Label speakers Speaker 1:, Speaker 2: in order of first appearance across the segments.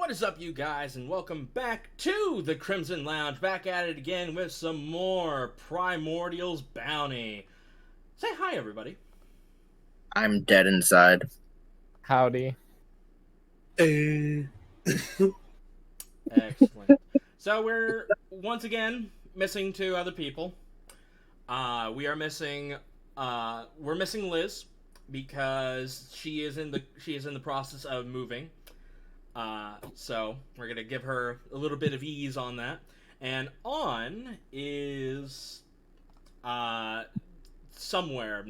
Speaker 1: What is up, you guys, and welcome back to the Crimson Lounge. Back at it again with some more Primordials Bounty. Say hi, everybody.
Speaker 2: I'm dead inside.
Speaker 3: Howdy.
Speaker 1: Excellent. So we're once again missing two other people. We're missing Liz because she is in the process of moving. So we're gonna give her a little bit of ease on that. And On is somewhere.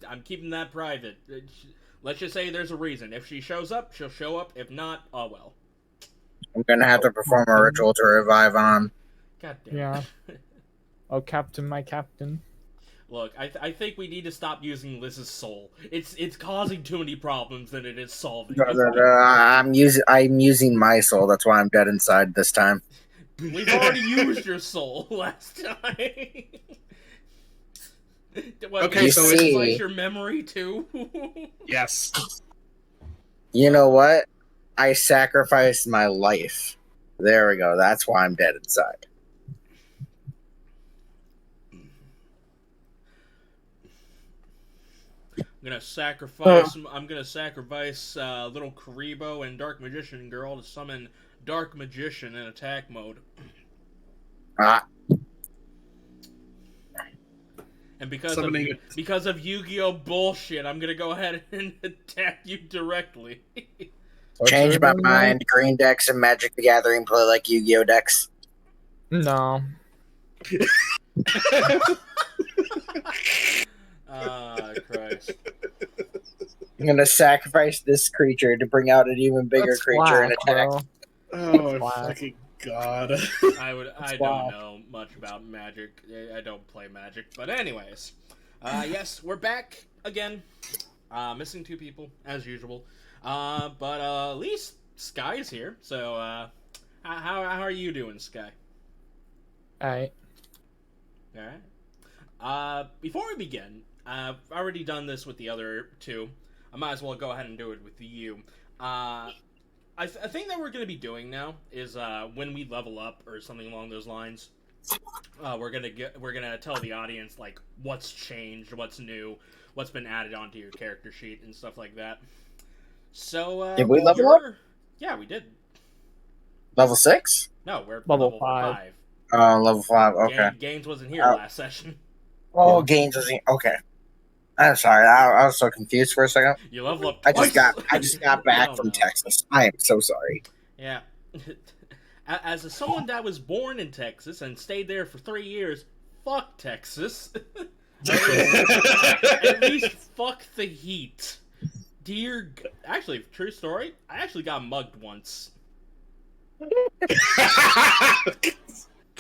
Speaker 1: I'm keeping that private. Let's just say there's a reason. If she shows up, she'll show up. If not, oh well.
Speaker 2: I'm gonna have to perform a ritual to revive On.
Speaker 1: God damn.
Speaker 3: Yeah. Oh, Captain, my Captain.
Speaker 1: Look, I think we need to stop using Liz's soul. It's causing too many problems than it is solving.
Speaker 2: I'm using my soul. That's why I'm dead inside this time.
Speaker 1: We've already used your soul last time. What,
Speaker 4: Okay, so
Speaker 1: it's like your memory too.
Speaker 4: Yes.
Speaker 2: You know what? I sacrificed my life. There we go. That's why I'm dead inside.
Speaker 1: I'm gonna sacrifice little Creepah and Dark Magician Girl to summon Dark Magician in attack mode. And because of Yu-Gi-Oh bullshit, I'm gonna go ahead and attack you directly.
Speaker 2: Change my mind. Green decks and Magic the Gathering play like Yu-Gi-Oh decks.
Speaker 3: No.
Speaker 1: Christ.
Speaker 2: I'm gonna sacrifice this creature to bring out an even bigger creature and attack.
Speaker 3: Bro.
Speaker 4: Oh, fucking God.
Speaker 1: I don't know much about Magic. I don't play Magic. But anyways. Yes, we're back again. Missing two people, as usual. But at least Sky's here. So, how are you doing, Sky?
Speaker 3: Alright.
Speaker 1: Alright. Before we begin, I've already done this with the other two. I might as well go ahead and do it with you. I think that we're going to be doing now is when we level up or something along those lines. We're gonna tell the audience like what's changed, what's new, what's been added onto your character sheet and stuff like that. So
Speaker 2: did we level up?
Speaker 1: Yeah, we did.
Speaker 2: Level 6?
Speaker 1: No, we're
Speaker 3: level 5.
Speaker 2: Level 5. Okay.
Speaker 1: Gaines wasn't here last session.
Speaker 2: Oh,
Speaker 3: Yeah.
Speaker 2: Gaines wasn't. Okay. I'm sorry. I was so confused for a second.
Speaker 1: You level up.
Speaker 2: I
Speaker 1: Twice.
Speaker 2: just got back from Texas. I am so sorry.
Speaker 1: Yeah. As someone that was born in Texas and stayed there for 3 years, fuck Texas. At least fuck the heat. Actually, true story, I actually got mugged once.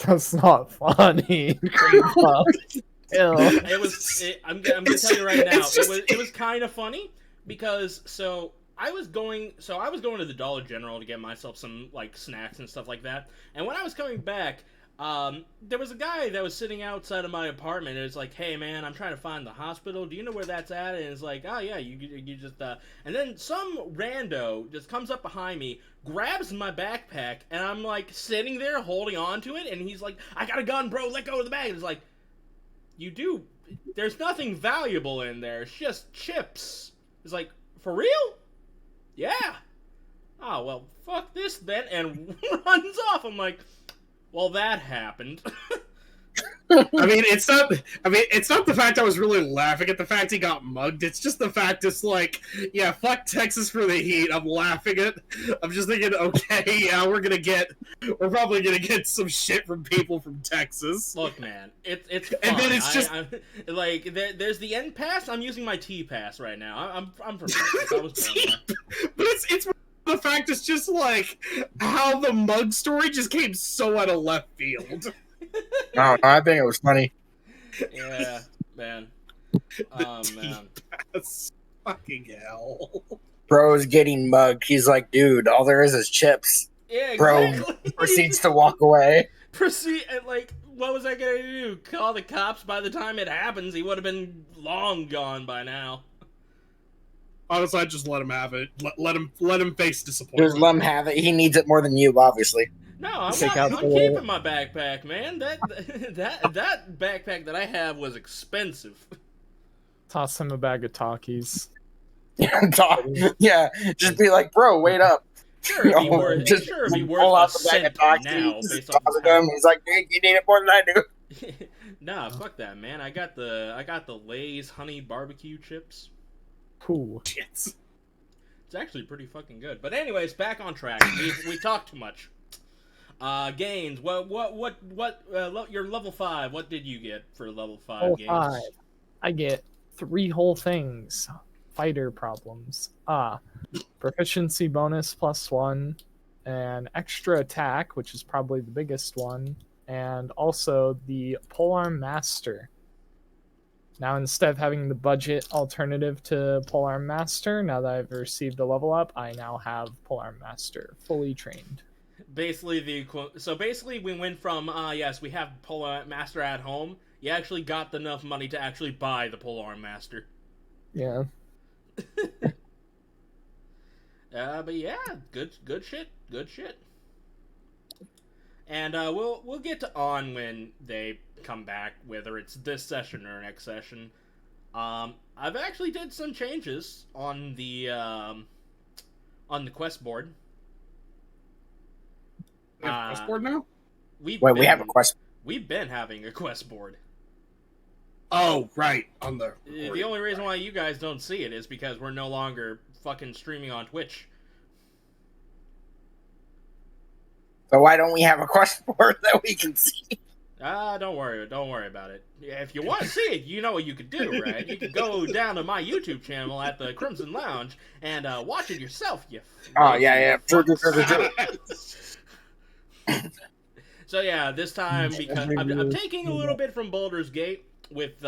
Speaker 3: That's not funny.
Speaker 1: I'm gonna tell you right now, it was kind of funny because I was going to the Dollar General to get myself some like snacks and stuff like that. And when I was coming back, there was a guy that was sitting outside of my apartment. And it's like, hey man, I'm trying to find the hospital. Do you know where that's at? And it's like, oh yeah, you just And then some rando just comes up behind me, grabs my backpack, and I'm like sitting there holding on to it. And he's like, I got a gun, bro. Let go of the bag. And it's like, you do. There's nothing valuable in there. It's just chips. It's like, for real? Yeah. Oh, well, fuck this then, and runs off. I'm like, well, that happened.
Speaker 4: It's not the fact I was really laughing at the fact he got mugged. It's just the fact it's like, yeah, fuck Texas for the heat. I'm laughing at. I'm just thinking, okay, yeah, we're probably gonna get some shit from people from Texas.
Speaker 1: Look, man, it's fun.
Speaker 4: And then it's just
Speaker 1: there's the N pass. I'm using my T pass right now. I'm from Texas. I was born there.
Speaker 4: But it's the fact it's just like how the mug story just came so out of left field.
Speaker 2: No, I think it was funny.
Speaker 1: Yeah, man. Oh, man.
Speaker 4: Pass. Fucking hell.
Speaker 2: Bro's getting mugged. He's like, dude, all there is chips.
Speaker 1: Yeah,
Speaker 2: exactly. Bro proceeds to walk away.
Speaker 1: And like, what was I gonna do? Call the cops? By the time it happens, he would have been long gone by now.
Speaker 4: Honestly, I'd just let him have it. Let him face disappointment.
Speaker 2: Just let him have it. He needs it more than you, obviously.
Speaker 1: No, I'm
Speaker 3: Take
Speaker 1: not.
Speaker 3: out
Speaker 1: I'm
Speaker 3: the-
Speaker 1: keeping my backpack, man. That backpack that I have was expensive.
Speaker 3: Toss him a bag of talkies.
Speaker 2: Yeah, just be like, bro, wait up.
Speaker 1: Sure, it'd be
Speaker 2: No,
Speaker 1: worth.
Speaker 2: just
Speaker 1: Sure, it'd be
Speaker 2: pull
Speaker 1: worth
Speaker 2: out
Speaker 1: a
Speaker 2: the bag of
Speaker 1: cent
Speaker 2: talkies,
Speaker 1: now,
Speaker 2: just
Speaker 1: based
Speaker 2: toss
Speaker 1: on
Speaker 2: it to him. He's like, "Hey, you need it more than I do."
Speaker 1: Nah, fuck that, man. I got the Lay's honey barbecue chips.
Speaker 3: Cool.
Speaker 4: Yes.
Speaker 1: It's actually pretty fucking good. But anyways, back on track. We talked too much. Gains. Your level 5. What did you get for level 5
Speaker 3: Level
Speaker 1: gains?
Speaker 3: 5. I get 3 whole things. Fighter problems. Proficiency bonus +1, and extra attack, which is probably the biggest one, and also the Polearm Master. Now, instead of having the budget alternative to Polearm Master, now that I've received a level up, I now have Polearm Master fully trained.
Speaker 1: Basically, basically we went from yes, we have Polearm Master at home. You actually got enough money to actually buy the Polearm Master.
Speaker 3: Yeah.
Speaker 1: But yeah, good shit. And we'll get to on when they come back, whether it's this session or next session. I've actually did some changes on the quest board.
Speaker 4: We have a quest board now?
Speaker 2: We have a quest.
Speaker 1: We've been having a quest board.
Speaker 4: Oh, right. On the
Speaker 1: The only reason why you guys don't see it is because we're no longer fucking streaming on Twitch.
Speaker 2: So why don't we have a quest board that we can see?
Speaker 1: Don't worry about it. Yeah, if you want to see it, you know what you could do, right? You could go down to my YouTube channel at the Crimson Lounge and watch it yourself. You.
Speaker 2: Oh yeah. True.
Speaker 1: So yeah, this time because I'm taking a little bit from Baldur's Gate with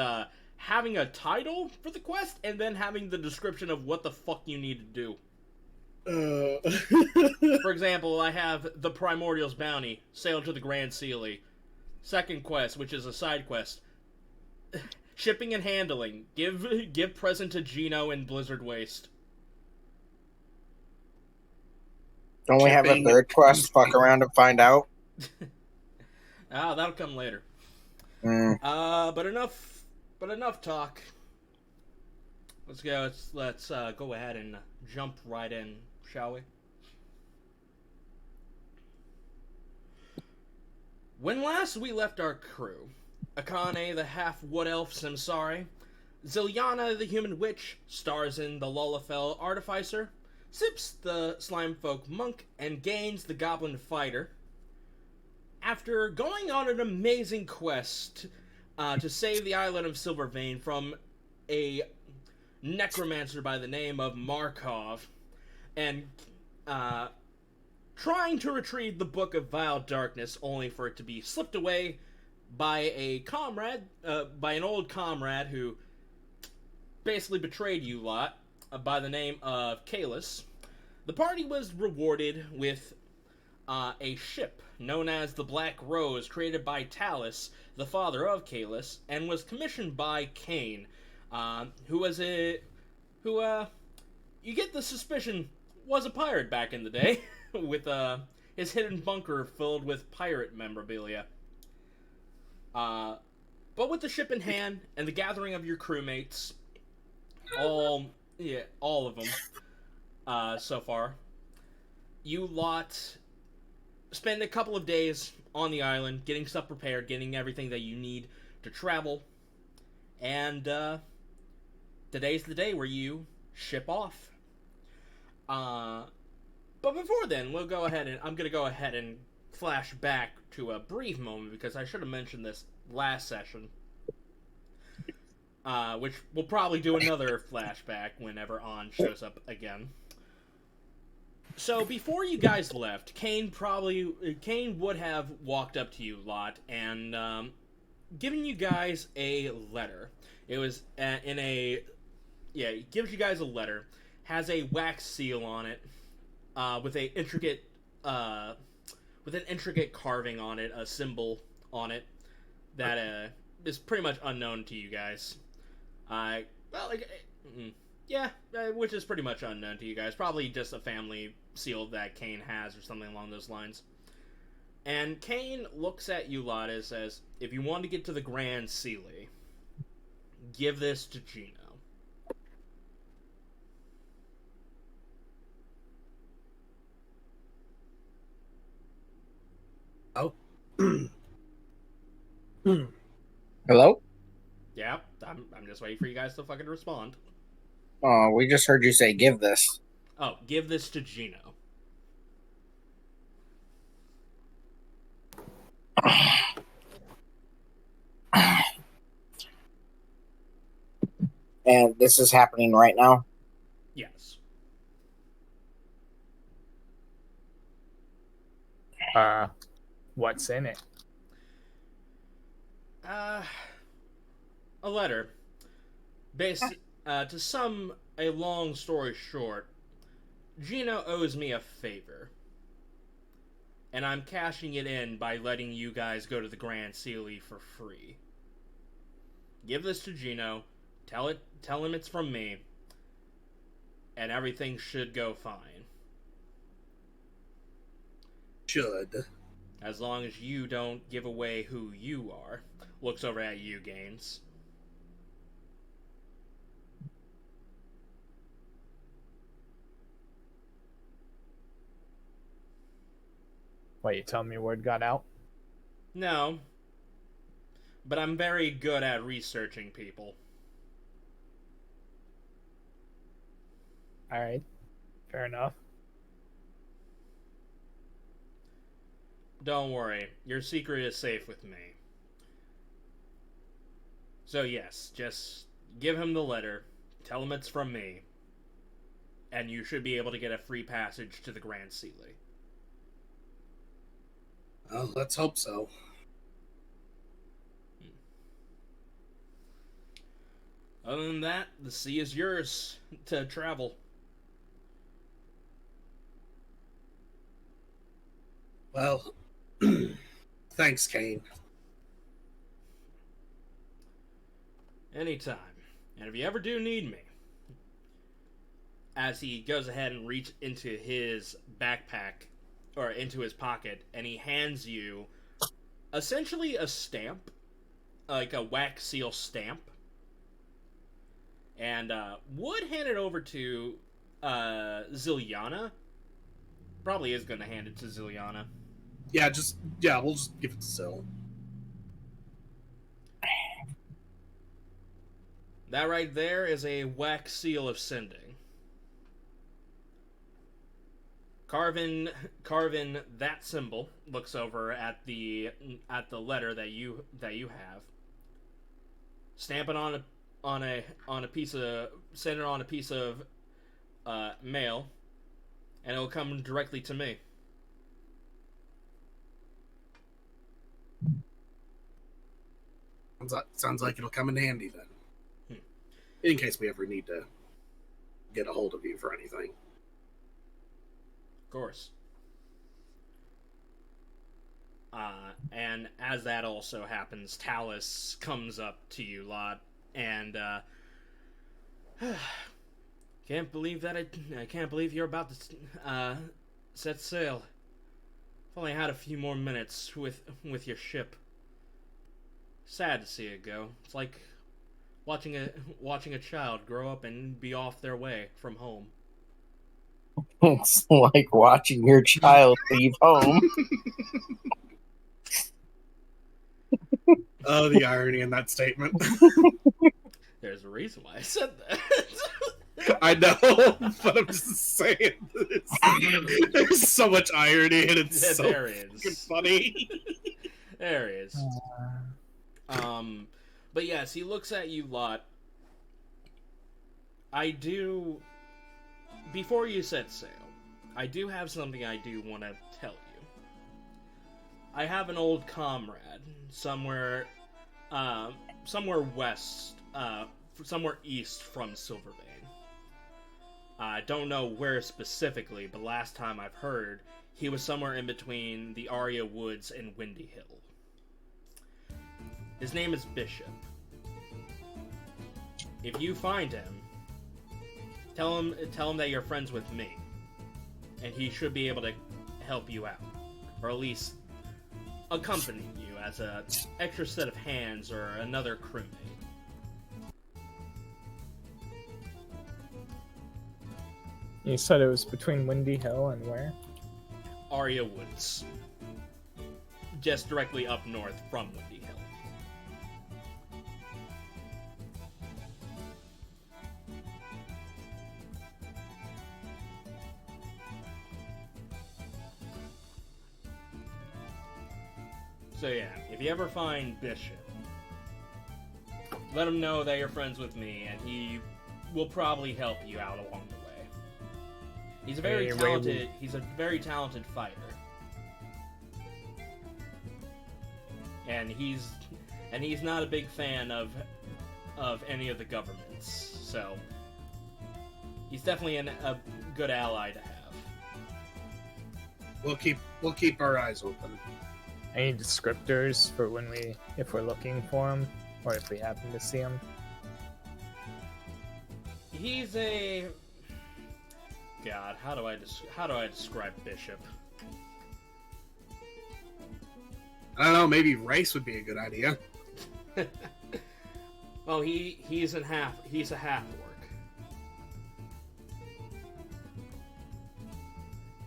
Speaker 1: having a title for the quest and then having the description of what the fuck you need to do. For example, I have the Primordials bounty, sail to the Grand Sealy. Second quest, which is a side quest, shipping and handling. Give present to Gino in Blizzard Waste.
Speaker 2: Don't we have a third quest? Fuck around and find out.
Speaker 1: That'll come later. But enough talk. Let's go. Let's go ahead and jump right in, shall we? When last we left our crew, Akane the half-wood elf Samsari, Zilyana the human witch, Starzin the Lalafell artificer, Sips the Slimefolk monk, and Gaines the goblin fighter, after going on an amazing quest to save the island of Silvervein from a necromancer by the name of Markov, and trying to retrieve the Book of Vile Darkness, only for it to be slipped away by a comrade, by an old comrade who basically betrayed you lot, by the name of Kalis. The party was rewarded with a ship known as the Black Rose, created by Talus, the father of Kalis, and was commissioned by Kane, who you get the suspicion was a pirate back in the day, with his hidden bunker filled with pirate memorabilia. But with the ship in hand and the gathering of your crewmates, all of them, so far, you lot spend a couple of days on the island, getting stuff prepared, getting everything that you need to travel, and today's the day where you ship off. But before then, I'm gonna go ahead and flash back to a brief moment, because I should have mentioned this last session. Which we'll probably do another flashback whenever On shows up again. So before you guys left, Kane would have walked up to you lot and given you guys a letter. It was he gives you guys a letter, has a wax seal on it, with an intricate carving on it, a symbol on it that is pretty much unknown to you guys. Yeah, which is pretty much unknown to you guys. Probably just a family seal that Kane has or something along those lines. And Kane looks at you lot and says, if you want to get to the Grand Sealy, give this to Gino.
Speaker 4: Oh.
Speaker 2: Hello?
Speaker 1: Yeah, I'm just waiting for you guys to fucking respond.
Speaker 2: Oh, we just heard you say give this.
Speaker 1: Oh, give this to Gino.
Speaker 2: And this is happening right now?
Speaker 1: Yes.
Speaker 3: What's in it?
Speaker 1: A letter. To sum a long story short, Gino owes me a favor. And I'm cashing it in by letting you guys go to the Grand Sealy for free. Give this to Gino, tell him it's from me, and everything should go fine.
Speaker 4: Should.
Speaker 1: As long as you don't give away who you are. Looks over at you, Gaines.
Speaker 3: Wait, you telling me word got out?
Speaker 1: No. But I'm very good at researching people.
Speaker 3: Alright. Fair enough.
Speaker 1: Don't worry, your secret is safe with me. So yes, just give him the letter, tell him it's from me, and you should be able to get a free passage to the Grand Sealy.
Speaker 4: Well, let's hope so.
Speaker 1: Other than that, the sea is yours to travel.
Speaker 4: Well, thanks, Kane.
Speaker 1: Anytime. And if you ever do need me, as he goes ahead and reaches into his backpack, or into his pocket, and he hands you essentially a stamp, like a wax seal stamp, and would hand it over to Zilyana. Probably is going to hand it to Zilyana.
Speaker 4: Yeah, we'll just give it to Sil.
Speaker 1: That right there is a wax seal of sending. Carvin that symbol, looks over at the letter that you have. Stamp it on a piece of, send it on a piece of mail, and it'll come directly to me.
Speaker 4: Sounds like it'll come in handy then. In case we ever need to get a hold of you for anything.
Speaker 1: Of course. And as that also happens, Talus comes up to you lot, and can't believe I can't believe you're about to set sail. I've only had a few more minutes with your ship. Sad to see it go. It's like watching a child grow up and be off their way from home.
Speaker 2: It's like watching your child leave home.
Speaker 4: Oh, the irony in that statement.
Speaker 1: There's a reason why I said that.
Speaker 4: I know, but I'm just saying this. There's so much irony and it's
Speaker 1: Yeah,
Speaker 4: so
Speaker 1: there is.
Speaker 4: fucking funny.
Speaker 1: There is. But yes, he looks at you lot. Before you set sail, I do have something I do want to tell you. I have an old comrade somewhere west, somewhere east from Silverbane. I don't know where specifically, but last time I've heard, he was somewhere in between the Aria Woods and Windy Hill. His name is Bishop. If you find him, Tell him that you're friends with me, and he should be able to help you out, or at least accompany you as a extra set of hands or another crewmate.
Speaker 3: You said it was between Windy Hill and where?
Speaker 1: Aria Woods. Just directly up north from Windy Hill. So yeah, if you ever find Bishop, let him know that you're friends with me, and he will probably help you out along the way. He's a very talented fighter. And he's not a big fan of any of the governments, so he's definitely a good ally to have.
Speaker 4: We'll keep our eyes open.
Speaker 3: Any descriptors for if we're looking for him, or if we happen to see him?
Speaker 1: He's a... God, how do I describe Bishop?
Speaker 4: I don't know, maybe race would be a good idea.
Speaker 1: Oh, he's a half orc.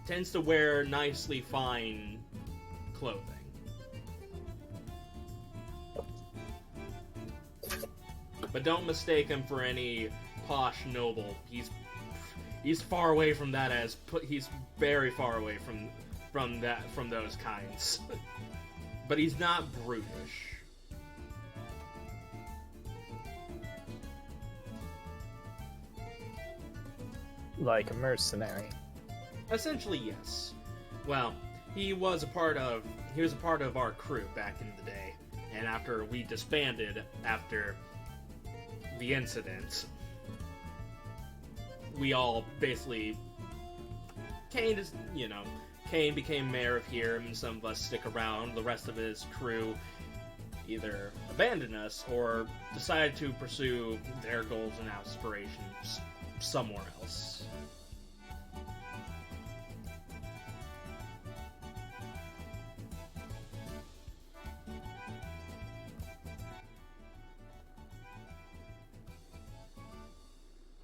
Speaker 1: Tends to wear nicely fine clothing. But don't mistake him for any posh noble. He's far away from that. He's very far away from those kinds. But he's not brutish.
Speaker 3: Like a mercenary.
Speaker 1: Essentially, yes. Well, he was a part of our crew back in the day, and after we disbanded after the incident, we all basically Kane became mayor of here, and some of us stick around. The rest of his crew either abandoned us or decided to pursue their goals and aspirations somewhere else.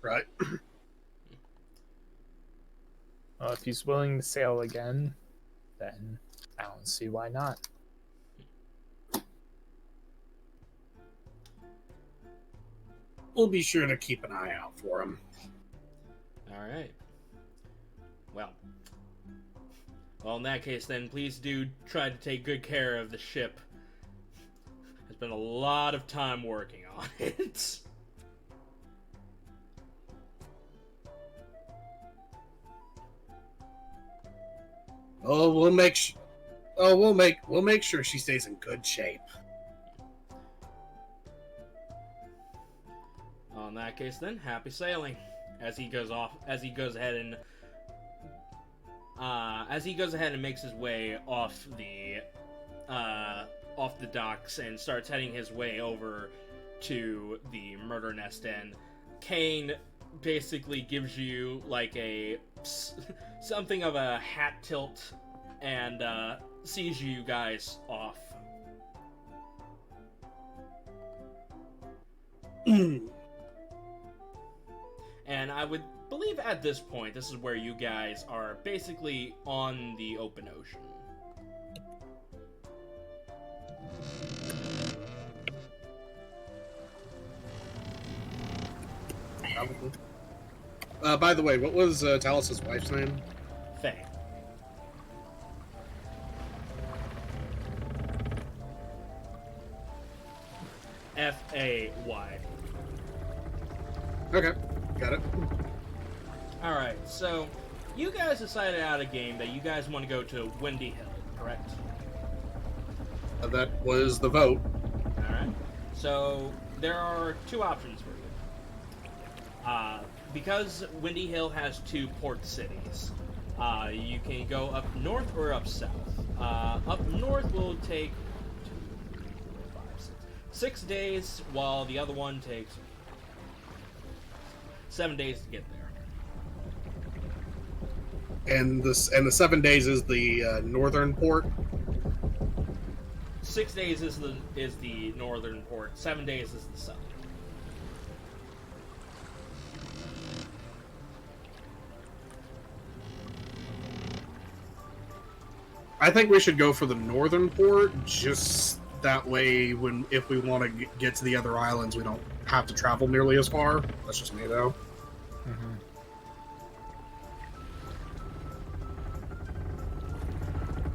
Speaker 4: Right.
Speaker 3: Well, if he's willing to sail again, then I don't see why not.
Speaker 4: We'll be sure to keep an eye out for him.
Speaker 1: Alright. Well, in that case then, please do try to take good care of the ship. There's been a lot of time working on it.
Speaker 4: Oh, we'll make sure she stays in good shape.
Speaker 1: Well, in that case then, happy sailing. As he goes ahead and makes his way off the docks and starts heading his way over to the murder nest, and Kane basically gives you like something of a hat tilt and sees you guys off. And I would believe at this point, this is where you guys are basically on the open ocean.
Speaker 4: Probably. By the way, what was Talos' wife's name?
Speaker 1: Faye. F-A-Y.
Speaker 4: Okay, got it.
Speaker 1: Alright, so you guys decided out of game that you guys want to go to Windy Hill, correct?
Speaker 4: That was the vote.
Speaker 1: Alright. So there are two options for you. Because Windy Hill has two port cities, you can go up north or up south. Up north will take 6 days, while the other one takes 7 days to get there.
Speaker 4: And the 7 days is the northern port.
Speaker 1: 6 days is the northern port. 7 days is the southern.
Speaker 4: I think we should go for the northern port, just that way if we want to get to the other islands, we don't have to travel nearly as far. That's just me, though.
Speaker 3: Mm-hmm.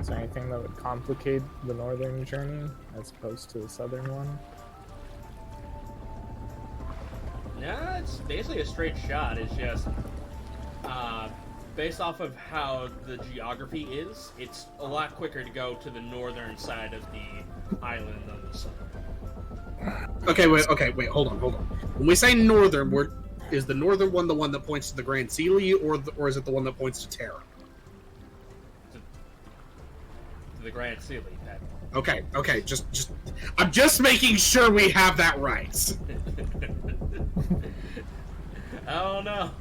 Speaker 3: Is there anything that would complicate the northern journey as opposed to the southern one?
Speaker 1: No, it's basically a straight shot. It's just based off of how the geography is, it's a lot quicker to go to the northern side of the island than the southern.
Speaker 4: Okay, wait, hold on. When we say northern, is the northern one the one that points to the Grand Sealy, or is it the one that points to Terra?
Speaker 1: To the Grand Sealy.
Speaker 4: Okay, just I'm just making sure we have that right.
Speaker 1: Oh no.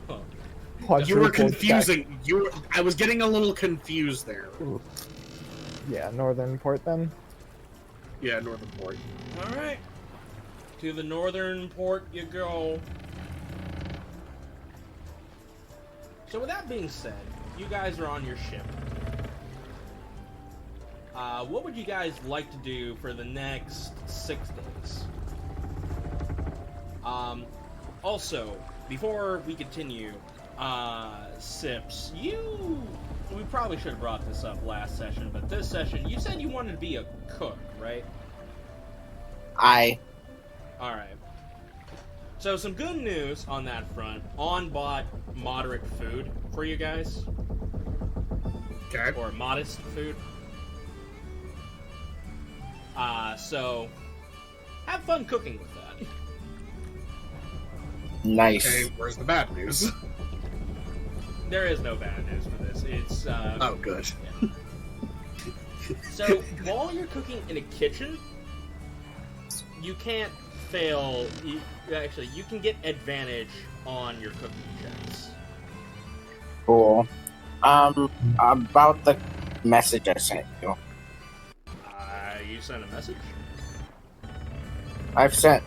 Speaker 4: You were confusing. I was getting a little confused there.
Speaker 3: Yeah, northern port then.
Speaker 4: Yeah, northern port.
Speaker 1: All right. To the northern port you go. So with that being said, you guys are on your ship. What would you guys like to do for the next 6 days? Also, before we continue, Sips, we probably should have brought this up last session, but this session, you said you wanted to be a cook, right? Alright. So some good news on that front. On bought moderate food for you guys.
Speaker 4: Okay.
Speaker 1: Or modest food. So have fun cooking with that.
Speaker 2: Nice.
Speaker 4: Okay, where's the bad news?
Speaker 1: There is no bad news for this. It's
Speaker 4: Oh, good.
Speaker 1: Yeah. So while you're cooking in a kitchen, you can't fail. You can get advantage on your cooking checks.
Speaker 2: Cool. About the message I sent you.
Speaker 1: You sent a message?
Speaker 2: I've sent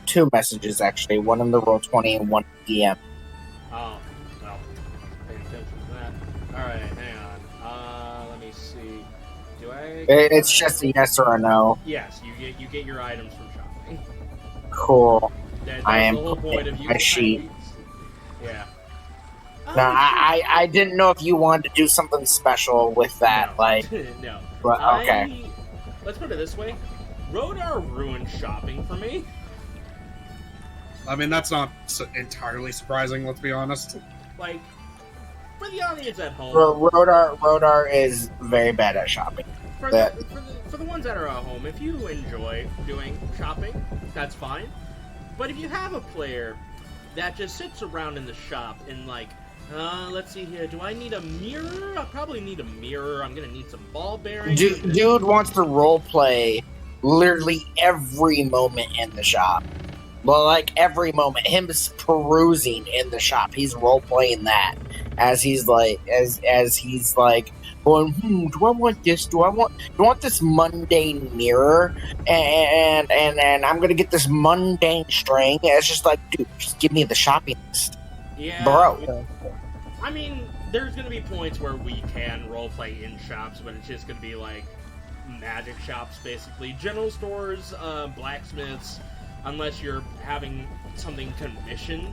Speaker 2: 2 messages actually. One in the Roll20 and one DM.
Speaker 1: Oh, well, pay attention to that. Alright, hang on. Let me see. Do I...
Speaker 2: It's just a yes or a no.
Speaker 1: Yes, you get your items from shopping.
Speaker 2: Cool.
Speaker 1: That's
Speaker 2: I am
Speaker 1: the whole point of you.
Speaker 2: my sheet.
Speaker 1: Yeah.
Speaker 2: No, I didn't know if you wanted to do something special with that,
Speaker 1: No.
Speaker 2: like.
Speaker 1: No.
Speaker 2: But, okay.
Speaker 1: Let's put it this way. Rodar ruined shopping for me.
Speaker 4: I mean, that's not entirely surprising, let's be honest.
Speaker 1: Like, for the audience at home...
Speaker 2: Rodar is very bad at shopping.
Speaker 1: For the ones that are at home, if you enjoy doing shopping, that's fine. But if you have a player that just sits around in the shop and like, let's see here, do I need a mirror? I probably need a mirror. I'm gonna need some ball bearings.
Speaker 2: Dude wants to roleplay literally every moment in the shop. Well, like every moment, him perusing in the shop, he's roleplaying that as he's like, as he's like going, do I want this? Do I want this mundane mirror? And I'm gonna get this mundane string. And it's just like, dude, just give me the shopping list,
Speaker 1: yeah,
Speaker 2: bro.
Speaker 1: I mean, there's gonna be points where we can roleplay in shops, but it's just gonna be like magic shops, basically, general stores, blacksmiths. Unless you're having something commissioned.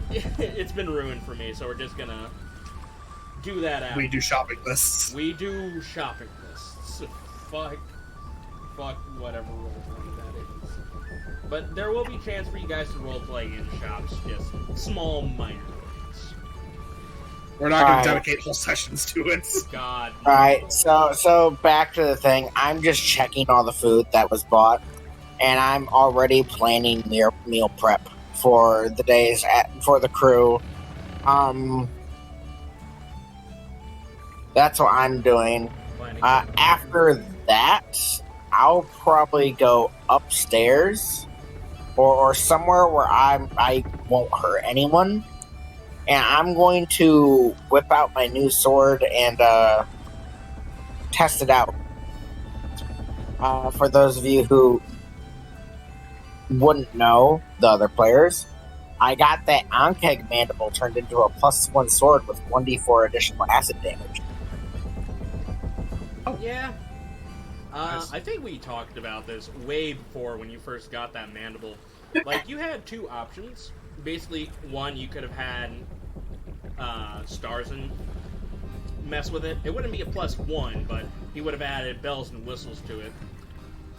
Speaker 1: It's been ruined for me, so we're just gonna do that out.
Speaker 4: We do shopping lists.
Speaker 1: We do shopping lists. Fuck whatever roleplay that is. But there will be a chance for you guys to roleplay in shops, just small, minor things.
Speaker 4: We're not going to dedicate whole sessions to it.
Speaker 1: God.
Speaker 2: Alright, so back to the thing. I'm just checking all the food that was bought. And I'm already planning meal prep for the days for the crew. That's what I'm doing. After that, I'll probably go upstairs or somewhere where I won't hurt anyone. and I'm going to whip out my new sword and test it out. For those of you who wouldn't know, the other players, I got that Ankeg mandible turned into a +1 sword with 1d4 additional acid damage.
Speaker 1: Oh yeah. I think we talked about this way before when you first got that mandible. Like, you had two options. Basically, one, you could have had Starzin mess with it. It wouldn't be a +1, but he would have added bells and whistles to it.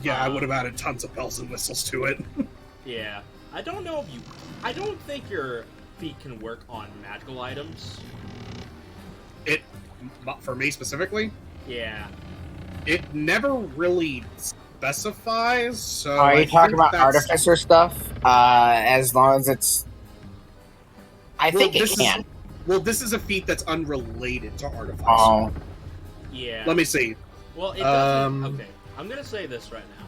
Speaker 4: Yeah, I would have added tons of bells and whistles to it.
Speaker 1: Yeah. I don't know if you... I don't think your feat can work on magical items.
Speaker 4: For me specifically?
Speaker 1: Yeah.
Speaker 4: It never really specifies, so...
Speaker 2: Are you talking about Artificer stuff? As long as it's... I think it can.
Speaker 4: This is a feat that's unrelated to Artificer.
Speaker 2: Oh.
Speaker 1: Yeah.
Speaker 4: Let me see.
Speaker 1: Well, it doesn't... Okay. I'm gonna say this right now.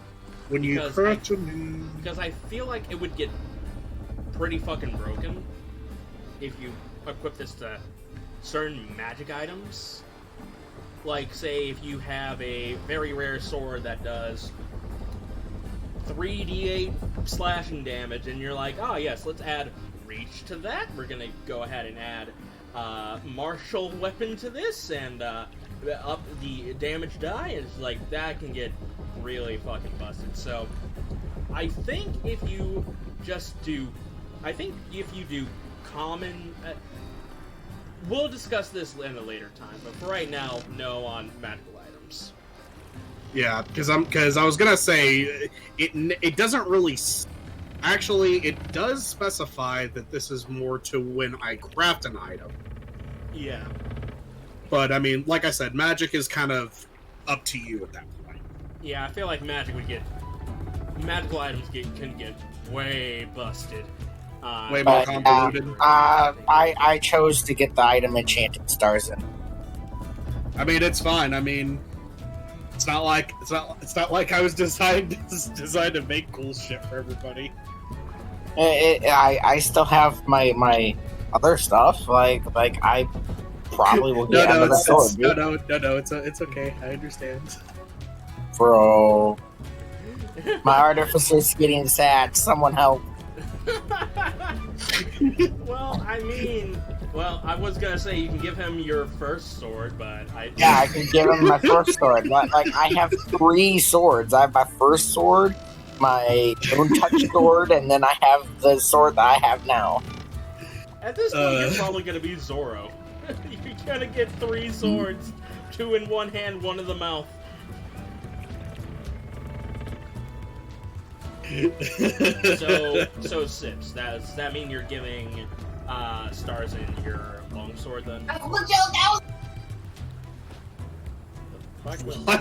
Speaker 4: When you
Speaker 1: because I feel like it would get pretty fucking broken if you equip this to certain magic items. Like, say, if you have a very rare sword that does 3d8 slashing damage, and you're like, oh yes, let's add reach to that. We're gonna go ahead and add martial weapon to this, and up the damage die, and it's like, that can get really fucking busted. So, I think if you just do... I think if you do common... we'll discuss this in a later time, but for right now, no on magical items.
Speaker 4: Yeah, because I was gonna say it doesn't really. Actually, it does specify that this is more to when I craft an item.
Speaker 1: Yeah.
Speaker 4: But I mean, like I said, magic is kind of up to you at that point.
Speaker 1: Yeah, I feel like magical items can get way busted.
Speaker 4: Way more convoluted.
Speaker 2: I chose to get the item Enchanted Starzin.
Speaker 4: I mean, it's fine. I mean, it's not like I was designed to make cool shit for everybody.
Speaker 2: I still have my other stuff. Like I probably will get another sword.
Speaker 4: No, it's okay. I understand.
Speaker 2: Bro, my Artificer's getting sad. Someone help.
Speaker 1: Well, I was gonna say you can give him your first sword, but I
Speaker 2: can give him my first sword. Like, I have 3 swords. I have my first sword, my own touch sword, and then I have the sword that I have now.
Speaker 1: At this point, you're probably gonna be Zoro. You're gonna get 3 swords, 2 in one hand, 1 in the mouth. So Sips, does that mean you're giving Starzin your longsword then?
Speaker 4: What?
Speaker 2: I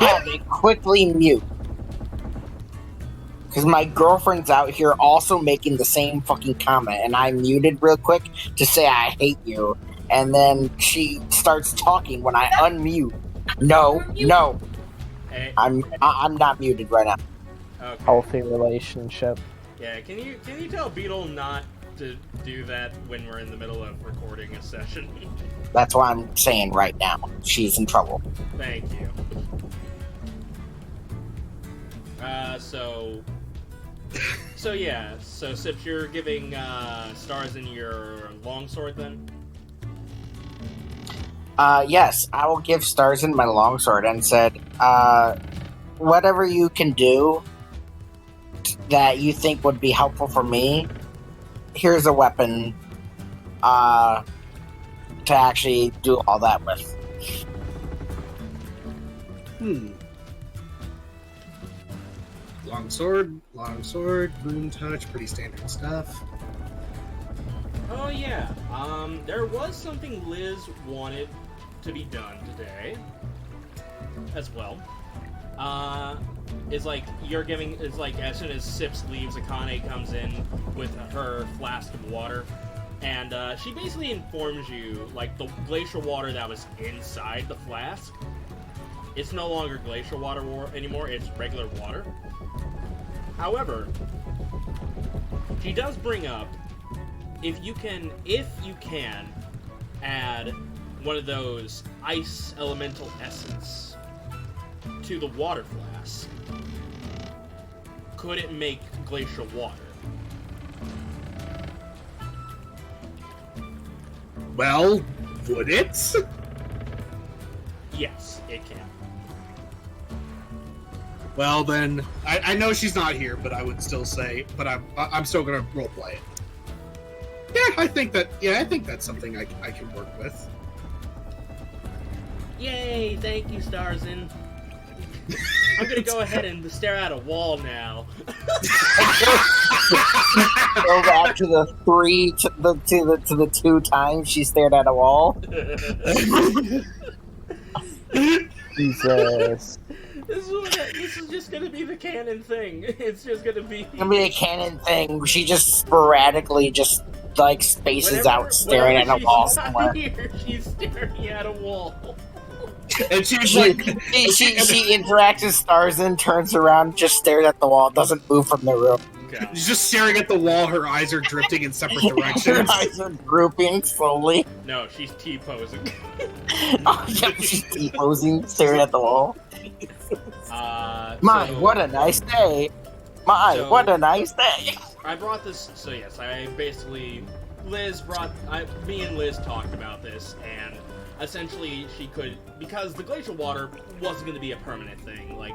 Speaker 2: had to quickly mute. Because my girlfriend's out here also making the same fucking comment, and I muted real quick to say I hate you, and then she starts talking when I unmute. No.
Speaker 1: Hey.
Speaker 2: I'm not muted right now.
Speaker 1: Okay.
Speaker 3: Healthy relationship.
Speaker 1: Yeah, can you tell Beetle not to do that when we're in the middle of recording a session?
Speaker 2: That's what I'm saying right now. She's in trouble.
Speaker 1: Thank you. So Sips, you're giving Starzin your longsword then?
Speaker 2: Yes, I will give Starzin my longsword and said, whatever you can do that you think would be helpful for me, here's a weapon to actually do all that with.
Speaker 4: Longsword, boon touch, pretty standard stuff.
Speaker 1: Oh yeah, there was something Liz wanted to be done today as well. Is like as soon as Sips leaves, Akane comes in with her flask of water, and she basically informs you, like, the glacial water that was inside the flask, it's no longer glacial water anymore, it's regular water. However, she does bring up if you can add one of those ice elemental essence to the water flask, could it make glacial water?
Speaker 4: Well, would it?
Speaker 1: Yes, it can.
Speaker 4: Well, then I know she's not here, but I would still say, but I'm still gonna roleplay it. Yeah, I think that's something I can work with.
Speaker 1: Yay! Thank you, Starzin. I'm gonna go ahead and stare at a wall now.
Speaker 2: Go back to the the 2 times she stared at a wall. Jesus.
Speaker 1: This is just gonna be the canon thing. It's just gonna be
Speaker 2: A canon thing. She just sporadically just like spaces out staring at a wall somewhere.
Speaker 1: Here, she's staring at a wall.
Speaker 4: And she's
Speaker 2: She interacts with Starzin, turns around, just stares at the wall, doesn't move from the room.
Speaker 1: God.
Speaker 4: she's just staring at the wall. Her eyes are drifting in separate
Speaker 2: Her
Speaker 4: directions.
Speaker 2: eyes are drooping slowly.
Speaker 1: No, she's T-posing.
Speaker 2: Oh, yeah, she's T-posing, staring at the wall. What a nice day. What a nice day.
Speaker 1: I brought this, so yes, I basically, me and Liz talked about this, and essentially she could, because the glacial water wasn't going to be a permanent thing, like,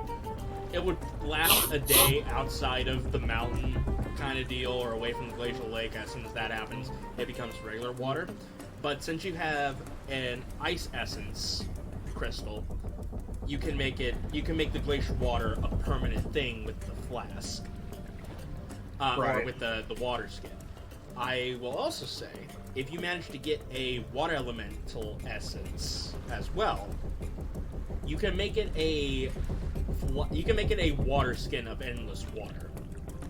Speaker 1: it would last a day outside of the mountain kind of deal, or away from the glacial lake. As soon as that happens, it becomes regular water. But since you have an ice essence crystal, you can make the glacial water a permanent thing with the flask. Or with the water skin. I will also say, if you manage to get a water elemental essence as well, you can make it a water skin of endless water.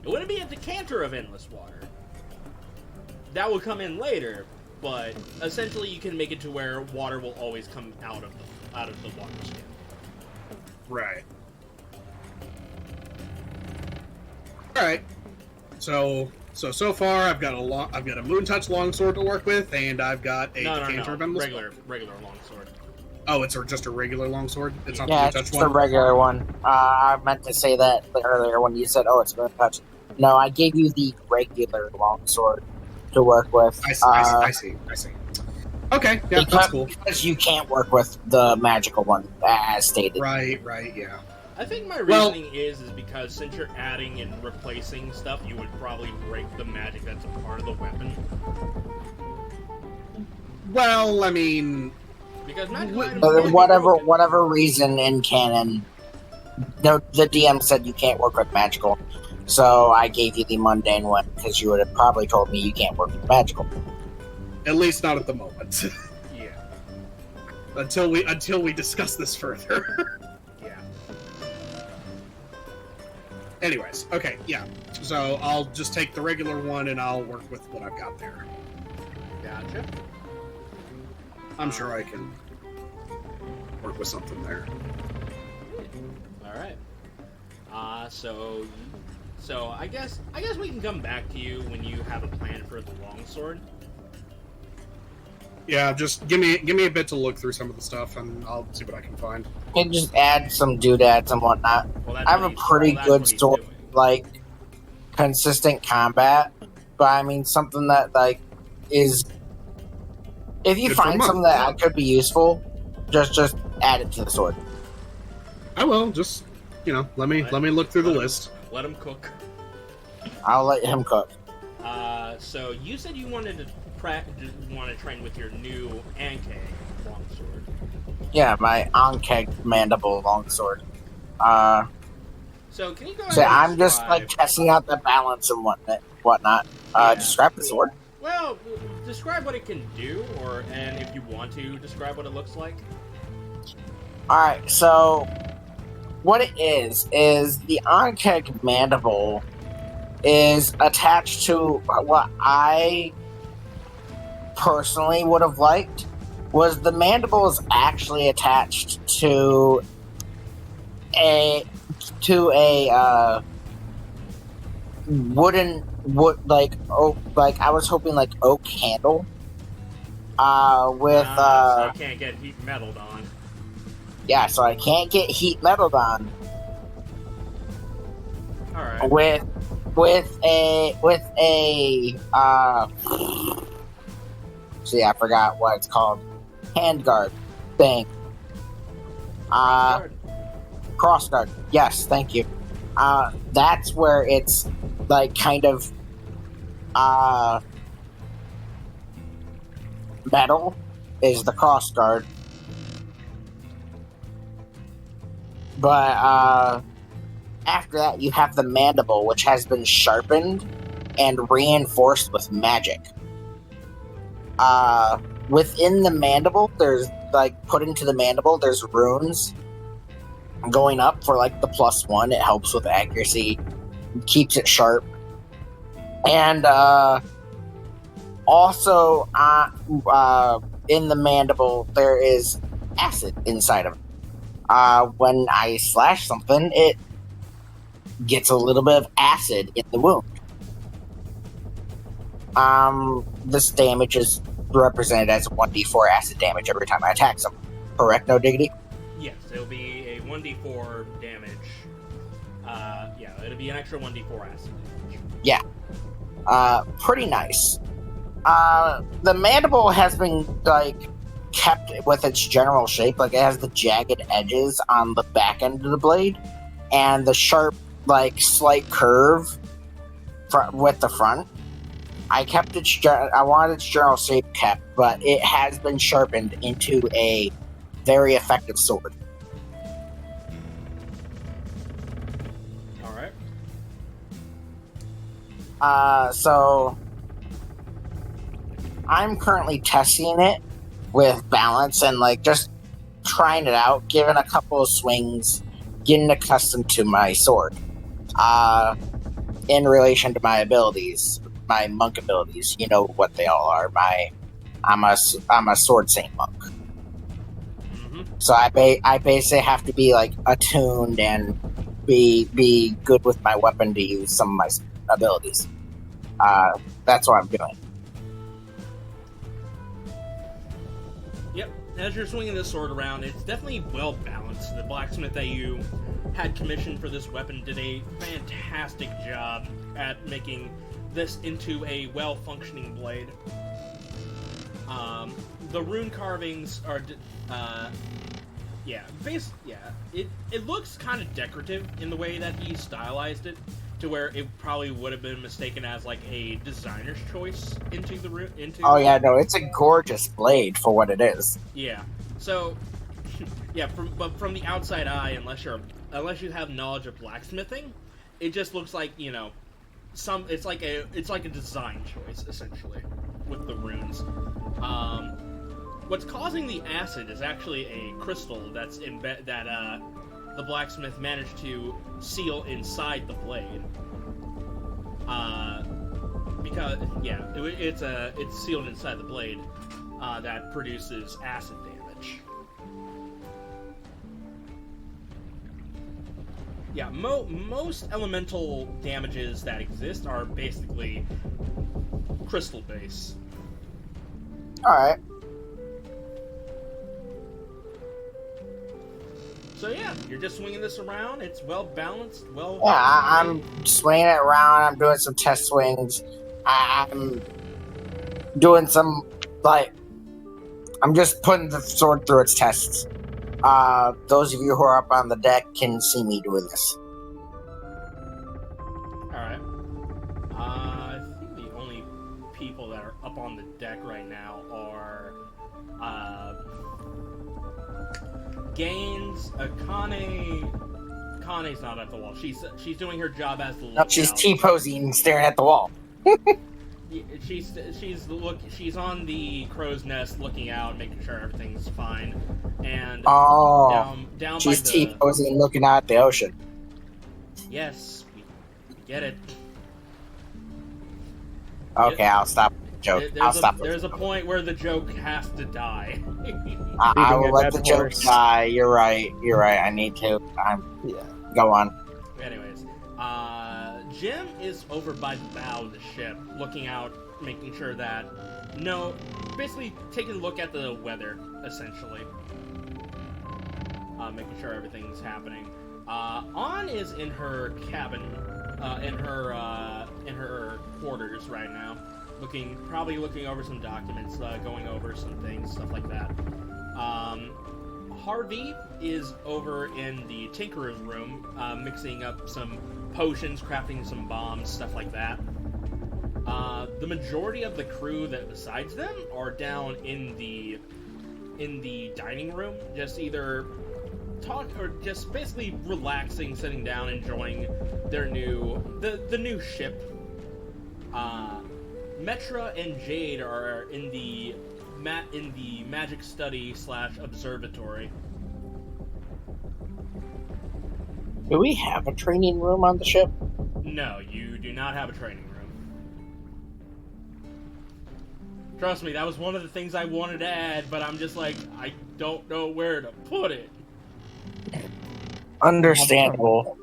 Speaker 1: It wouldn't be a decanter of endless water. That will come in later, but essentially you can make it to where water will always come out of the water skin.
Speaker 4: Right. All right. So far I've got a Moon Touch longsword to work with, and I've got a decanter of endless
Speaker 1: regular longsword.
Speaker 4: Oh, it's just a regular longsword? It's not
Speaker 2: Yeah,
Speaker 4: the Moon Touch
Speaker 2: it's
Speaker 4: one?
Speaker 2: the regular one. I meant to say that earlier when you said, "Oh, it's Moon Touch." No, I gave you the regular longsword to work with.
Speaker 4: I see. Okay, yeah, that's cool.
Speaker 2: Because you can't work with the magical one, as stated.
Speaker 4: Right, yeah.
Speaker 1: I think my reasoning is because since you're adding and replacing stuff, you would probably break the magic that's a part of the weapon.
Speaker 4: Well, I mean,
Speaker 1: because
Speaker 2: whatever reason in canon, no, the DM said you can't work with magical, so I gave you the mundane one because you would have probably told me you can't work with magical.
Speaker 4: At least not at the moment.
Speaker 1: Yeah.
Speaker 4: Until we discuss this further.
Speaker 1: Yeah.
Speaker 4: Anyways, okay, yeah. So I'll just take the regular one and I'll work with what I've got there.
Speaker 1: Gotcha.
Speaker 4: I'm sure I can work with something there.
Speaker 1: All right. So I guess we can come back to you when you have a plan for the longsword.
Speaker 4: Yeah, just give me a bit to look through some of the stuff, and I'll see what I can find.
Speaker 2: You can just add some doodads and whatnot. I have a pretty good sword, like consistent combat, but I mean something that like is. If you find something that could be useful, just add it to the sword.
Speaker 4: I will. Just let me look through the list.
Speaker 1: Let him cook.
Speaker 2: I'll let him cook.
Speaker 1: So you said you wanted to train with your new Akane longsword.
Speaker 2: Yeah, my Ankeg mandible longsword.
Speaker 1: So can you go ahead?
Speaker 2: So I'm just like testing out the balance and whatnot. Describe the sword.
Speaker 1: Well, describe what it can do, and if you want to, describe what it looks like.
Speaker 2: Alright, so what it is the Ankeg mandible is attached to what I personally would have liked was the mandible is actually attached to a wooden wood, like I was hoping like oak handle. With
Speaker 1: So I can't get heat metaled on.
Speaker 2: yeah, so I can't get heat metaled on.
Speaker 1: All right.
Speaker 2: With a see, I forgot what it's called. Handguard thing. Crossguard. Yes, thank you. That's where it's like kind of metal is the crossguard. But after that you have the mandible, which has been sharpened and reinforced with magic. Within the mandible, there's like put into the mandible, there's runes going up for like the +1. It helps with accuracy, keeps it sharp, and also in the mandible there is acid inside of it. When I slash something, it gets a little bit of acid in the wound. This damage is represented as 1d4 acid damage every time I attack someone. Correct, no diggity?
Speaker 1: Yes, it'll be a 1d4 damage. Yeah, it'll be an extra 1d4 acid damage.
Speaker 2: Yeah. Pretty nice. The mandible has been, like, kept with its general shape. Like, it has the jagged edges on the back end of the blade, and the sharp, like, slight curve with the front. I kept its I wanted its general shape kept, but it has been sharpened into a very effective sword.
Speaker 1: All right.
Speaker 2: So I'm currently testing it with balance and like just trying it out, giving a couple of swings, getting accustomed to my sword. In relation to my abilities. My monk abilities, you know what they all are. I'm a sword saint monk, so I basically have to be like attuned and be good with my weapon to use some of my abilities. That's what I'm doing.
Speaker 1: Yep. As you're swinging this sword around, it's definitely well balanced. The blacksmith that you had commissioned for this weapon did a fantastic job at making this into a well-functioning blade. The rune carvings are, it looks kind of decorative in the way that he stylized it, to where it probably would have been mistaken as like a designer's choice into the rune. Oh
Speaker 2: yeah, no, it's a gorgeous blade for what it is.
Speaker 1: Yeah. So, yeah, from the outside eye, unless you have knowledge of blacksmithing, it just looks like, you know, it's like a design choice essentially with the runes. What's causing the acid is actually a crystal that's that the blacksmith managed to seal inside the blade. Because it's sealed inside the blade that produces acid damage. Yeah, most elemental damages that exist are basically crystal base.
Speaker 2: Alright.
Speaker 1: So yeah, you're just swinging this around. It's well balanced, well...
Speaker 2: Yeah, I'm swinging it around. I'm doing some test swings. I'm doing some, like... I'm just putting the sword through its tests. Those of you who are up on the deck can see me doing this.
Speaker 1: Alright. I think the only people that are up on the deck right now are Gaines, Akane. Akane's not at the wall. She's doing her job as the lookout.
Speaker 2: No, she's T-posing, staring at the wall.
Speaker 1: She's on the crow's nest, looking out, making sure everything's fine, and down
Speaker 2: she's
Speaker 1: by the...
Speaker 2: T-posing, looking out at the ocean.
Speaker 1: Yes, we get it.
Speaker 2: Okay, I'll stop the joke.
Speaker 1: There's a point where the joke has to die.
Speaker 2: I will let the joke die. You're right. I need to. Go on.
Speaker 1: Anyways, Jim is over by the bow of the ship, looking out, making sure that... No, basically taking a look at the weather, essentially. Making sure everything's happening. An is in her cabin, in her quarters right now, probably looking over some documents, going over some things, stuff like that. Harvey is over in the Tinkerer's room, mixing up some potions, crafting some bombs, stuff like that. The majority of the crew that besides them are down in the dining room, just either talk or just basically relaxing, sitting down, enjoying their the new ship. Metra and Jade are in the magic study / observatory.
Speaker 2: Do we have a training room on the ship?
Speaker 1: No, you do not have a training room. Trust me, that was one of the things I wanted to add, but I'm just like, I don't know where to put it.
Speaker 2: Understandable.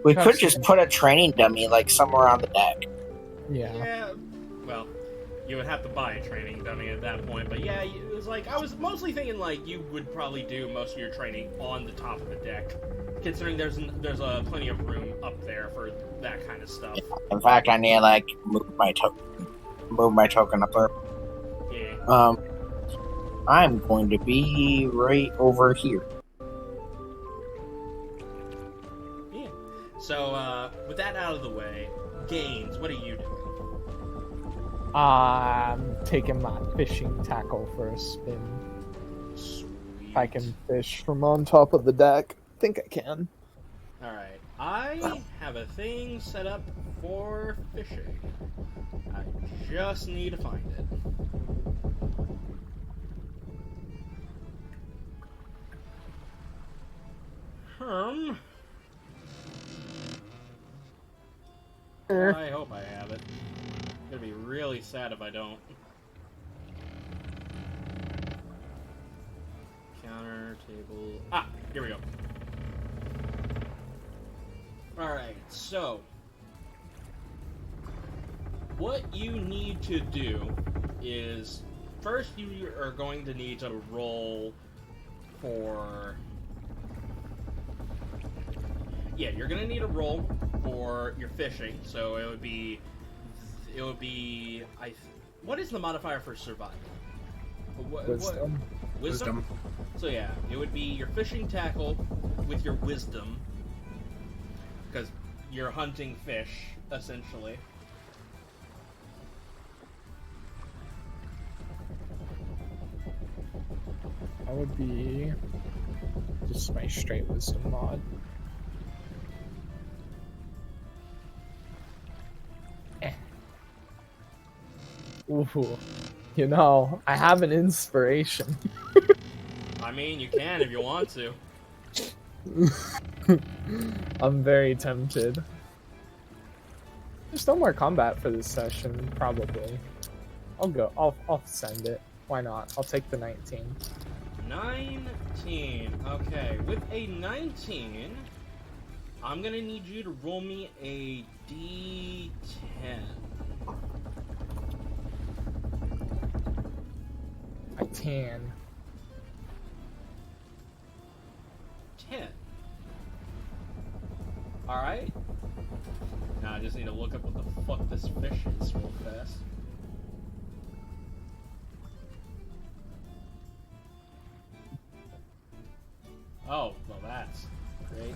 Speaker 2: We could just put a training dummy like somewhere on the deck.
Speaker 3: Yeah.
Speaker 1: Well, you would have to buy a training dummy at that point, but yeah, it was like, I was mostly thinking like you would probably do most of your training on the top of the deck, considering there's plenty of room up there for that kind of stuff.
Speaker 2: In fact, I need to like move my token up there.
Speaker 1: Yeah.
Speaker 2: I'm going to be right over here.
Speaker 1: Yeah. So, with that out of the way, Gaines, what are you doing?
Speaker 3: I'm taking my fishing tackle for a spin.
Speaker 1: Sweet.
Speaker 3: If I can fish from on top of the deck. I think I can.
Speaker 1: Alright, I have a thing set up for fishing. I just need to find it. I hope I have it. I'm gonna be really sad if I don't. Counter, table... Ah! Here we go. Alright, so... what you need to do is... first, you are going to need to roll for... yeah, you're gonna need a roll for your fishing, so it would be... what is the modifier for survival?
Speaker 3: Wisdom.
Speaker 1: Wisdom? So yeah, it would be your fishing tackle with your wisdom, because you're hunting fish, essentially.
Speaker 3: That would be just my straight wisdom mod. Ooh, you know, I have an inspiration.
Speaker 1: I mean, you can if you want to.
Speaker 3: I'm very tempted. There's no more combat for this session, probably. I'll send it. Why not? I'll take the 19.
Speaker 1: 19. Okay, with a 19, I'm gonna need you to roll me a D10.
Speaker 3: I can.
Speaker 1: 10. Alright. Now I just need to look up what the fuck this fish is real fast. Oh, well that's great.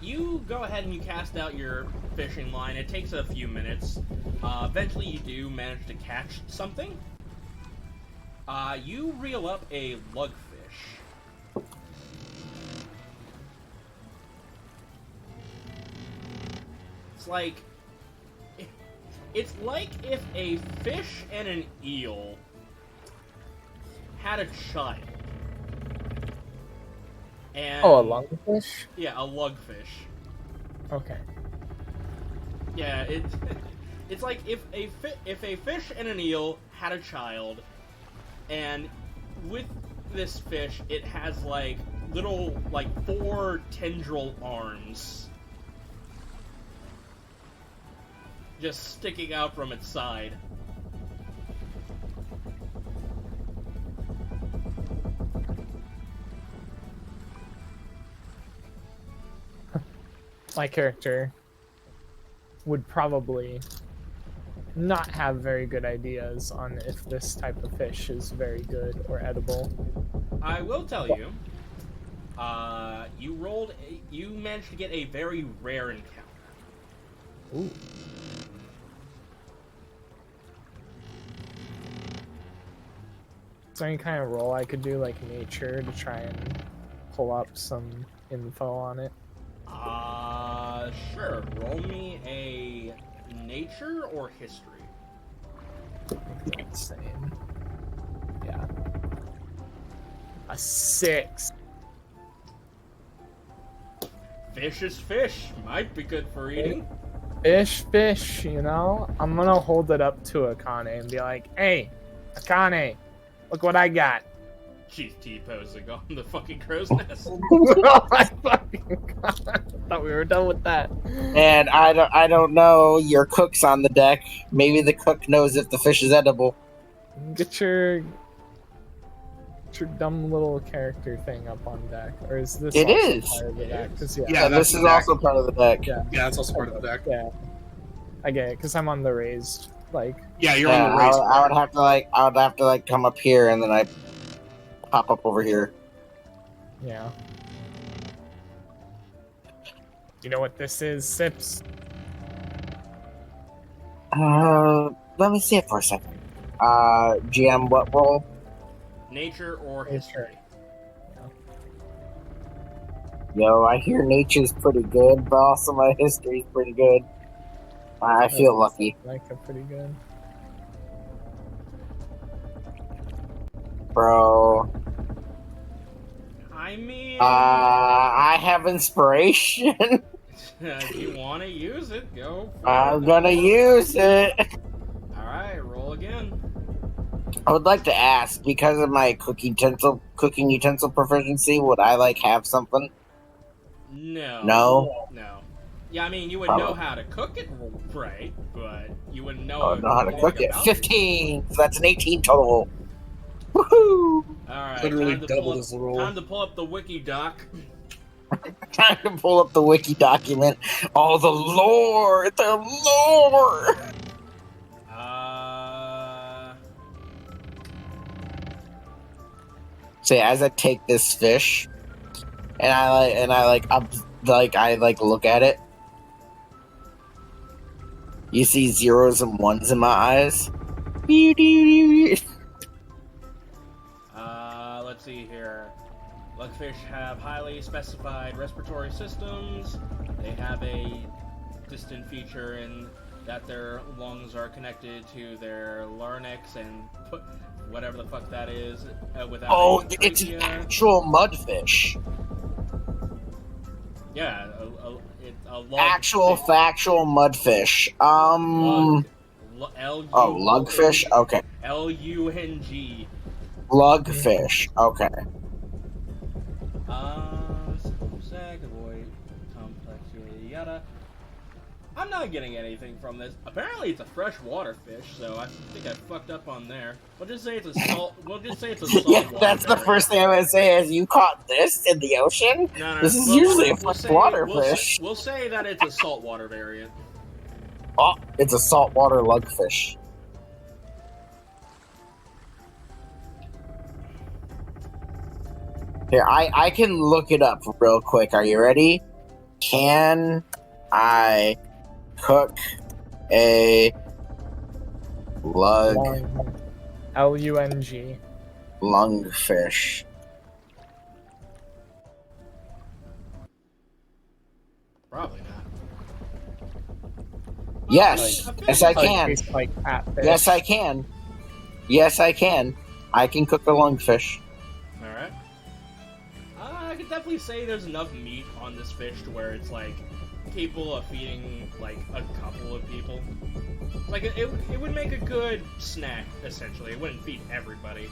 Speaker 1: You go ahead and you cast out your fishing line. It takes a few minutes. Eventually you do manage to catch something. You reel up a lugfish. It's like if a fish and an eel had a child. And,
Speaker 3: Oh, a lungfish?
Speaker 1: yeah, a lugfish.
Speaker 3: Okay.
Speaker 1: Yeah, it's like if a fish and an eel had a child, and with this fish, it has like little 4 tendril arms. just sticking out from its side.
Speaker 3: My character would probably not have very good ideas on if this type of fish is very good or edible.
Speaker 1: I will tell you, you managed to get a very rare encounter.
Speaker 3: Ooh. Is there any kind of roll I could do, like nature, to try and pull up some info on it?
Speaker 1: Sure. Roll me a nature or history.
Speaker 3: Insane. Yeah. A 6.
Speaker 1: Fish is fish. Might be good for eating.
Speaker 3: Fish, you know? I'm gonna hold it up to Akane and be like, hey, Akane, look what I got.
Speaker 1: She's T-posing on the fucking crow's nest.
Speaker 3: Oh my fucking god. I thought we were done with that.
Speaker 2: And I don't know. Your cook's on the deck. Maybe the cook knows if the fish is edible.
Speaker 3: Get your dumb little character thing up on deck. Or is this
Speaker 2: It
Speaker 3: also
Speaker 2: is.
Speaker 3: part of the deck? 'Cause,
Speaker 4: Yeah,
Speaker 2: this
Speaker 4: that's
Speaker 2: is
Speaker 4: the deck.
Speaker 2: also part of the deck.
Speaker 3: Yeah.
Speaker 4: Yeah, that's also part of the deck.
Speaker 3: Yeah. I get it, because I'm on the raised, like,
Speaker 4: Yeah, you're
Speaker 2: Yeah,
Speaker 4: on the race.
Speaker 2: I would have to like come up here and then I pop up over here.
Speaker 3: yeah. You know what this is, Sips?
Speaker 2: Let me see it for a second. GM, what roll?
Speaker 1: Nature or
Speaker 3: Nature.
Speaker 1: history.
Speaker 2: Yo, I hear nature's pretty good, but also my history's pretty good. I feel lucky.
Speaker 3: Like a pretty good.
Speaker 2: Bro.
Speaker 1: I mean,
Speaker 2: I have inspiration.
Speaker 1: if you want to use it, go.
Speaker 2: I'm gonna use it.
Speaker 1: All right, roll again.
Speaker 2: I would like to ask, because of my cooking utensil proficiency, would I like have something?
Speaker 1: No.
Speaker 2: No?
Speaker 1: No. Yeah, I mean, you would
Speaker 2: Probably.
Speaker 1: know how to cook it right, but you wouldn't know.
Speaker 2: I don't know how to cook it.
Speaker 1: about
Speaker 2: 15! So that's an 18 total. Woohoo!
Speaker 1: Alright,
Speaker 4: Literally
Speaker 1: time to
Speaker 4: double
Speaker 1: pull up-
Speaker 4: his roll.
Speaker 1: Time to pull up the wiki doc.
Speaker 2: Trying to pull up the wiki document. Oh, the lore! The lore! So as I take this fish, and I look at it. You see zeros and ones in my eyes.
Speaker 1: Let's see here. Lugfish have highly specified respiratory systems. They have a distant feature in that their lungs are connected to their larynx and whatever the fuck that is. Without
Speaker 2: Oh,
Speaker 1: a
Speaker 2: it's an
Speaker 1: trachea.
Speaker 2: actual mudfish.
Speaker 1: Yeah, a lug
Speaker 2: Actual
Speaker 1: fish.
Speaker 2: factual mudfish.
Speaker 1: Lug.
Speaker 2: Oh, lugfish? Okay.
Speaker 1: Lung.
Speaker 2: Lugfish. Okay.
Speaker 1: Void, complex, yada yada. I'm not getting anything from this. Apparently, it's a freshwater fish, so I think I fucked up on there. We'll just say it's a salt. We'll just say it's a salt.
Speaker 2: Yeah, that's the first thing I'm gonna say is you caught this in the ocean?
Speaker 1: No,
Speaker 2: This is usually a freshwater
Speaker 1: we'll
Speaker 2: fish.
Speaker 1: We'll say that it's a saltwater variant.
Speaker 2: Oh, it's a saltwater lugfish. Here, I can look it up real quick. Are you ready? Can I cook a
Speaker 3: Lung. Lung.
Speaker 2: lungfish?
Speaker 1: Probably not.
Speaker 2: Yes.
Speaker 1: I mean,
Speaker 2: Yes, I
Speaker 3: Probably
Speaker 2: can.
Speaker 3: tastes like catfish.
Speaker 2: Yes, I can. Yes, I can. I can cook a lungfish.
Speaker 1: All right. I could definitely say there's enough meat on this fish to where it's like capable of feeding like a couple of people. Like it would make a good snack essentially. It wouldn't feed everybody.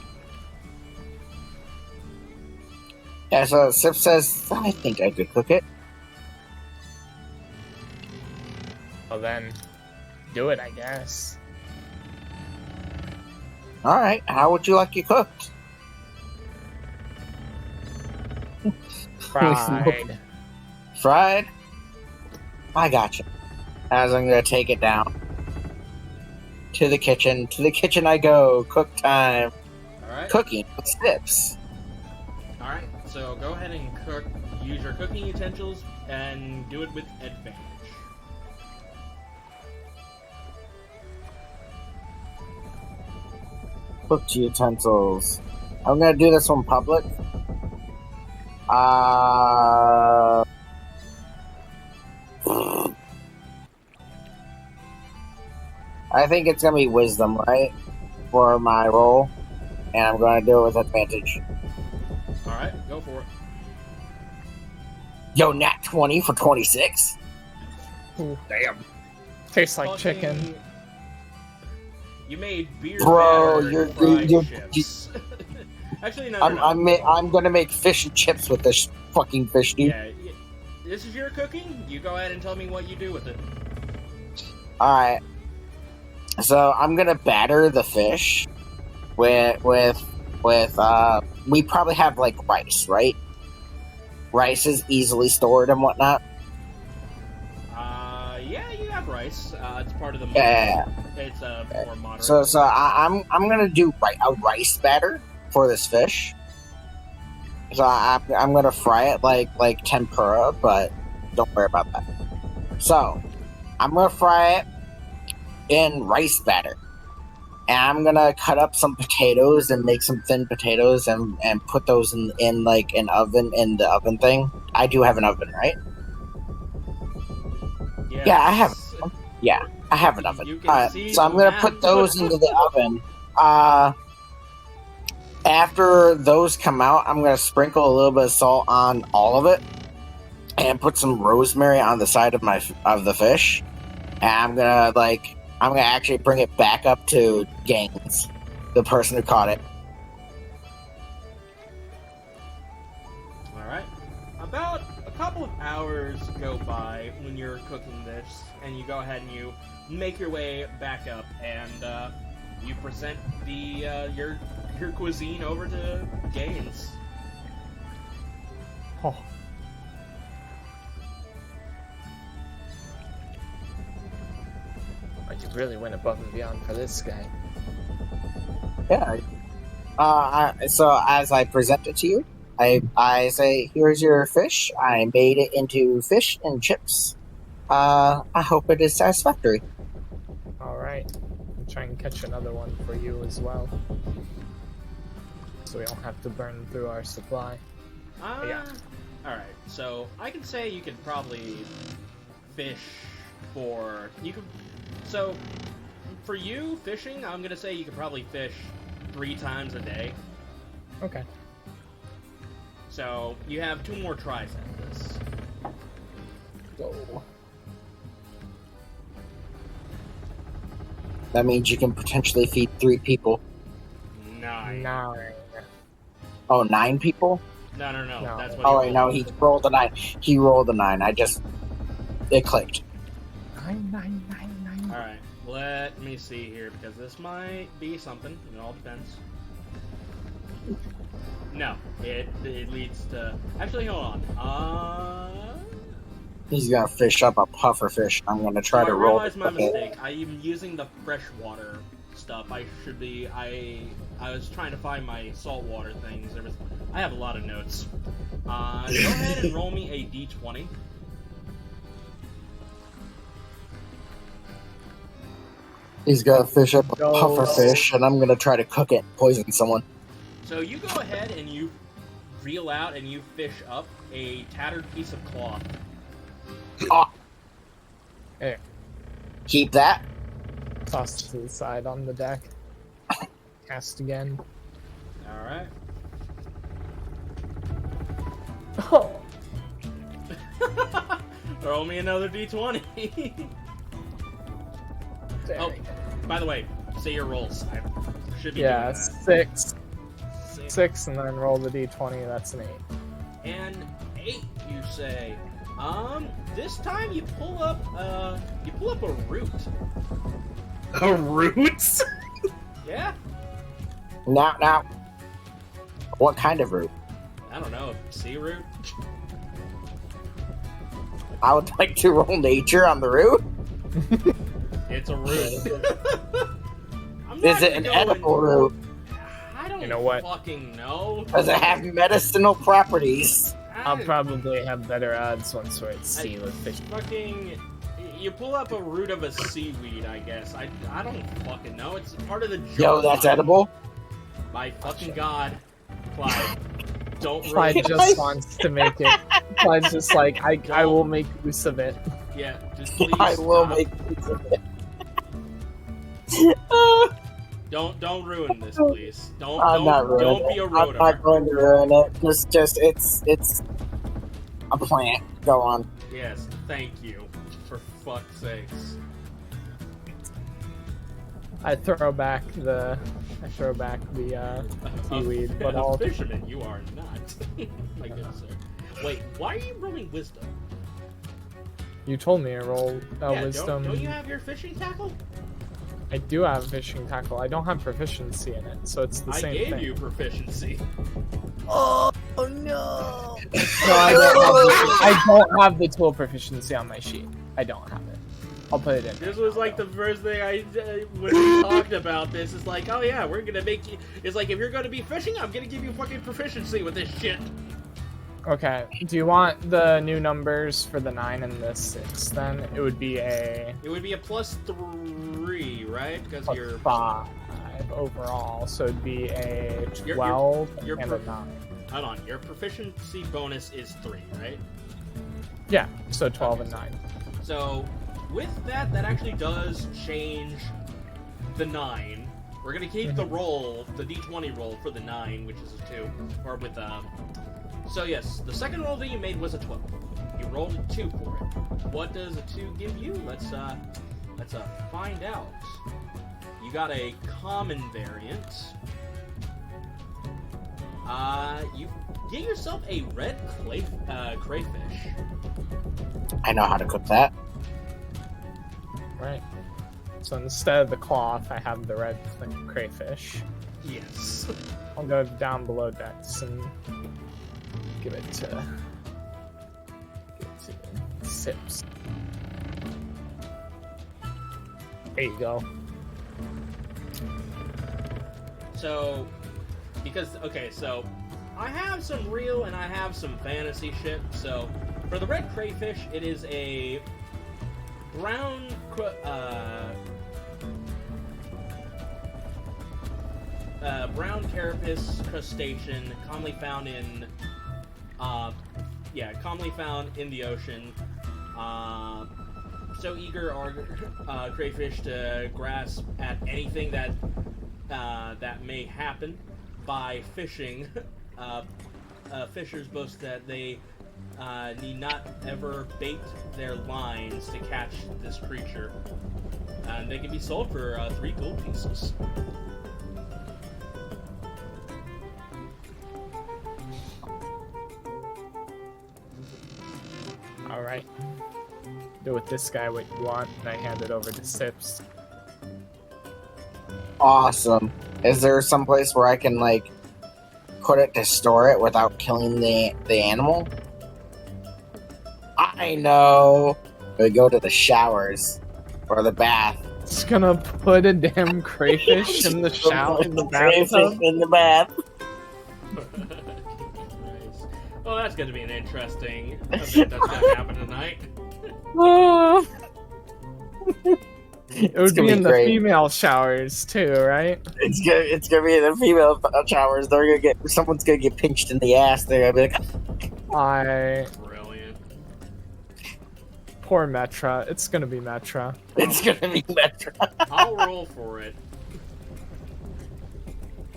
Speaker 2: Yeah, so Sip says, I think I could cook it.
Speaker 3: Well then, do it, I guess.
Speaker 2: Alright, how would you like it cooked?
Speaker 3: Fried.
Speaker 2: Fried? I gotcha. As I'm gonna take it down. To the kitchen. To the kitchen I go. Cook time.
Speaker 1: Alright.
Speaker 2: Cooking with tips.
Speaker 1: Alright, so go ahead and cook. Use your cooking utensils and do it with advantage.
Speaker 2: Cooked utensils. I'm gonna do this one public. I think it's gonna be wisdom, right? For my roll. And I'm gonna do it with advantage.
Speaker 1: Alright, go for it.
Speaker 2: Yo, nat 20 for 26?
Speaker 4: Damn.
Speaker 3: Tastes like
Speaker 1: Fucking-
Speaker 3: chicken.
Speaker 1: You made beer
Speaker 2: Bro,
Speaker 1: batter
Speaker 2: you're-
Speaker 1: fried
Speaker 2: you're-
Speaker 1: chips. Actually, no,
Speaker 2: I'm gonna make fish and chips with this fucking fish, dude.
Speaker 1: Yeah, this is your cooking. You go ahead and tell me what you do with it.
Speaker 2: Alright. So I'm gonna batter the fish with we probably have like rice, right? Rice is easily stored and whatnot.
Speaker 1: Yeah, you have rice. It's part of the.
Speaker 2: Yeah.
Speaker 1: It's more moderate.
Speaker 2: So I'm gonna do a rice batter for this fish. So I'm gonna fry it like tempura, but don't worry about that. So I'm gonna fry it in rice batter, and I'm gonna cut up some potatoes and make some thin potatoes and put those in like an oven in the oven thing. I do have an oven, right?
Speaker 1: Yes.
Speaker 2: Yeah, I have. Yeah, I have an oven.
Speaker 1: You can see
Speaker 2: So I'm gonna
Speaker 1: the
Speaker 2: put
Speaker 1: map.
Speaker 2: those into the oven. After those come out, I'm gonna sprinkle a little bit of salt on all of it, and put some rosemary on the side of the fish. And I'm gonna actually bring it back up to Gaines, the person who caught it.
Speaker 1: Alright. About a couple of hours go by when you're cooking this, and you go ahead and you make your way back up, and you present your cuisine over to Gaines.
Speaker 3: Oh. But you really went above and beyond for this guy.
Speaker 2: Yeah. So as I present it to you, I say, "Here's your fish. I made it into fish and chips. I hope it is satisfactory."
Speaker 3: Alright. I'll try and catch another one for you as well. So we don't have to burn through our supply. Yeah.
Speaker 1: Alright, so I can say you could probably fish for... So, for you, fishing, I'm gonna say you could probably fish 3 times a day.
Speaker 3: Okay.
Speaker 1: So, you have 2 more tries at this.
Speaker 3: Go.
Speaker 2: That means you can potentially feed 3 people.
Speaker 1: 9.
Speaker 3: 9.
Speaker 2: Oh, 9 people?
Speaker 1: No.
Speaker 3: No.
Speaker 1: That's what
Speaker 2: Oh,
Speaker 1: you
Speaker 2: wait, no,
Speaker 1: rolled.
Speaker 2: he rolled a 9. He rolled a 9. It clicked.
Speaker 3: 9.
Speaker 1: Alright, let me see here, because this might be something. It all depends. No, it leads to... Actually, hold on.
Speaker 2: He's gonna fish up a puffer fish. I'm gonna try to
Speaker 1: I
Speaker 2: roll
Speaker 1: realized
Speaker 2: it.
Speaker 1: my mistake. I am using the freshwater stuff. I should be... I was trying to find my saltwater things. I have a lot of notes. Go ahead and roll me a d20.
Speaker 2: He's gonna fish up a
Speaker 3: No.
Speaker 2: puffer fish, and I'm gonna try to cook it and poison someone.
Speaker 1: So you go ahead and you reel out and you fish up a tattered piece of cloth.
Speaker 2: Oh.
Speaker 3: Here.
Speaker 2: Keep that.
Speaker 3: Toss it to the side on the deck. Cast again.
Speaker 1: Alright.
Speaker 3: Oh.
Speaker 1: Roll me another d20.
Speaker 3: There
Speaker 1: Oh,
Speaker 3: we go.
Speaker 1: by the way, say your rolls. I should be
Speaker 3: Yeah,
Speaker 1: doing that.
Speaker 3: 6. 6 and then roll the d20, that's an 8.
Speaker 1: And 8, you say. This time you pull up a root.
Speaker 4: A root?
Speaker 1: Yeah.
Speaker 2: Now. What kind of root?
Speaker 1: I don't know. Sea root.
Speaker 2: I would like to roll nature on the root.
Speaker 1: It's a root.
Speaker 2: Is it an edible root?
Speaker 1: I don't
Speaker 3: know what?
Speaker 1: fucking know.
Speaker 2: Does it have medicinal properties?
Speaker 3: I'll probably have better odds once we're at sea with fish.
Speaker 1: Fucking, you pull up a root of a seaweed, I guess. I don't fucking know. It's part of the jar.
Speaker 2: Yo, that's edible?
Speaker 1: My fucking god. Clyde, don't ruin
Speaker 3: Clyde
Speaker 1: it.
Speaker 3: just wants to make it. Clyde's just like, I will make use of it.
Speaker 1: Yeah, just please
Speaker 2: I will
Speaker 1: stop.
Speaker 2: make use of it.
Speaker 1: Don't ruin this, please. Don't be a
Speaker 2: I'm
Speaker 1: rotor.
Speaker 2: not going to ruin it. Just it's a plant. Go on.
Speaker 1: Yes, thank you. For fuck's sakes.
Speaker 3: I throw back the seaweed, but
Speaker 1: a
Speaker 3: I'll
Speaker 1: fisherman, you are not. My good sir. Wait, why are you rolling wisdom?
Speaker 3: You told me to roll
Speaker 1: Yeah,
Speaker 3: wisdom.
Speaker 1: Don't you have your fishing tackle?
Speaker 3: I do have fishing tackle. I don't have proficiency in it, so it's the
Speaker 1: I
Speaker 3: same
Speaker 1: gave
Speaker 3: thing.
Speaker 1: you proficiency.
Speaker 2: Oh no!
Speaker 3: No, I don't have the tool proficiency on my sheet. I don't have it. I'll put it in.
Speaker 1: This was like the first thing when we talked about this. It's like, oh yeah, we're gonna make you. It's like, if you're gonna be fishing, I'm gonna give you fucking proficiency with this shit.
Speaker 3: Okay. Do you want the new numbers for the 9 and the 6? Then it would be a.
Speaker 1: It would be a +3, right? Because
Speaker 3: plus
Speaker 1: you're
Speaker 3: 5 overall, so it'd be a
Speaker 1: Your-
Speaker 3: 12
Speaker 1: your
Speaker 3: and a
Speaker 1: prof-
Speaker 3: 9.
Speaker 1: Hold on, your proficiency bonus is 3, right?
Speaker 3: Yeah. So 12 and 9.
Speaker 1: So with that, that actually does change the 9. We're gonna keep the roll, the d20 roll for the 9, which is a 2, or with So yes, the second roll that you made was a 12. You rolled a 2 for it. What does a 2 give you? Let's find out. You got a common variant. You get yourself a red crayfish.
Speaker 2: I know how to cook that.
Speaker 3: Right. So instead of the cloth, I have the red crayfish.
Speaker 1: Yes.
Speaker 3: I'll go down below decks and give it to Sips. There you go.
Speaker 1: So, so I have some real and I have some fantasy shit. So, for the red crayfish, it is a brown brown carapace crustacean commonly found in the ocean. So eager are crayfish to grasp at anything that may happen by fishing. Fishers boast that they need not ever bait their lines to catch this creature. And they can be sold for 3 gold pieces.
Speaker 3: Alright. Do with this guy what you want, and I hand it over to Sips.
Speaker 2: Awesome. Is there some place where I can like put it to store it without killing the animal? I know. We go to the showers or the bath.
Speaker 3: It's gonna put a damn crayfish in the shower in the
Speaker 2: Crayfish
Speaker 3: bathtub.
Speaker 2: in the bath.
Speaker 1: Well, that's going to be an interesting event that's going to happen tonight.
Speaker 3: It would be
Speaker 2: gonna
Speaker 3: in
Speaker 2: be
Speaker 3: the
Speaker 2: great.
Speaker 3: female showers too, right?
Speaker 2: It's gonna be in the female showers. Someone's gonna get pinched in the ass. They're gonna be like,
Speaker 1: Brilliant.
Speaker 3: Poor Metra. It's gonna be Metra.
Speaker 2: it's gonna be better.
Speaker 1: I'll roll for it.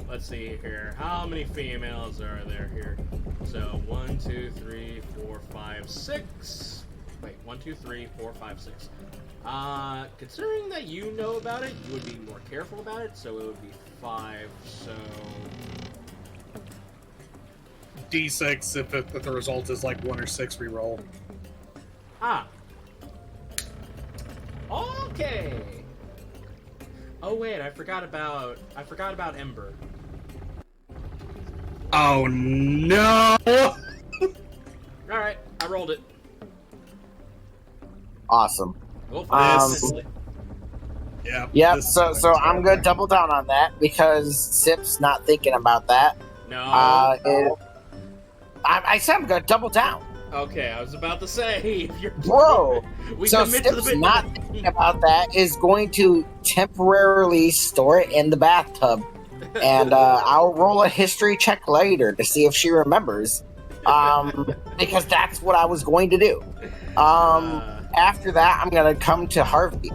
Speaker 1: Let's see here. How many females are there here? So 1, 2, 3, 4, 5, 6. Wait, 1, 2, 3, 4, 5, 6. Considering that you know about it, you would be more careful about it, so it would be 5, so...
Speaker 4: D6 if the result is like 1 or 6 reroll.
Speaker 1: Ah. Okay. Oh wait, I forgot about Ember.
Speaker 4: Oh no!
Speaker 1: All right, I rolled it.
Speaker 2: Awesome.
Speaker 1: We'll find it eventually.
Speaker 4: Yeah.
Speaker 2: Yep.
Speaker 4: this
Speaker 2: So
Speaker 4: is
Speaker 2: I'm gonna double down on that because Sip's not thinking about that.
Speaker 1: No.
Speaker 2: I said I'm gonna double down.
Speaker 1: Okay, I was about to say, if you're
Speaker 2: Bro,
Speaker 1: we
Speaker 2: so
Speaker 1: commit to the
Speaker 2: Sip's
Speaker 1: bit.
Speaker 2: not thinking about that is going to temporarily store it in the bathtub, and I'll roll a history check later to see if she remembers, because that's what I was going to do. After that, I'm gonna come to Harvey.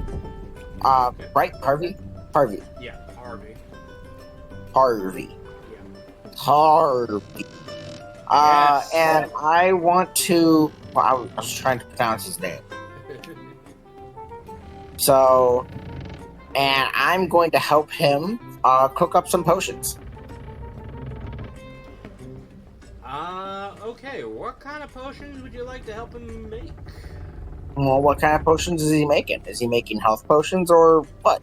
Speaker 2: Right, Harvey? Harvey.
Speaker 1: Yeah, Harvey.
Speaker 2: Harvey.
Speaker 1: Yeah.
Speaker 2: Harvey.
Speaker 1: Yes.
Speaker 2: And I want to. Well, I was trying to pronounce his name. So, and I'm going to help him cook up some potions.
Speaker 1: Okay. What kind of potions would you like to help him make?
Speaker 2: Well, what kind of potions is he making? Is he making health potions or what?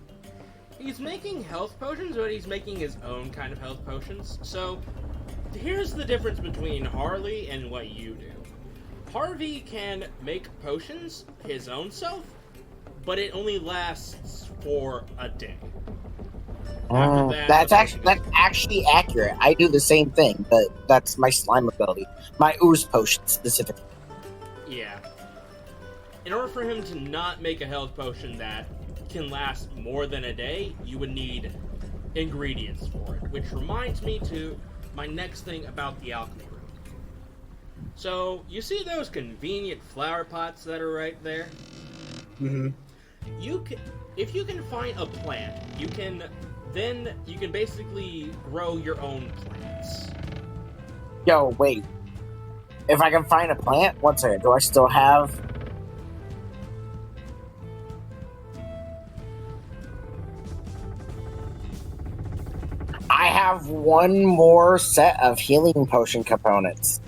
Speaker 1: He's making health potions, but he's making his own kind of health potions. So, here's the difference between Harley and what you do. Harvey can make potions his own self, but it only lasts for a day. After that,
Speaker 2: That's
Speaker 1: the
Speaker 2: actually accurate. I do the same thing, but that's my slime ability. My ooze potion specifically.
Speaker 1: Yeah. In order for him to not make a health potion that can last more than a day, you would need ingredients for it. Which reminds me to my next thing about the alchemy room. So, you see those convenient flower pots that are right there?
Speaker 4: Mm-hmm.
Speaker 1: If you can find a plant, you can basically grow your own plants.
Speaker 2: Yo, wait. If I can find a plant, one second. Do I still have? I have one more set of healing potion components.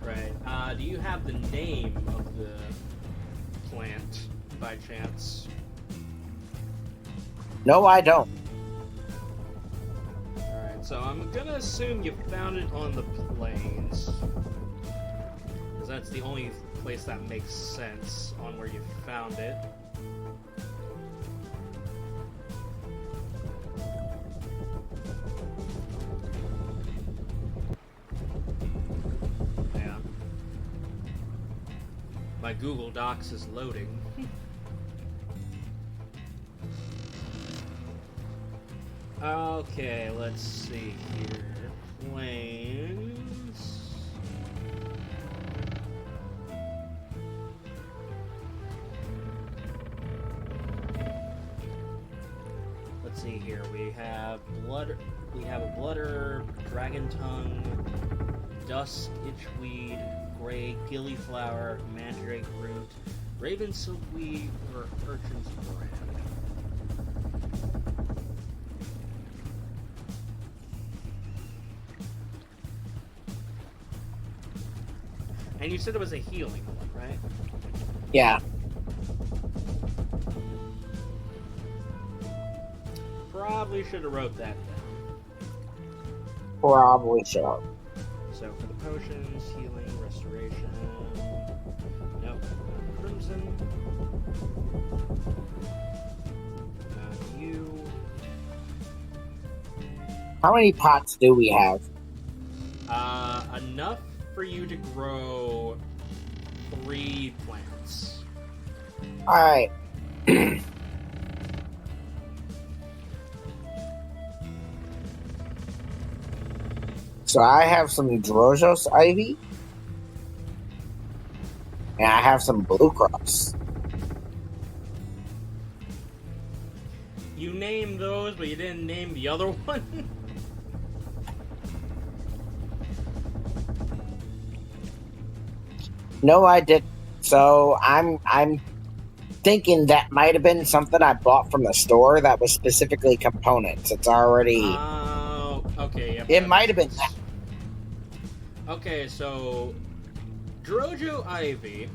Speaker 1: Right. Do you have the name of the plant by chance?
Speaker 2: No, I don't.
Speaker 1: Alright, so I'm gonna assume you found it on the plains. Because that's the only place that makes sense on where you found it. Yeah. My Google Docs is loading. Okay, let's see here. Plains. Let's see here. We have a blood herb, dragon tongue, dust itchweed, gray gillyflower, mandrake root, raven silkweed, or urchin's brand. And you said it was a healing one, right?
Speaker 2: Yeah.
Speaker 1: Probably should have wrote that down.
Speaker 2: Probably should.
Speaker 1: So for the potions, healing, restoration. Nope. Crimson. Not you.
Speaker 2: How many pots do we have?
Speaker 1: Enough for you to grow 3 plants.
Speaker 2: Alright. So I have some Drojos ivy. And I have some blue cross.
Speaker 1: You named those, but you didn't name the other one?
Speaker 2: No, I didn't. So I'm thinking that might have been something I bought from the store that was specifically components. It's already.
Speaker 1: Oh, okay. Yep,
Speaker 2: It might have been.
Speaker 1: Okay, so Drojo Ivy,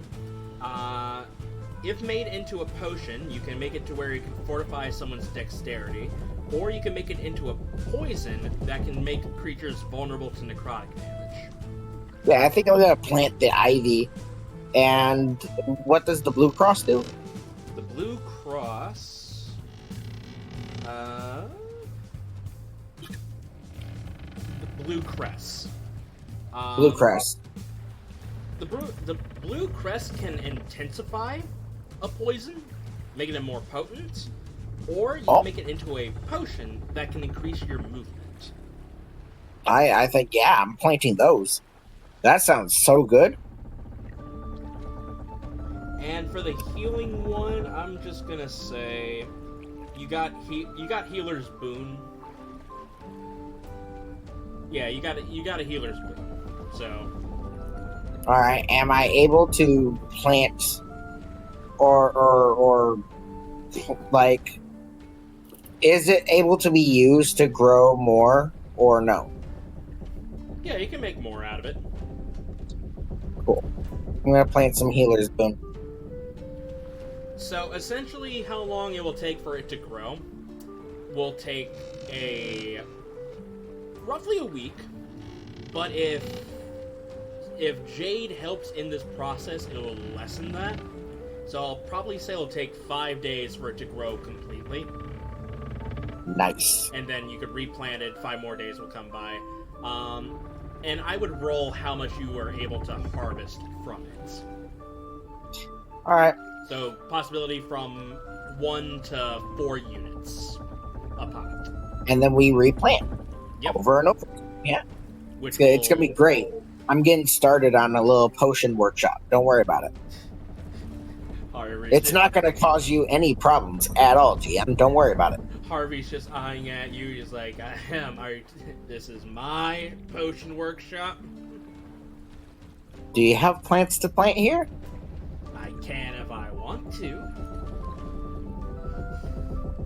Speaker 1: if made into a potion, you can make it to where you can fortify someone's dexterity, or you can make it into a poison that can make creatures vulnerable to necrotic damage.
Speaker 2: Yeah, I think I'm gonna plant the ivy. And what does the blue cross do?
Speaker 1: The blue cross... the blue crest.
Speaker 2: Blue crest.
Speaker 1: The blue crest can intensify a poison, making it more potent, or you can make it into a potion that can increase your movement.
Speaker 2: I think, yeah, I'm planting those. That sounds so good.
Speaker 1: And for the healing one, I'm just gonna say you got healer's boon. Yeah, you got a healer's boon. So.
Speaker 2: All right, am I able to plant, or like, is it able to be used to grow more or no?
Speaker 1: Yeah, you can make more out of it.
Speaker 2: Cool. I'm gonna plant some healer's boon.
Speaker 1: So essentially, how long it will take for it to grow will take roughly a week. But if Jade helps in this process, it will lessen that. So I'll probably say it'll take 5 days for it to grow completely.
Speaker 2: Nice.
Speaker 1: And then you could replant it. 5 more days will come by. And I would roll how much you were able to harvest from it.
Speaker 2: All right.
Speaker 1: So, possibility from 1 to 4 units a pop.
Speaker 2: And then we replant.
Speaker 1: Yep.
Speaker 2: Over and over. Yeah.
Speaker 1: Which
Speaker 2: It's gonna be great. I'm getting started on a little potion workshop. Don't worry about it. It's not gonna cause you any problems at all, GM. Don't worry about it.
Speaker 1: Harvey's just eyeing at you. He's like, this is my potion workshop.
Speaker 2: Do you have plants to plant here?
Speaker 1: I can if I want to.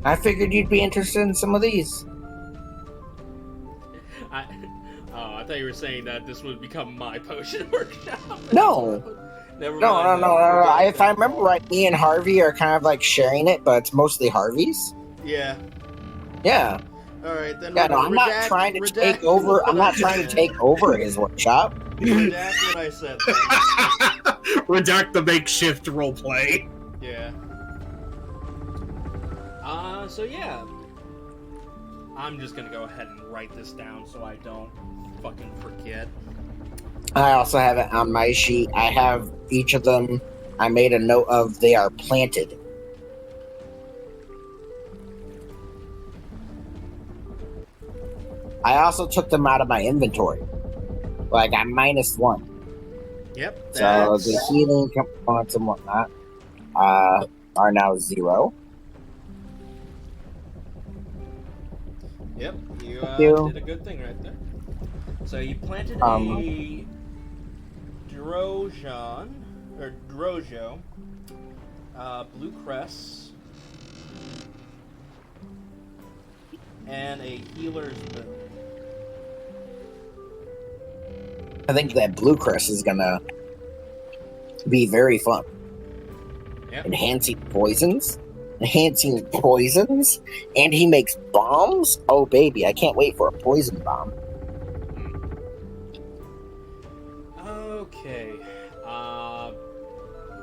Speaker 2: I figured you'd be interested in some of these.
Speaker 1: I thought you were saying that this would become my potion workshop.
Speaker 2: No.
Speaker 1: Never
Speaker 2: No.
Speaker 1: mind.
Speaker 2: If I remember right, me and Harvey are kind of like sharing it, but it's mostly Harvey's.
Speaker 1: Yeah.
Speaker 2: Yeah.
Speaker 1: All right then.
Speaker 2: Yeah, no, I'm not trying to take over. I'm not trying to take over his workshop.
Speaker 1: Redact what I said.
Speaker 4: Redact the makeshift roleplay.
Speaker 1: Yeah. So yeah. I'm just gonna go ahead and write this down so I don't fucking forget.
Speaker 2: I also have it on my sheet. I have each of them. I made a note of they are planted. I also took them out of my inventory. Like, I'm -1.
Speaker 1: Yep.
Speaker 2: So the healing components and whatnot are now 0.
Speaker 1: Yep. You did a good thing right there. So you planted a Drojo, blue cress, and a healer's boon.
Speaker 2: I think that blue crest is gonna be very fun.
Speaker 1: Yep.
Speaker 2: Enhancing poisons, and he makes bombs. Oh baby, I can't wait for a poison bomb.
Speaker 1: Okay.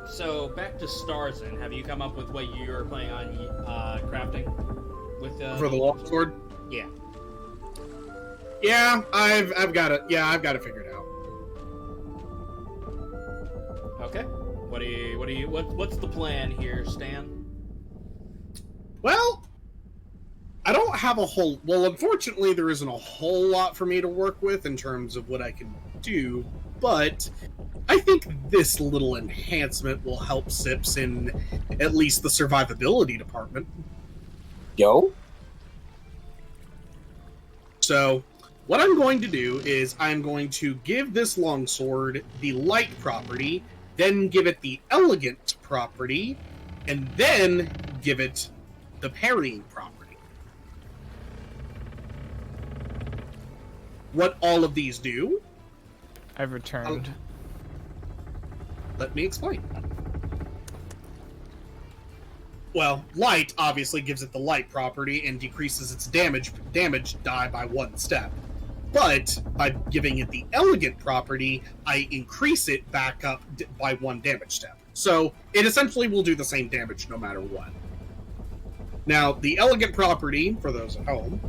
Speaker 1: So back to Starzin. Have you come up with what you are planning on crafting with
Speaker 4: for the longsword?
Speaker 1: Yeah.
Speaker 4: Yeah, I've got it. Yeah, I've got it figured out.
Speaker 1: Okay. What's the plan here, Stan?
Speaker 4: Well, I don't have a whole... Well, unfortunately, there isn't a whole lot for me to work with in terms of what I can do, but I think this little enhancement will help Sips in at least the survivability department.
Speaker 2: Yo?
Speaker 4: So, what I'm going to do is I'm going to give this longsword the light property, then give it the elegant property, and then give it the parrying property. What all of these do...
Speaker 3: I've returned.
Speaker 4: Let me explain. Well, light obviously gives it the light property and decreases its damage die by 1 step. But by giving it the elegant property, I increase it back up by 1 damage step. So it essentially will do the same damage no matter what. Now, the elegant property, for those at home,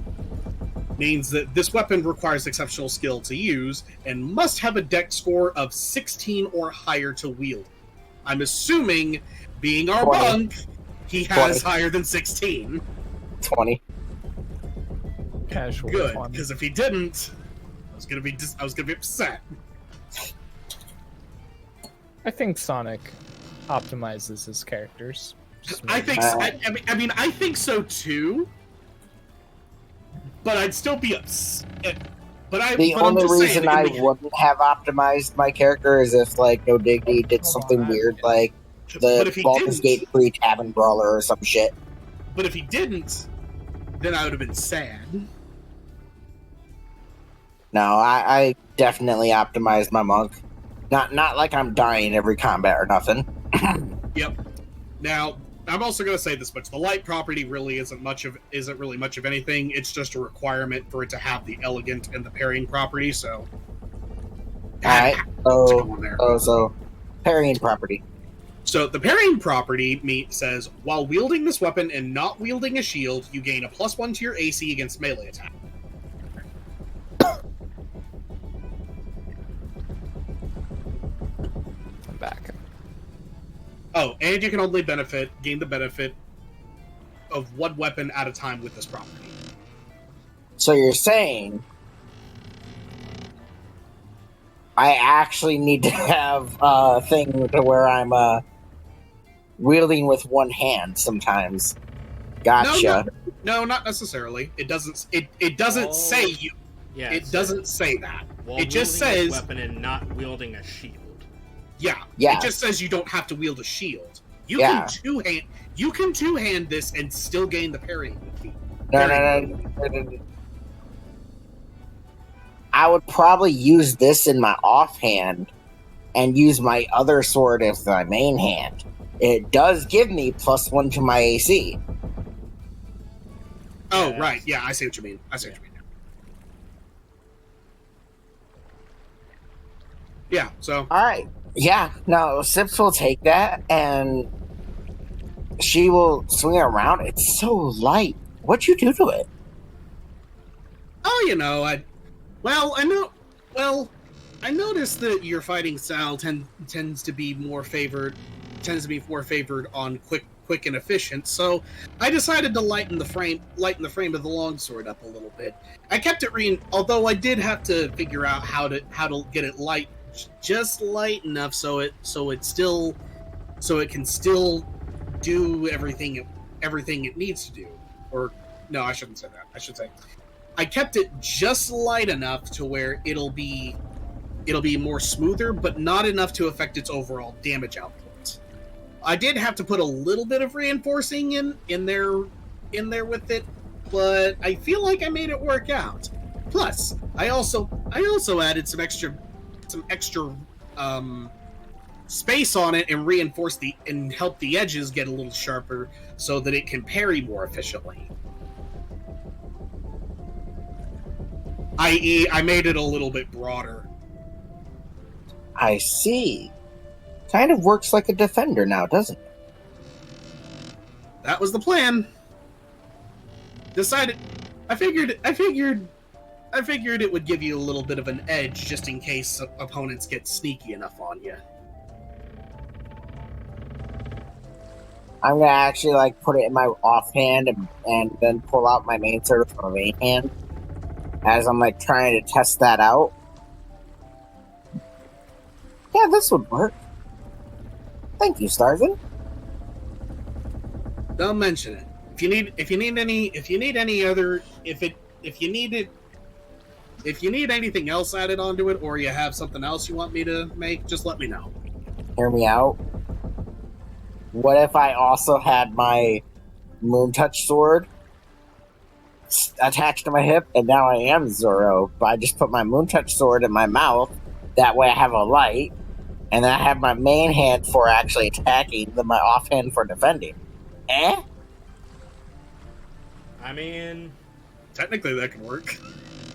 Speaker 4: means that this weapon requires exceptional skill to use and must have a dex score of 16 or higher to wield. I'm assuming, being our
Speaker 2: 20.
Speaker 4: monk, he has
Speaker 2: 20.
Speaker 4: higher than 16.
Speaker 2: 20.
Speaker 3: Casual.
Speaker 4: Good,
Speaker 3: fun.
Speaker 4: because if he didn't, I was gonna be upset.
Speaker 3: I think Sonic optimizes his characters.
Speaker 4: I think so. I mean, I think so too. But I'd still be upset.
Speaker 2: The only reason I wouldn't have optimized my character is if, like, No Diggity did something weird, like the Baldur's Gate 3 Tavern Brawler or some shit.
Speaker 4: But if he didn't, then I would have been sad.
Speaker 2: No, I definitely optimized my monk. Not like I'm dying every combat or nothing.
Speaker 4: Yep. Now, I'm also going to say this much: the light property really isn't really much of anything. It's just a requirement for it to have the elegant and the parrying property. So,
Speaker 2: alright. So parrying property.
Speaker 4: So the parrying property says, while wielding this weapon and not wielding a shield, you gain a +1 to your AC against melee attack.
Speaker 3: I'm back.
Speaker 4: Oh, and you can only gain the benefit of 1 weapon at a time with this property.
Speaker 2: So you're saying I actually need to have a thing to where I'm wielding with 1 hand sometimes. Gotcha.
Speaker 4: No, not necessarily. It doesn't. It doesn't say you.
Speaker 1: Yeah,
Speaker 4: it doesn't say that.
Speaker 1: While
Speaker 4: It just
Speaker 1: wielding a
Speaker 4: says
Speaker 1: weapon and not wielding a shield.
Speaker 4: Yeah.
Speaker 2: Yeah.
Speaker 4: It just says you don't have to wield a shield. You
Speaker 2: Yeah.
Speaker 4: can two-hand this and still gain the parrying feat.
Speaker 2: No. I would probably use this in my offhand and use my other sword as my main hand. It does give me +1 to my AC.
Speaker 4: Oh,
Speaker 1: Yeah.
Speaker 4: right. Yeah, I see what you mean. now. Yeah, so...
Speaker 2: Alright. Yeah, no, Sips will take that, and she will swing it around. It's so light. What'd you do to it?
Speaker 4: Oh, I noticed that your fighting style tends to be more favored on quick and efficient. So I decided to lighten the frame of the longsword up a little bit. I kept it although I did have to figure out how to get it light, just light enough so it can still do everything it needs to do. Or no, I shouldn't say that. I should say I kept it just light enough to where it'll be more smoother, but not enough to affect its overall damage output. I did have to put a little bit of reinforcing in there with it, but I feel like I made it work out. Plus, I also added some extra space on it and reinforced and helped the edges get a little sharper so that it can parry more efficiently. I.e., I made it a little bit broader.
Speaker 2: I see. Kind of works like a defender now, doesn't it?
Speaker 4: That was the plan. I figured it would give you a little bit of an edge just in case opponents get sneaky enough on you.
Speaker 2: I'm gonna actually put it in my offhand and then pull out my main sword from my main hand as I'm trying to test that out. Yeah, this would work. Thank you, Starzin.
Speaker 4: Don't mention it. If you need anything else added onto it, or you have something else you want me to make, just let me know.
Speaker 2: Hear me out. What if I also had my Moontouch sword attached to my hip, and now I am Zoro, but I just put my Moontouch sword in my mouth, that way I have a light, And then I have my main hand for actually attacking, then my offhand for defending. Eh?
Speaker 1: I mean,
Speaker 4: Technically, that could work.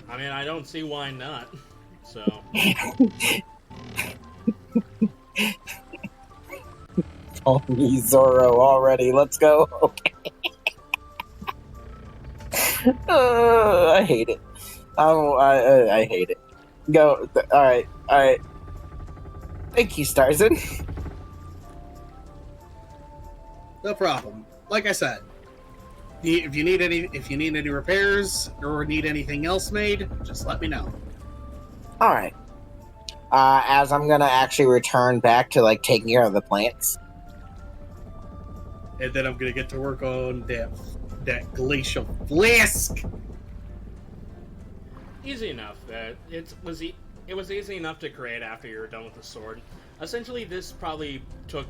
Speaker 1: I don't see why not. So.
Speaker 2: Oh, me Zoro already. Let's go. Okay. I hate it. I hate it. Go. All right. Thank you, Starzin.
Speaker 4: No problem. Like I said, if you need any repairs or need anything else made, just let me know.
Speaker 2: All right. As I'm gonna actually return back to like taking care of the plants.
Speaker 4: And then I'm gonna get to work on that glacial flask.
Speaker 1: Easy enough. It was easy enough to create after you were done with the sword. Essentially, this probably took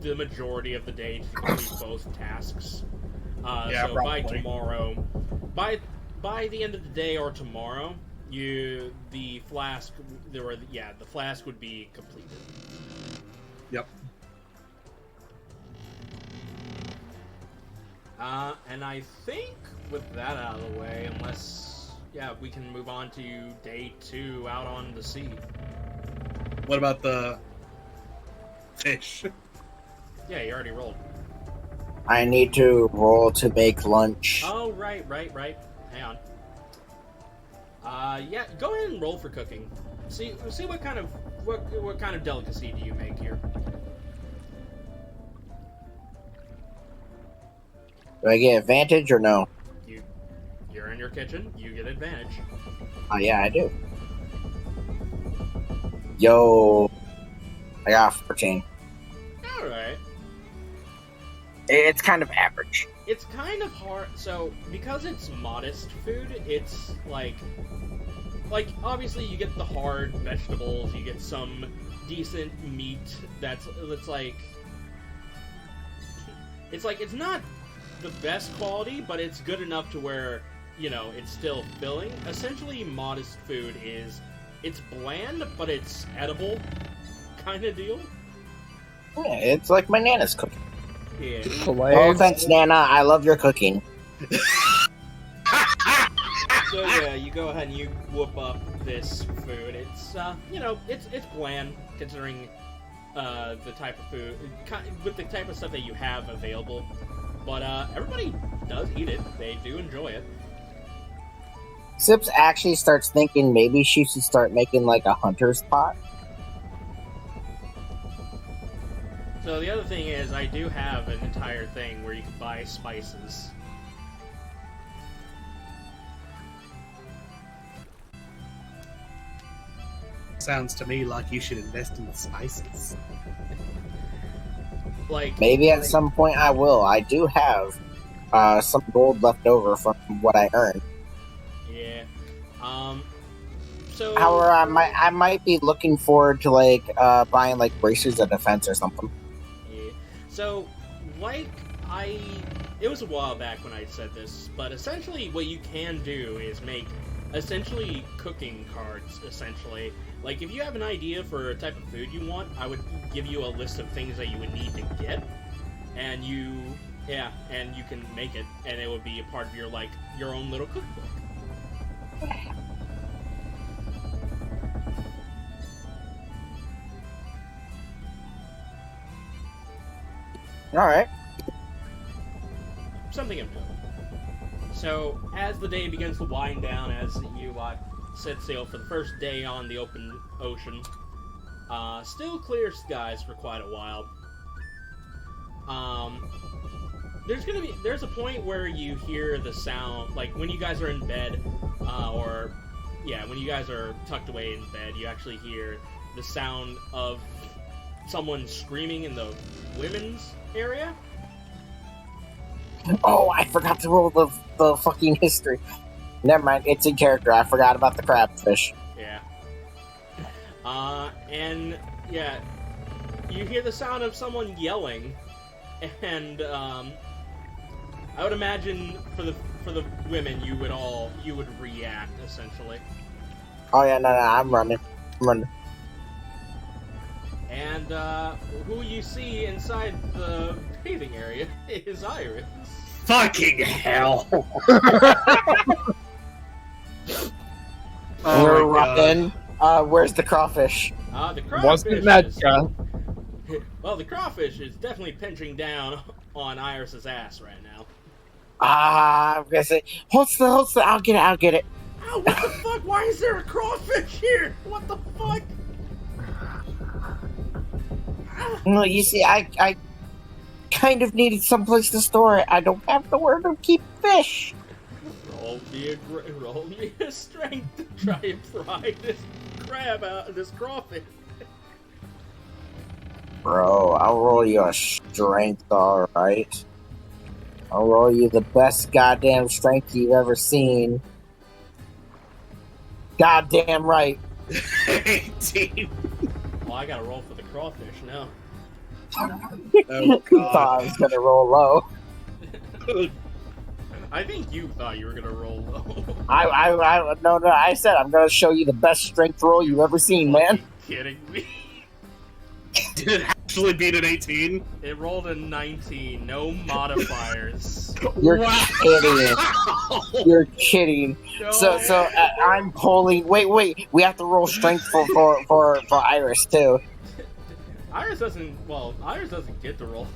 Speaker 1: the majority of the day to complete both tasks.
Speaker 4: Yeah,
Speaker 1: so
Speaker 4: probably.
Speaker 1: by tomorrow, by the end of the day or tomorrow, the flask would be completed.
Speaker 4: Yep.
Speaker 1: And I think with that out of the way, unless we can move on to day 2 out on the sea.
Speaker 4: What about the fish?
Speaker 1: Yeah, you already rolled.
Speaker 2: I need to roll to make lunch.
Speaker 1: Oh, right. Hang on. Go ahead and roll for cooking. See what kind of delicacy do you make here?
Speaker 2: Do I get advantage or no?
Speaker 1: You're in your kitchen. You get advantage.
Speaker 2: Oh yeah, I do. Yo, I got 14.
Speaker 1: All right.
Speaker 2: It's kind of average.
Speaker 1: It's kind of hard. So because it's modest food, it's like obviously you get the hard vegetables, you get some decent meat that's like it's not the best quality, but it's good enough to where, it's still filling. Essentially, modest food it's bland, but it's edible kind of deal.
Speaker 2: Yeah, it's like my Nana's cooking.
Speaker 1: Yeah.
Speaker 2: Oh, thanks, Nana. I love your cooking.
Speaker 1: So yeah, you go ahead and you whoop up this food. It's it's bland considering the type of food, with the type of stuff that you have available. But everybody does eat it. They do enjoy it.
Speaker 2: Sips actually starts thinking maybe she should start making like a hunter's pot.
Speaker 1: So the other thing is, I do have an entire thing where you can buy spices.
Speaker 4: Sounds to me like you should invest in the spices.
Speaker 1: Like
Speaker 2: Maybe at some point I will. I do have some gold left over from what I earned.
Speaker 1: Yeah. So.
Speaker 2: However, I might be looking forward to like buying like bracers of defense or something.
Speaker 1: Yeah. So, it was a while back when I said this, but essentially what you can do is make essentially cooking cards. Essentially, like if you have an idea for a type of food you want, I would give you a list of things that you would need to get, and you can make it, and it would be a part of your own little cookbook.
Speaker 2: All right.
Speaker 1: Something of note. So, as the day begins to wind down, as you set sail for the first day on the open ocean, still clear skies for quite a while. There's a point where you hear the sound, like when you guys are in bed, when you guys are tucked away in bed, you actually hear the sound of someone screaming in the women's area.
Speaker 2: Oh, I forgot to roll the fucking history. Never mind, it's in character. I forgot about the crabfish.
Speaker 1: Yeah. You hear the sound of someone yelling, and I would imagine for the women, you would react essentially.
Speaker 2: Oh yeah, no, I'm running.
Speaker 1: And who you see inside the bathing area is Iris.
Speaker 4: Fucking hell!
Speaker 2: We're
Speaker 4: my God.
Speaker 2: running. Where's the crawfish?
Speaker 1: The crawfish
Speaker 3: Wasn't that
Speaker 1: is- Well, the crawfish is definitely pinching down on Iris's ass right now.
Speaker 2: I'm gonna say, hold still, I'll get it.
Speaker 1: Oh, what the fuck? Why is there a crawfish here? What the fuck?
Speaker 2: No, you see, I kind of needed someplace to store it. I don't have nowhere to keep fish.
Speaker 1: Roll me a strength to try and pry this this crawfish.
Speaker 2: Bro, I'll roll you a strength, alright? I'll roll you the best goddamn strength you've ever seen. Goddamn right.
Speaker 4: 18.
Speaker 1: Well, I gotta roll for the crawfish now.
Speaker 4: Oh,
Speaker 2: Thought I was gonna roll low.
Speaker 1: I think you thought you were gonna roll low.
Speaker 2: No, I said I'm gonna show you the best strength roll you've ever seen, man.
Speaker 1: Are you kidding me?
Speaker 4: Did it actually beat an 18?
Speaker 1: It rolled a 19, no modifiers.
Speaker 2: You're
Speaker 4: Wow.
Speaker 2: kidding. You're kidding.
Speaker 1: No.
Speaker 2: So I'm pulling. Wait. We have to roll strength for Iris too.
Speaker 1: Iris doesn't get to roll.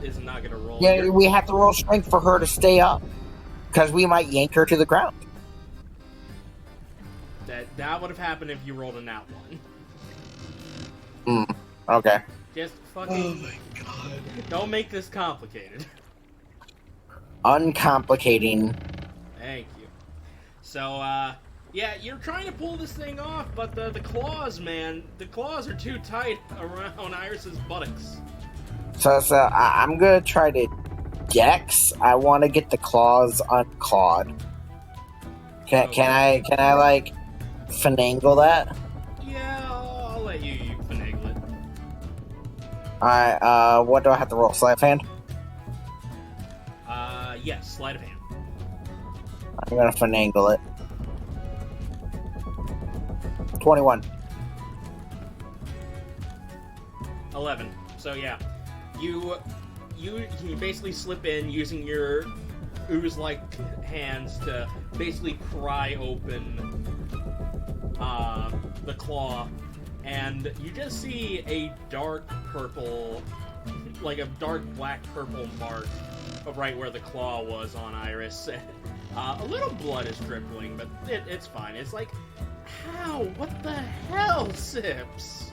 Speaker 1: Is not gonna roll.
Speaker 2: Yeah, we have to roll strength for her to stay up, because we might yank her to the ground.
Speaker 1: That would have happened if you rolled a nat one.
Speaker 2: Okay.
Speaker 1: Just
Speaker 4: Oh
Speaker 1: fucking
Speaker 4: my God.
Speaker 1: don't make this complicated.
Speaker 2: Uncomplicating.
Speaker 1: Thank you. So, yeah, you're trying to pull this thing off, but the claws, man, the claws are too tight around Iris's buttocks.
Speaker 2: So I'm gonna try to Dex. I want to get the claws unclawed. Can I like finagle that?
Speaker 1: Yeah, I'll let you finagle it.
Speaker 2: Alright, what do I have to roll? Sleight of hand?
Speaker 1: Yes, sleight of hand.
Speaker 2: I'm gonna finagle it. 21.
Speaker 1: 11. So yeah, you basically slip in using your ooze-like hands to basically pry open the claw, and you just see a dark purple, like a dark black purple mark of right where the claw was on Iris. A little blood is dribbling, but it's fine. It's like, how? What the hell, Sips?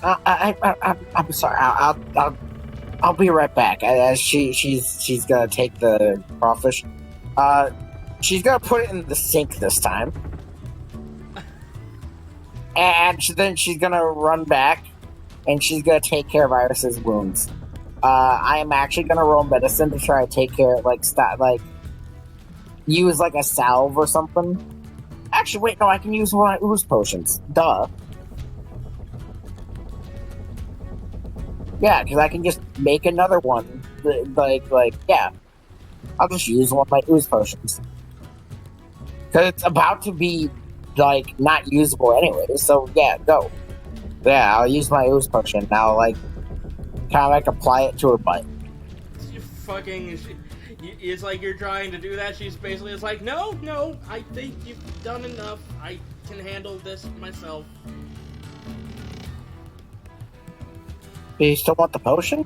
Speaker 2: I'm sorry. I'll be right back. As she's gonna take the crawfish. She's gonna put it in the sink this time, and then she's gonna run back, and she's gonna take care of Iris's wounds. I am actually gonna roll medicine to try to take care of use like a salve or something. Actually, wait, no, I can use one of my ooze potions. Duh. Yeah, because I can just make another one. Yeah. I'll just use one of my ooze potions. Because it's about to be, not usable anyway. So, yeah, go. Yeah, I'll use my ooze potion. Now, kind of apply it to her butt.
Speaker 1: You fucking... It's like you're trying to do that. She's basically it's like, no, I think you've done enough. I can handle this myself.
Speaker 2: Do you still want the potion?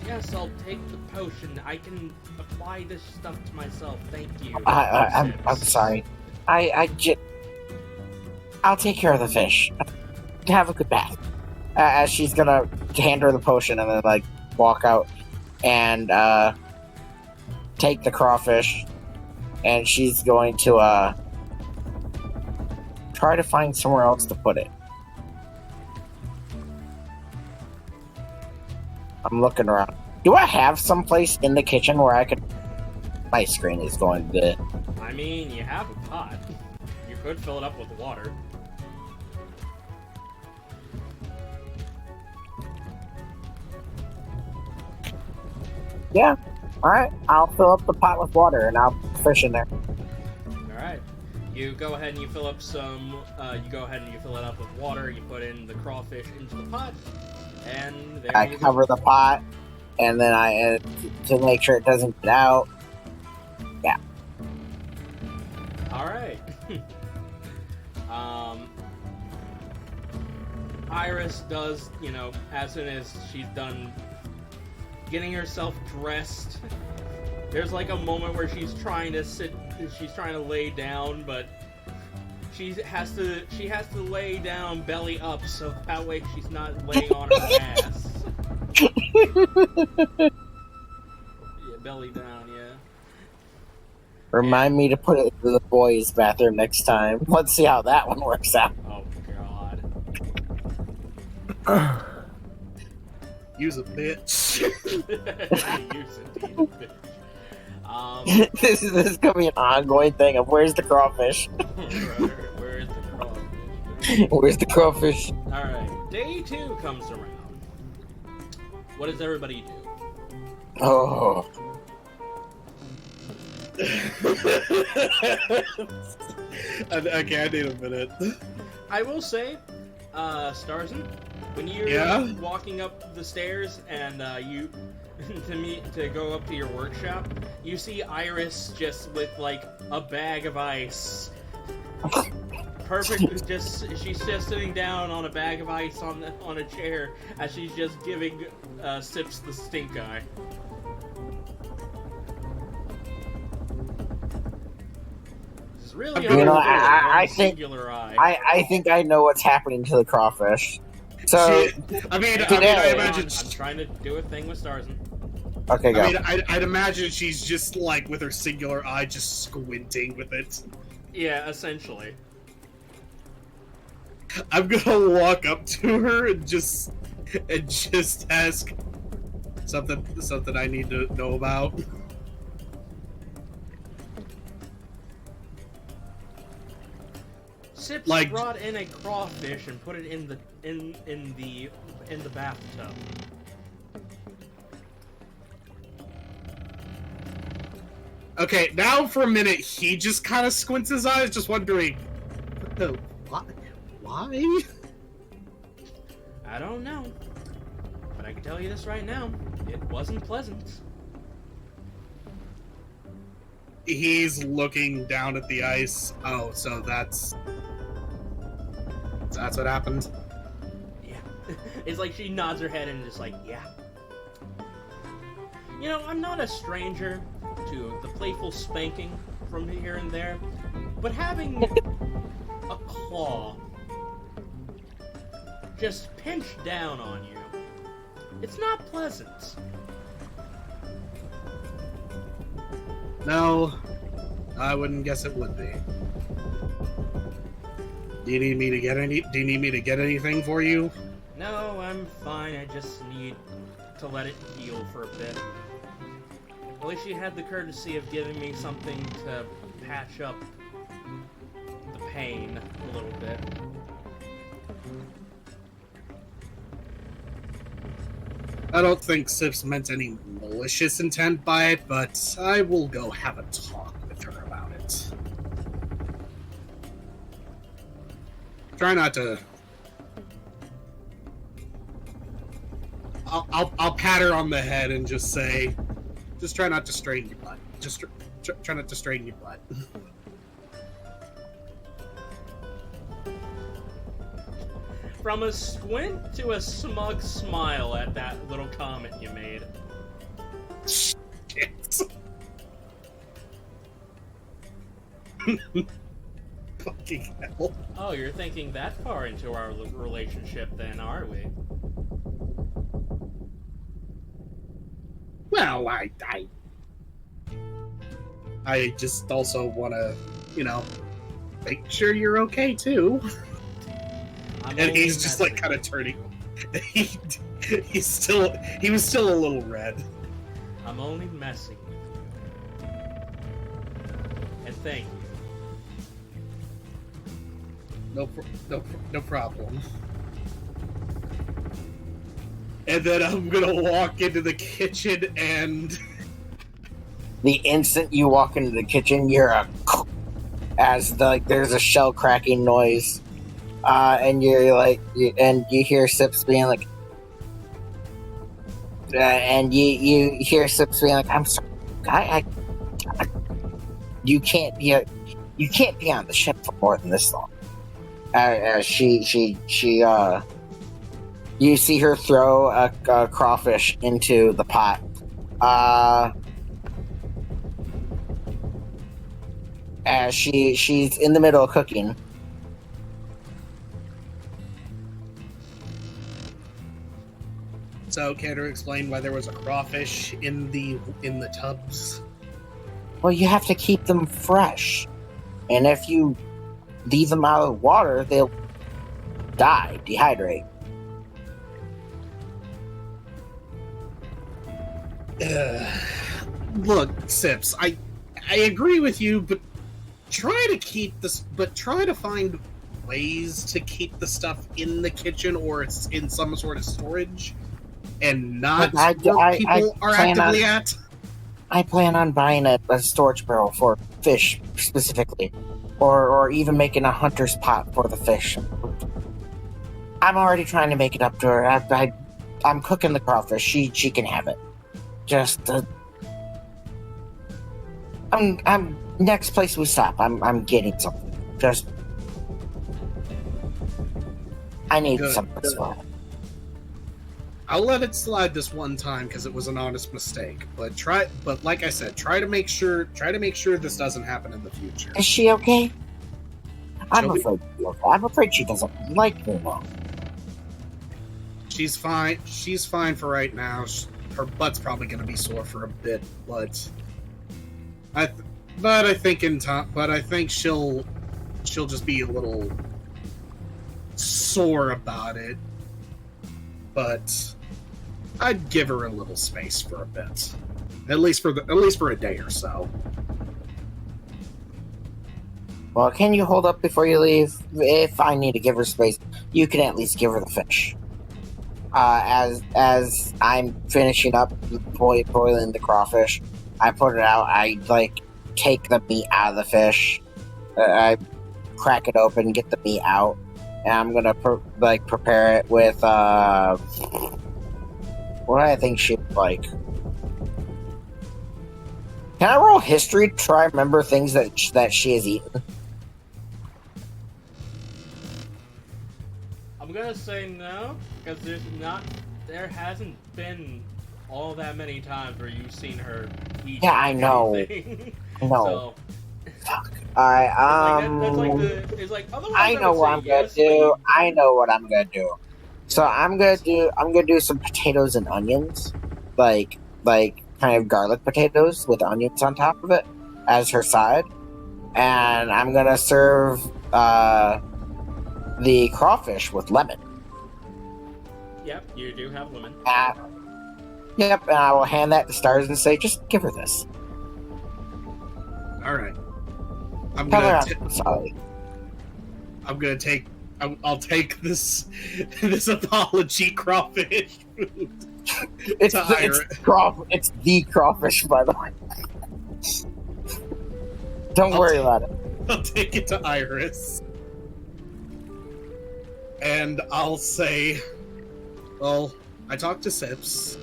Speaker 1: Yes, I'll take the potion. I can apply this stuff to myself. Thank you.
Speaker 2: I'm sorry. I'll take care of the fish. Have a good bath. As she's gonna hand her the potion and then walk out and take the crawfish, and she's going to try to find somewhere else to put it. I'm looking around. Do I have someplace in the kitchen where I could... My screen is going good.
Speaker 1: I mean, you have a pot. You could fill it up with water.
Speaker 2: Yeah. Alright. I'll fill up the pot with water and I'll fish in there.
Speaker 1: Alright. You go ahead and you fill up some. You go ahead and you fill it up with water. You put in the crawfish into the pot, and there
Speaker 2: I
Speaker 1: you
Speaker 2: cover
Speaker 1: go.
Speaker 2: the pot, and then I to make sure it doesn't get out. Yeah.
Speaker 1: All right. Iris does, as soon as she's done getting herself dressed, there's like a moment where she's trying to lay down, but she has to lay down belly up, so that way she's not laying on her ass. Yeah, belly down, yeah.
Speaker 2: Remind me to put it in the boys' bathroom next time. Let's see how that one works out.
Speaker 1: Oh god.
Speaker 4: Use a bitch.
Speaker 1: Use indeed, bitch.
Speaker 2: This is gonna be an ongoing thing of where's the crawfish?
Speaker 1: Where's the crawfish?
Speaker 2: Where's the crawfish?
Speaker 1: Alright, day 2 comes around. What does everybody do?
Speaker 2: Oh.
Speaker 4: Okay, I need a minute.
Speaker 1: I will say, Starzin, when you're walking up the stairs and you to go up to your workshop, you see Iris just with like a bag of ice. Perfect. She's just sitting down on a bag of ice on a chair as she's just giving Sips the stink eye. It's really
Speaker 2: I think
Speaker 1: singular eye.
Speaker 2: I think I know what's happening to the crawfish. So
Speaker 4: I imagine
Speaker 1: I'm trying to do a thing with Starzin.
Speaker 2: Okay, go.
Speaker 4: I mean, I'd imagine she's just like with her singular eye, just squinting with it.
Speaker 1: Yeah, essentially.
Speaker 4: I'm gonna walk up to her and just ask something I need to know about.
Speaker 1: Sips
Speaker 4: Like-
Speaker 1: brought in a crawfish and put it in the bathtub.
Speaker 4: Okay, now for a minute, he just kind of squints his eyes, just wondering, what? Why?
Speaker 1: I don't know, but I can tell you this right now: it wasn't pleasant.
Speaker 4: He's looking down at the ice. Oh, so that's what happened.
Speaker 1: Yeah, it's like she nods her head and just like, yeah. I'm not a stranger to the playful spanking from here and there, but having a claw just pinched down on you, it's not pleasant.
Speaker 4: No, I wouldn't guess it would be. Do you need me to get anything for you?
Speaker 1: No, I'm fine. I just need to let it heal for a bit. At least you had the courtesy of giving me something to patch up the pain a little bit.
Speaker 4: I don't think Sips meant any malicious intent by it, but I will go have a talk with her about it. Try not to. I'll pat her on the head and just say, just try not to strain your butt. Just try not to strain your butt.
Speaker 1: From a squint to a smug smile at that little comment you made.
Speaker 4: Shit. Fucking hell.
Speaker 1: Oh, you're thinking that far into our relationship then, are we?
Speaker 4: Well, I just also want to, make sure you're okay too. And he's just like kind of turning. He was still a little red.
Speaker 1: I'm only messing with you. And thank you.
Speaker 4: No problem. And then I'm gonna walk into the kitchen and
Speaker 2: The instant you walk into the kitchen, you're a as there's a shell cracking noise, and you hear Sips being like, and you hear Sips being like, I'm sorry, I you can't be on the ship for more than this long. You see her throw a crawfish into the pot. As she's in the middle of cooking.
Speaker 4: So, care to explain why there was a crawfish in the tubs?
Speaker 2: Well, you have to keep them fresh, and if you leave them out of the water, they'll dehydrate.
Speaker 4: Look, Sips, I agree with you, but try to find ways to keep the stuff in the kitchen or it's in some sort of storage and not where people are actively at.
Speaker 2: I plan on buying a storage barrel for fish specifically, or even making a hunter's pot for the fish. I'm already trying to make it up to her. I'm cooking the crawfish. She can have it. Just I'm next place we stop. I'm getting something. Just I need something as well.
Speaker 4: I'll let it slide this one time because it was an honest mistake. But like I said, try to make sure this doesn't happen in the future.
Speaker 2: Is she okay? I'm afraid she doesn't like me now.
Speaker 4: She's fine. She's fine for right now. Her butt's probably going to be sore for a bit, but I think she'll just be a little sore about it. But I'd give her a little space for a bit, at least for a day or so.
Speaker 2: Well, can you hold up before you leave? If I need to give her space, you can at least give her the fish. As I'm finishing up boiling the crawfish, I put it out. I take the meat out of the fish. I crack it open, get the meat out, and I'm gonna prepare it with what I think she'd like. Can I roll history to try and remember things that she has eaten?
Speaker 1: I'm gonna say no, because there hasn't been all that many times where you've seen her eat.
Speaker 2: Yeah, I know.
Speaker 1: Anything.
Speaker 2: No. Fuck. Alright, I know what I'm gonna do. I know what I'm gonna do. So I'm gonna do some potatoes and onions, like kind of garlic potatoes with onions on top of it as her side, and I'm gonna serve the crawfish with lemon.
Speaker 1: Yep, you do have lemon.
Speaker 2: Yep, and I will hand that to Stars and say, just give her this.
Speaker 4: All right. I'll take this apology crawfish food.
Speaker 2: It's the crawfish, by the way. Don't worry about it.
Speaker 4: I'll take it to Iris. And I'll say, well, I talked to Sips.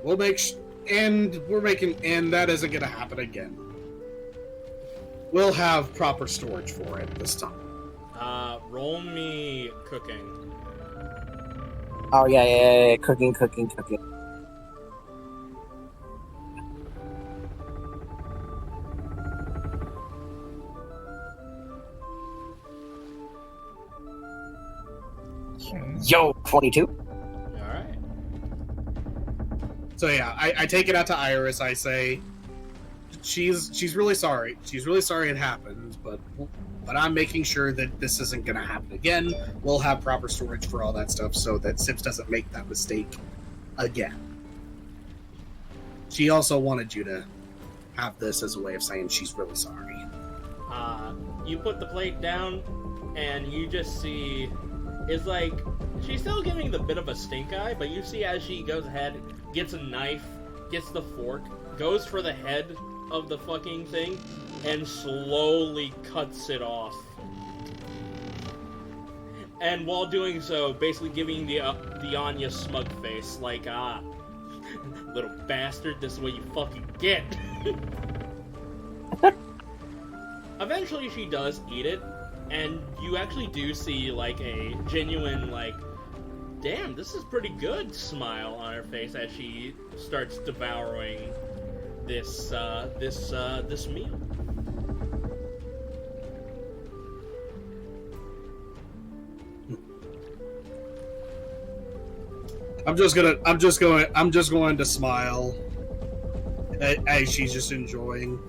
Speaker 4: And that isn't gonna happen again. We'll have proper storage for it this time.
Speaker 1: Roll me cooking.
Speaker 2: Oh, yeah. Cooking. Yo, 22.
Speaker 1: Alright.
Speaker 4: So yeah, I take it out to Iris. I say, she's really sorry. She's really sorry it happened, but I'm making sure that this isn't going to happen again. We'll have proper storage for all that stuff so that Sips doesn't make that mistake again. She also wanted you to have this as a way of saying she's really sorry.
Speaker 1: You put the plate down, and you just see... It's like, she's still giving the bit of a stink eye, but you see as she goes ahead, gets a knife, gets the fork, goes for the head of the fucking thing and slowly cuts it off. And while doing so, basically giving the Anya smug face, like, little bastard, this is what you fucking get. Eventually she does eat it, and you actually do see, like, a genuine, like, damn, this is pretty good smile on her face as she starts devouring this meal.
Speaker 4: I'm just going to smile as she's just enjoying,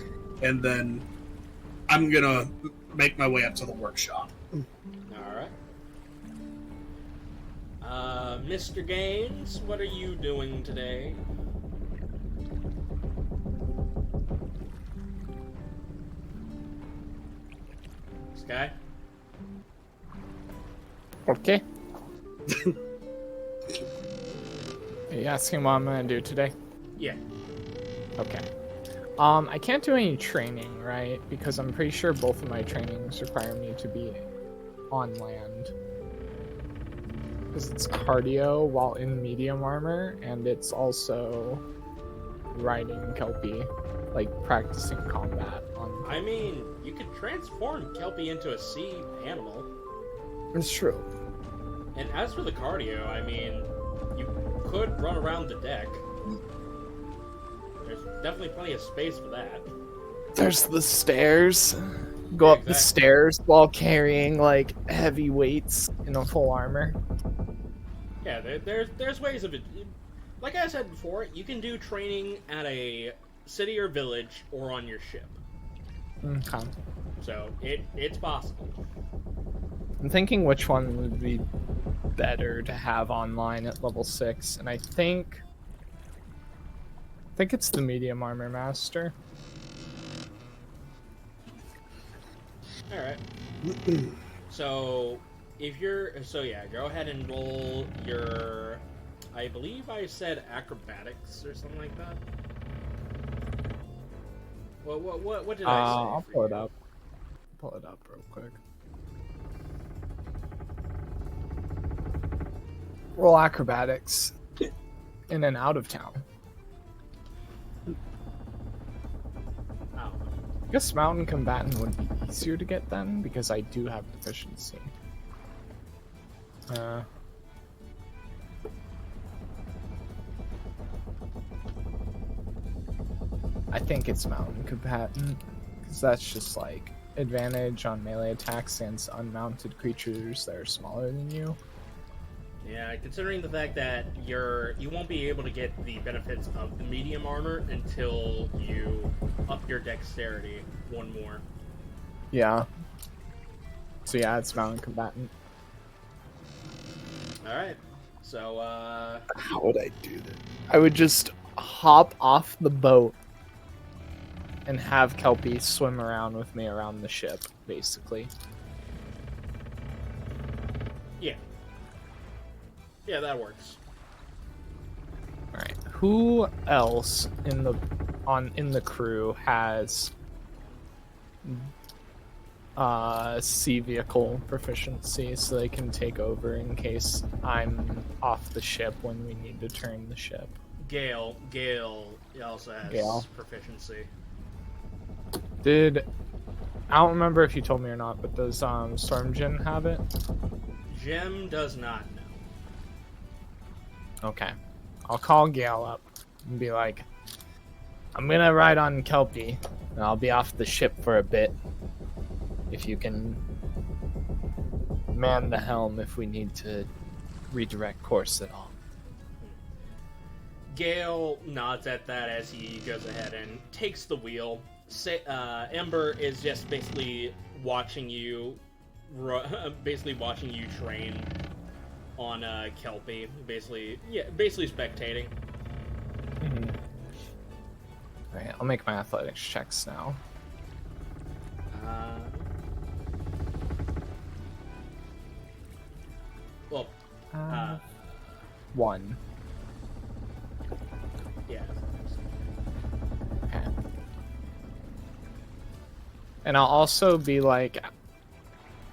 Speaker 4: and then I'm gonna make my way up to the workshop.
Speaker 1: Alright. Mr. Gaines, what are you doing today? Sky?
Speaker 3: Okay. Are you asking what I'm gonna do today?
Speaker 1: Yeah.
Speaker 3: Okay. I can't do any training, right? Because I'm pretty sure both of my trainings require me to be on land. Because it's cardio while in medium armor, and it's also riding Kelpie, like practicing combat on.
Speaker 1: I mean, you could transform Kelpie into a sea animal.
Speaker 3: It's true.
Speaker 1: And as for the cardio, I mean, you could run around the deck. There's definitely plenty of space for that.
Speaker 3: There's the stairs. Go up the stairs while carrying like heavy weights in a full armor.
Speaker 1: Yeah, there's ways of it. Like I said before, you can do training at a city or village or on your ship.
Speaker 3: Okay.
Speaker 1: So it's possible.
Speaker 3: I'm thinking which one would be better to have online at level 6, and I think it's the medium armor master.
Speaker 1: Alright. So go ahead and roll your, I believe I said acrobatics or something like that. Well, what did I say?
Speaker 3: I'll pull it up. Pull it up real quick. Roll acrobatics in and out of town.
Speaker 1: Oh.
Speaker 3: I guess mountain combatant would be easier to get then, because I do have proficiency. I think it's mountain combatant, because that's just like advantage on melee attacks against unmounted creatures that are smaller than you.
Speaker 1: Yeah, considering the fact that you won't be able to get the benefits of the medium armor until you up your dexterity one more.
Speaker 3: Yeah. So yeah, it's mountain combatant.
Speaker 1: Alright. So,
Speaker 3: how would I do that? I would just hop off the boat and have Kelpie swim around with me around the ship, basically.
Speaker 1: Yeah. Yeah, that works.
Speaker 3: Alright. Who else in the crew has sea vehicle proficiency so they can take over in case I'm off the ship when we need to turn the ship?
Speaker 1: Gale also has proficiency.
Speaker 3: I don't remember if you told me or not, but does Storm Jin have it?
Speaker 1: Jim does not know.
Speaker 3: Okay. I'll call Gale up and be like, I'm gonna ride on Kelpie, and I'll be off the ship for a bit. If you can man the helm if we need to redirect course at all.
Speaker 1: Gale nods at that as he goes ahead and takes the wheel. Ember is just basically watching you train on Kelpie, basically spectating.
Speaker 3: Mm-hmm. Alright, I'll make my athletics checks now. One.
Speaker 1: Yeah.
Speaker 3: Okay. And I'll also be like,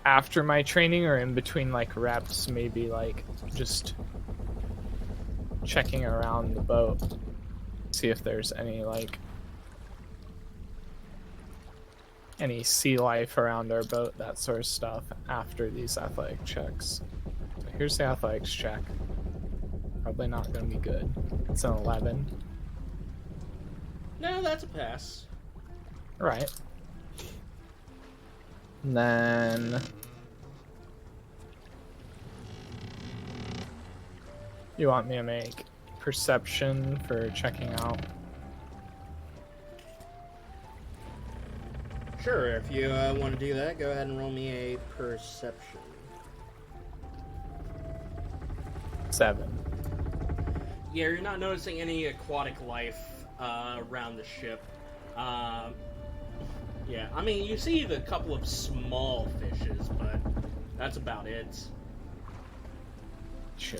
Speaker 3: after my training or in between like reps, maybe like just checking around the boat, see if there's any like any sea life around our boat, that sort of stuff after these athletic checks. So here's the athletics check. Probably not going to be good. It's an 11.
Speaker 1: No, that's a pass.
Speaker 3: Right. And then you want me to make perception for checking out?
Speaker 1: Sure, if you want to do that, go ahead and roll me a perception.
Speaker 3: 7.
Speaker 1: Yeah, you're not noticing any aquatic life around the ship. Yeah, I mean, you see the couple of small fishes, but that's about it.
Speaker 3: Sure.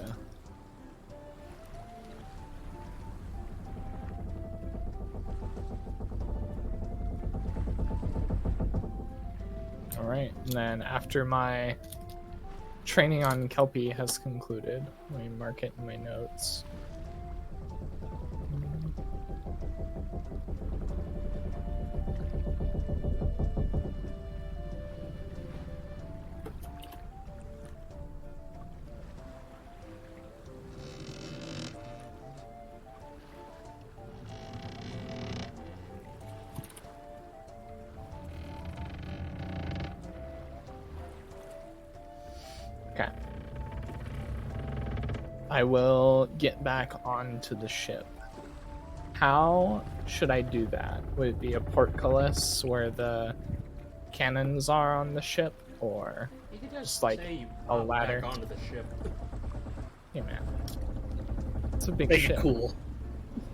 Speaker 3: Alright, and then after my training on Kelpie has concluded, let me mark it in my notes. Okay. I will get back onto the ship. How should I do that? Would it be a portcullis where the cannons are on the ship, or
Speaker 1: You could
Speaker 3: just like
Speaker 1: say you
Speaker 3: a
Speaker 1: pop
Speaker 3: ladder?
Speaker 1: back onto the ship.
Speaker 3: Hey man, it's a big
Speaker 4: Make
Speaker 3: ship.
Speaker 4: it cool.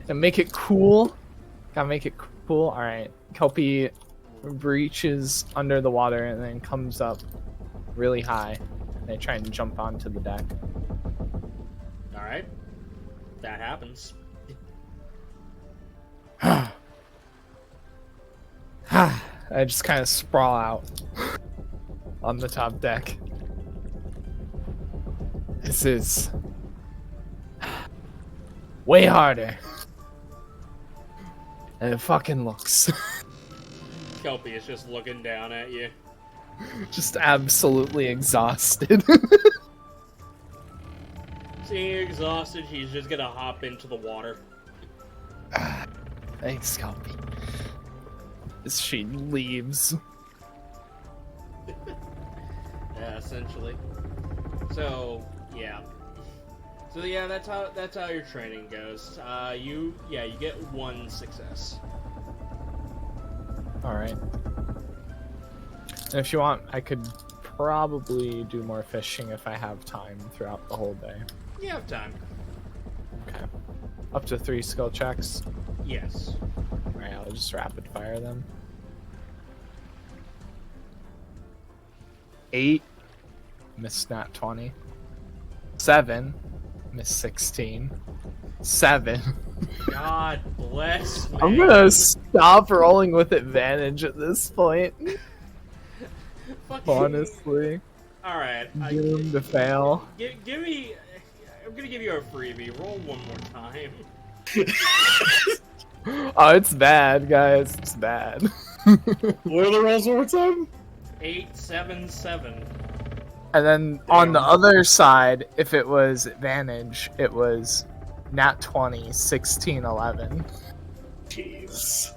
Speaker 3: And make it cool. Gotta make it cool. All right, Kelpie breaches under the water and then comes up really high. They try and jump onto the deck.
Speaker 1: Alright. That happens.
Speaker 3: I just kind of sprawl out on the top deck. This is way harder than it fucking looks.
Speaker 1: Kelpie is just looking down at you.
Speaker 3: Just absolutely exhausted.
Speaker 1: Seeing you exhausted, he's just gonna hop into the water.
Speaker 3: Thanks, Kelpie. As she leaves.
Speaker 1: Yeah, essentially. So, yeah. So yeah, that's how your training goes. You get 1 success.
Speaker 3: Alright. And if you want, I could probably do more fishing if I have time throughout the whole day.
Speaker 1: You have time.
Speaker 3: Okay. Up to 3 skill checks.
Speaker 1: Yes.
Speaker 3: Alright, I'll just rapid fire them. 8. Missed nat 20. 7. Missed 16. 7.
Speaker 1: God bless, man.
Speaker 3: I'm gonna stop rolling with advantage at this point.
Speaker 1: Fucking...
Speaker 3: Honestly.
Speaker 1: Alright.
Speaker 3: Doomed to fail.
Speaker 1: Give me... I'm gonna give you a freebie. Roll one more time.
Speaker 3: Oh, it's bad, guys. It's bad.
Speaker 4: What are the rolls one more time?
Speaker 1: 8, 7, 7.
Speaker 3: And then on the other side, if it was advantage, it was nat 20, 16, 11.
Speaker 4: Jeez.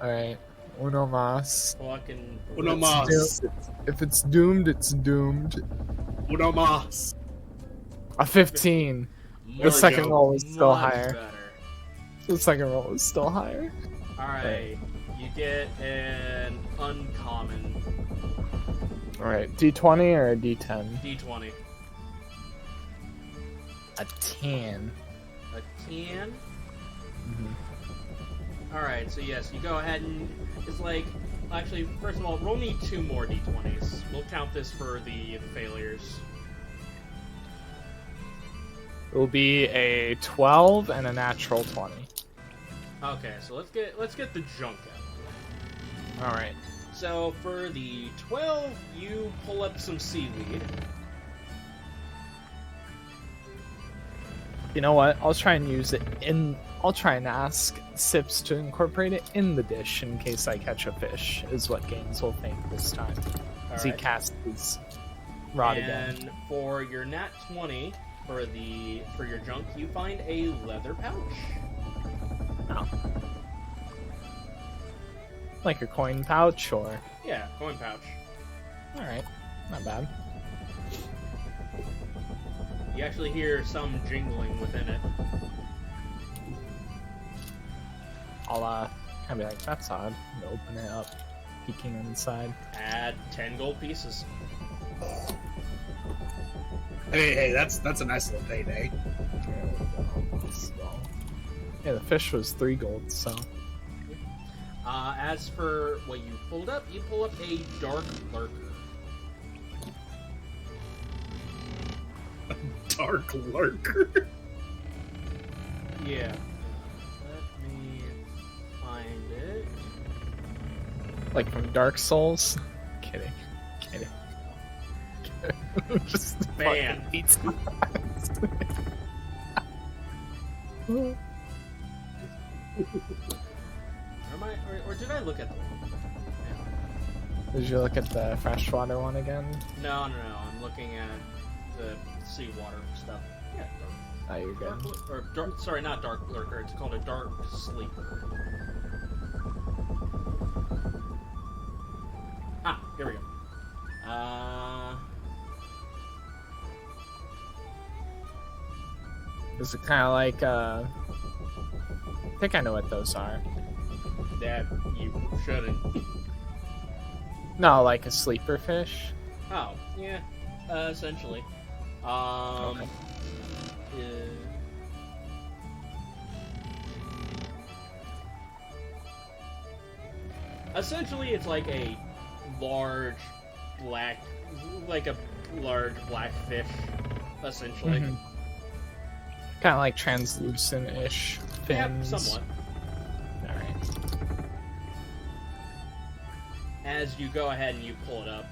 Speaker 3: Alright. Uno mas.
Speaker 1: Fucking...
Speaker 4: Uno mas.
Speaker 3: If it's doomed, it's doomed.
Speaker 4: Uno mas.
Speaker 3: A 15. The second roll is still higher.
Speaker 1: Better.
Speaker 3: The second roll is still higher.
Speaker 1: Alright. You get an uncommon
Speaker 3: Alright, D20 or a D10?
Speaker 1: D20.
Speaker 3: A 10.
Speaker 1: A 10?
Speaker 3: Mm-hmm.
Speaker 1: Alright, so yes, you go ahead and it's like, actually, first of all, roll me 2 more D20s. We'll count this for the failures.
Speaker 3: It will be a 12 and a natural 20.
Speaker 1: Okay, so let's get the junk out.
Speaker 3: All right.
Speaker 1: So for the 12, you pull up some seaweed.
Speaker 3: You know what? I'll try and use it in. I'll try and ask Sips to incorporate it in the dish in case I catch a fish. Is what Gaines will think this time. As he casts his rod again.
Speaker 1: And for your nat 20, for your junk, you find a leather pouch.
Speaker 3: Oh. Like a coin pouch, or?
Speaker 1: Yeah, coin pouch.
Speaker 3: All right, not bad.
Speaker 1: You actually hear some jingling within it.
Speaker 3: I'll be like, that's odd. And open it up, peeking inside.
Speaker 1: Add 10 gold pieces.
Speaker 4: Hey, that's a nice little payday.
Speaker 3: Yeah, the fish was 3 gold, so.
Speaker 1: As for what you pulled up, you pull up a dark lurker.
Speaker 4: Dark lurker?
Speaker 1: Yeah. Let me find it.
Speaker 3: Like from Dark Souls? Kidding. Just
Speaker 1: Man.
Speaker 3: fucking beats my ass.
Speaker 1: Or did I look at the one?
Speaker 3: Did you look at the freshwater one again?
Speaker 1: No. I'm looking at the seawater stuff. Yeah,
Speaker 3: Oh, you're good.
Speaker 1: sorry, not dark lurker. It's called a dark sleeper. Ah, here we go.
Speaker 3: Is it kind of like, I think I know what those are.
Speaker 1: That you shouldn't.
Speaker 3: No, like a sleeper fish.
Speaker 1: Oh, yeah. Essentially.
Speaker 3: Okay.
Speaker 1: Essentially, it's like a large black fish. Essentially.
Speaker 3: Mm-hmm. Kind of like translucent-ish fins.
Speaker 1: Yep, somewhat.
Speaker 3: Alright.
Speaker 1: As you go ahead and you pull it up,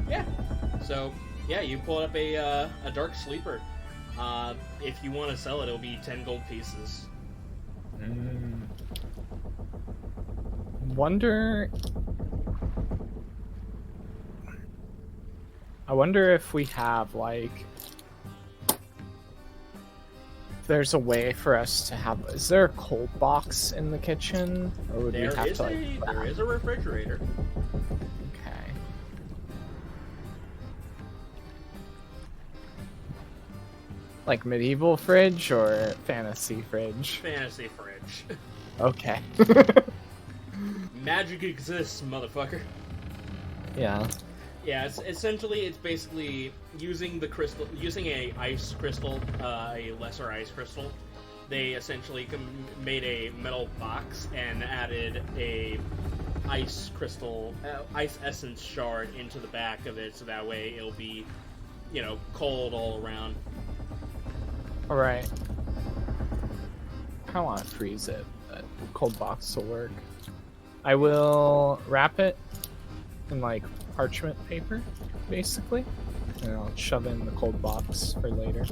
Speaker 1: yeah. So, yeah, you pull up a dark sleeper. If you want to sell it, it'll be 10 gold pieces.
Speaker 3: I wonder if we have, like... If there's a way for us to have... Is there a cold box in the kitchen? Or would we have to, like...
Speaker 1: There is a refrigerator.
Speaker 3: Okay. Like medieval fridge or fantasy fridge?
Speaker 1: Fantasy fridge.
Speaker 3: Okay.
Speaker 1: Magic exists, motherfucker.
Speaker 3: Yeah.
Speaker 1: Yeah, it's basically using a ice crystal, a lesser ice crystal. They essentially made a metal box and added a ice crystal, ice essence shard into the back of it, so that way it'll be, cold all around.
Speaker 3: Alright. I want to freeze it, but cold box will work. I will wrap it in, like, parchment paper, basically. And I'll shove in the cold box for later.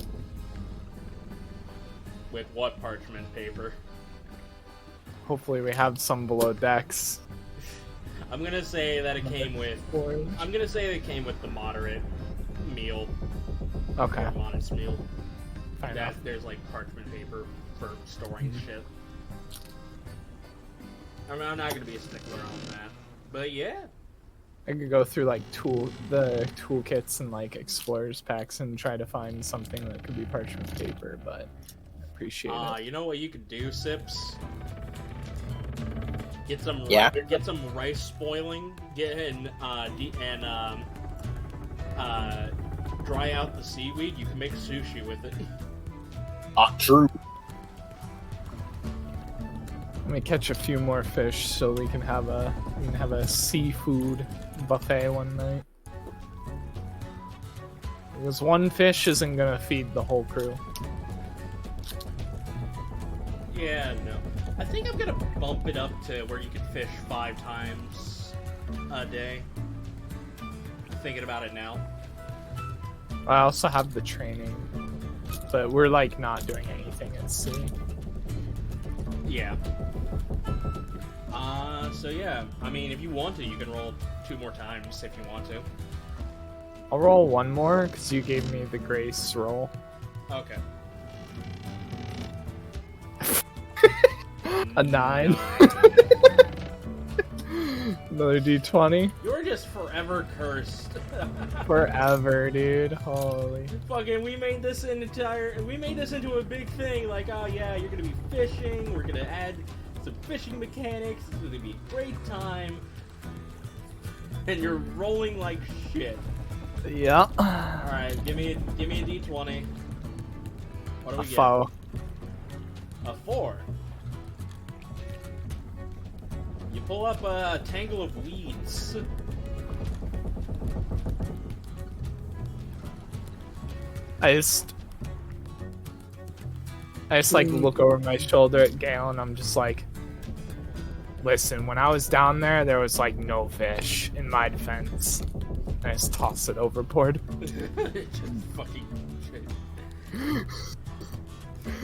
Speaker 1: With what parchment paper?
Speaker 3: Hopefully we have some below decks.
Speaker 1: I'm gonna say that it came with... I'm gonna say it came with the moderate meal.
Speaker 3: Okay.
Speaker 1: Or modest meal.
Speaker 3: Fair enough.
Speaker 1: There's, like, parchment paper for storing shit. I'm not gonna be a stickler on that. But, yeah.
Speaker 3: I could go through like the toolkits and like explorers packs and try to find something that could be parchment paper, but I appreciate it.
Speaker 1: You know what you could do, Sips? Get some rice spoiling, dry out the seaweed. You can make sushi with it.
Speaker 2: True.
Speaker 3: Let me catch a few more fish so we can have a seafood buffet one night. Because one fish isn't gonna feed the whole crew.
Speaker 1: Yeah, no. I think I'm gonna bump it up to where you can fish 5 times a day. Thinking about it now.
Speaker 3: I also have the training, but we're like not doing anything at sea.
Speaker 1: Yeah. So yeah, I mean, if you want to, you can roll 2 more times if you want to.
Speaker 3: I'll roll 1 more because you gave me the grace roll.
Speaker 1: Okay.
Speaker 3: A 9. Another d20.
Speaker 1: You're just forever cursed.
Speaker 3: Forever, dude. Holy.
Speaker 1: Fucking, we made this into a big thing. Like, oh yeah, you're gonna be fishing. We're gonna add some fishing mechanics. It's gonna be a great time. And you're rolling like shit.
Speaker 3: Yeah.
Speaker 1: All right, give me a d20. What do we get?
Speaker 3: Foe.
Speaker 1: A 4. You pull up a tangle of weeds.
Speaker 3: I just like look over my shoulder at Gale and I'm just like, listen, when I was down there was like no fish in my defense. I just toss it overboard.
Speaker 1: Just fucking shit.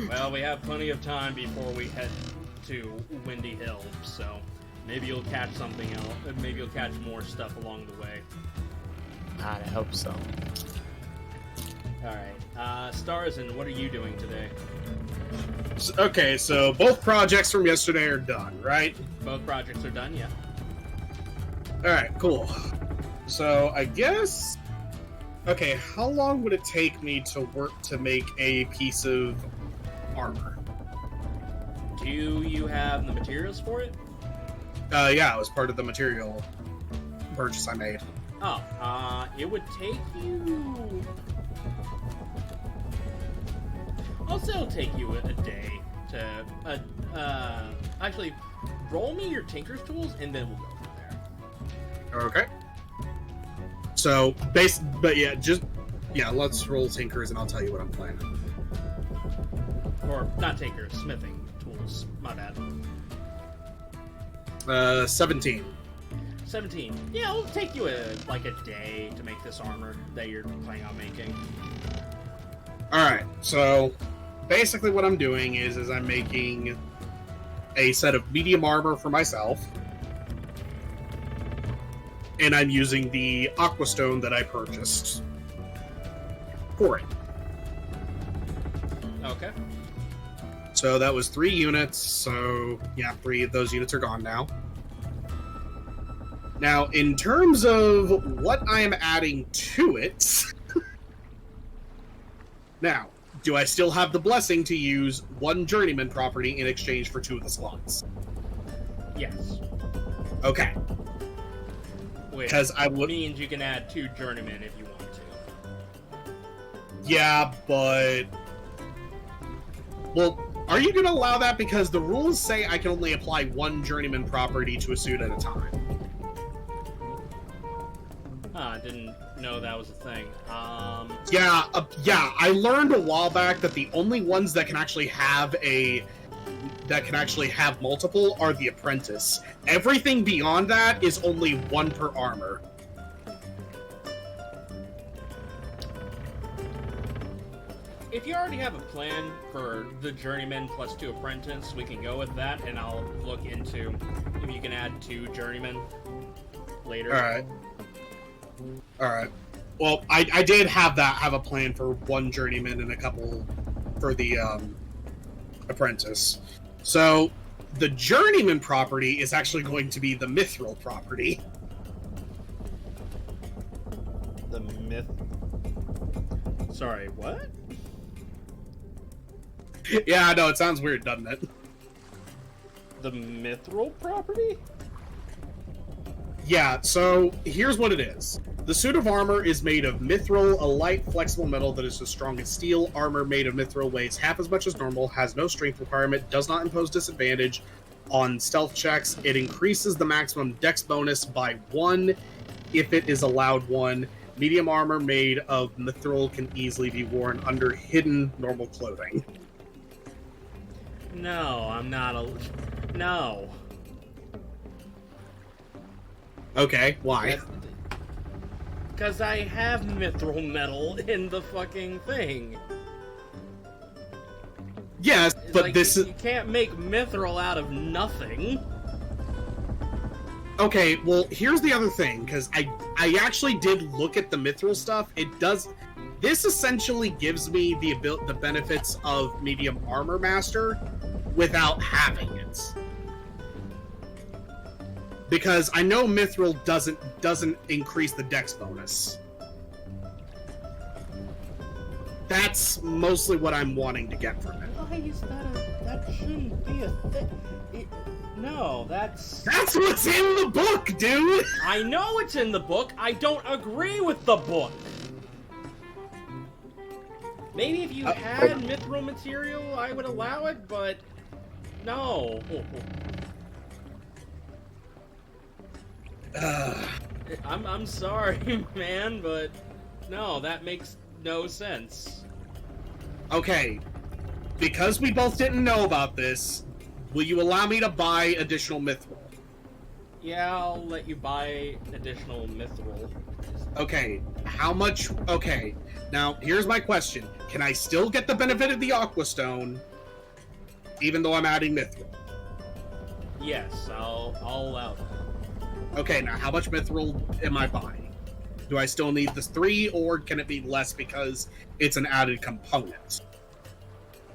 Speaker 1: Well, we have plenty of time before we head to Windy Hill, so maybe you'll catch something else. Maybe you'll catch more stuff along the way.
Speaker 3: God, I hope so.
Speaker 1: Alright, Starzin, what are you doing today?
Speaker 4: Okay, so both projects from yesterday are done, right?
Speaker 1: Both projects are done, yeah.
Speaker 4: Alright, cool. So, I guess... Okay, how long would it take me to work to make a piece of armor?
Speaker 1: Do you have the materials for it?
Speaker 4: Yeah, it was part of the material purchase I made.
Speaker 1: Oh, it would take you... I'll say it'll take you a day to... actually, roll me your Tinker's tools, and then we'll go from there.
Speaker 4: Okay. So, let's roll Tinkers, and I'll tell you what I'm planning.
Speaker 1: Or, not Tinker's, smithing tools. My bad.
Speaker 4: 17.
Speaker 1: 17. Yeah, it'll take you a day to make this armor that you're planning on making.
Speaker 4: Alright, so basically what I'm doing is I'm making a set of medium armor for myself, and I'm using the Aquastone that I purchased for it.
Speaker 1: Okay.
Speaker 4: So that was 3 units, so yeah, 3 of those units are gone now. Now, in terms of what I am adding to it... Now, do I still have the blessing to use 1 journeyman property in exchange for 2 of the slots?
Speaker 1: Yes.
Speaker 4: Okay.
Speaker 1: Which means you can add 2 journeymen if you want to.
Speaker 4: Yeah, but... Well, are you going to allow that? Because the rules say I can only apply 1 journeyman property to a suit at a time.
Speaker 1: I didn't know that was a thing.
Speaker 4: Yeah, I learned a while back that the only ones that can actually have multiple are the apprentice. Everything beyond that is only 1 per armor.
Speaker 1: If you already have a plan for the journeyman plus 2 apprentice, we can go with that, and I'll look into if you can add 2 journeymen later.
Speaker 4: Alright. Well, I did have a plan for 1 journeyman and a couple for the apprentice. So, the journeyman property is actually going to be the mithril property.
Speaker 1: The myth... Sorry, what?
Speaker 4: Yeah, I know, it sounds weird, doesn't it?
Speaker 1: The mithril property?
Speaker 4: Yeah, so here's what it is. The suit of armor is made of mithril, a light, flexible metal that is as strong as steel. Armor made of mithril weighs half as much as normal, has no strength requirement, does not impose disadvantage on stealth checks. It increases the maximum dex bonus by 1 if it is allowed 1. Medium armor made of mithril can easily be worn under hidden normal clothing.
Speaker 1: No, I'm not a... No.
Speaker 4: Okay, why?
Speaker 1: Because I have mithril metal in the fucking thing.
Speaker 4: Yes, but
Speaker 1: like,
Speaker 4: this is...
Speaker 1: You can't make mithril out of nothing.
Speaker 4: Okay, well, here's the other thing, because I actually did look at the mithril stuff. It does... This essentially gives me the benefits of Medium Armor Master without having it. Because I know mithril doesn't increase the dex bonus. That's mostly what I'm wanting to get from it.
Speaker 1: Why is that shouldn't be a thing. No, that's
Speaker 4: what's in the book, dude!
Speaker 1: I know it's in the book. I don't agree with the book. Maybe if you had mithril material, I would allow it, but no. I'm sorry, man, but no, that makes no sense.
Speaker 4: Okay, because we both didn't know about this, will you allow me to buy additional mithril?
Speaker 1: Yeah, I'll let you buy additional mithril.
Speaker 4: Okay, how much? Okay, now here's my question. Can I still get the benefit of the Aqua Stone, even though I'm adding mithril?
Speaker 1: Yes, I'll allow that.
Speaker 4: Okay, now how much mithril am I buying? Do I still need this 3, or can it be less because it's an added component?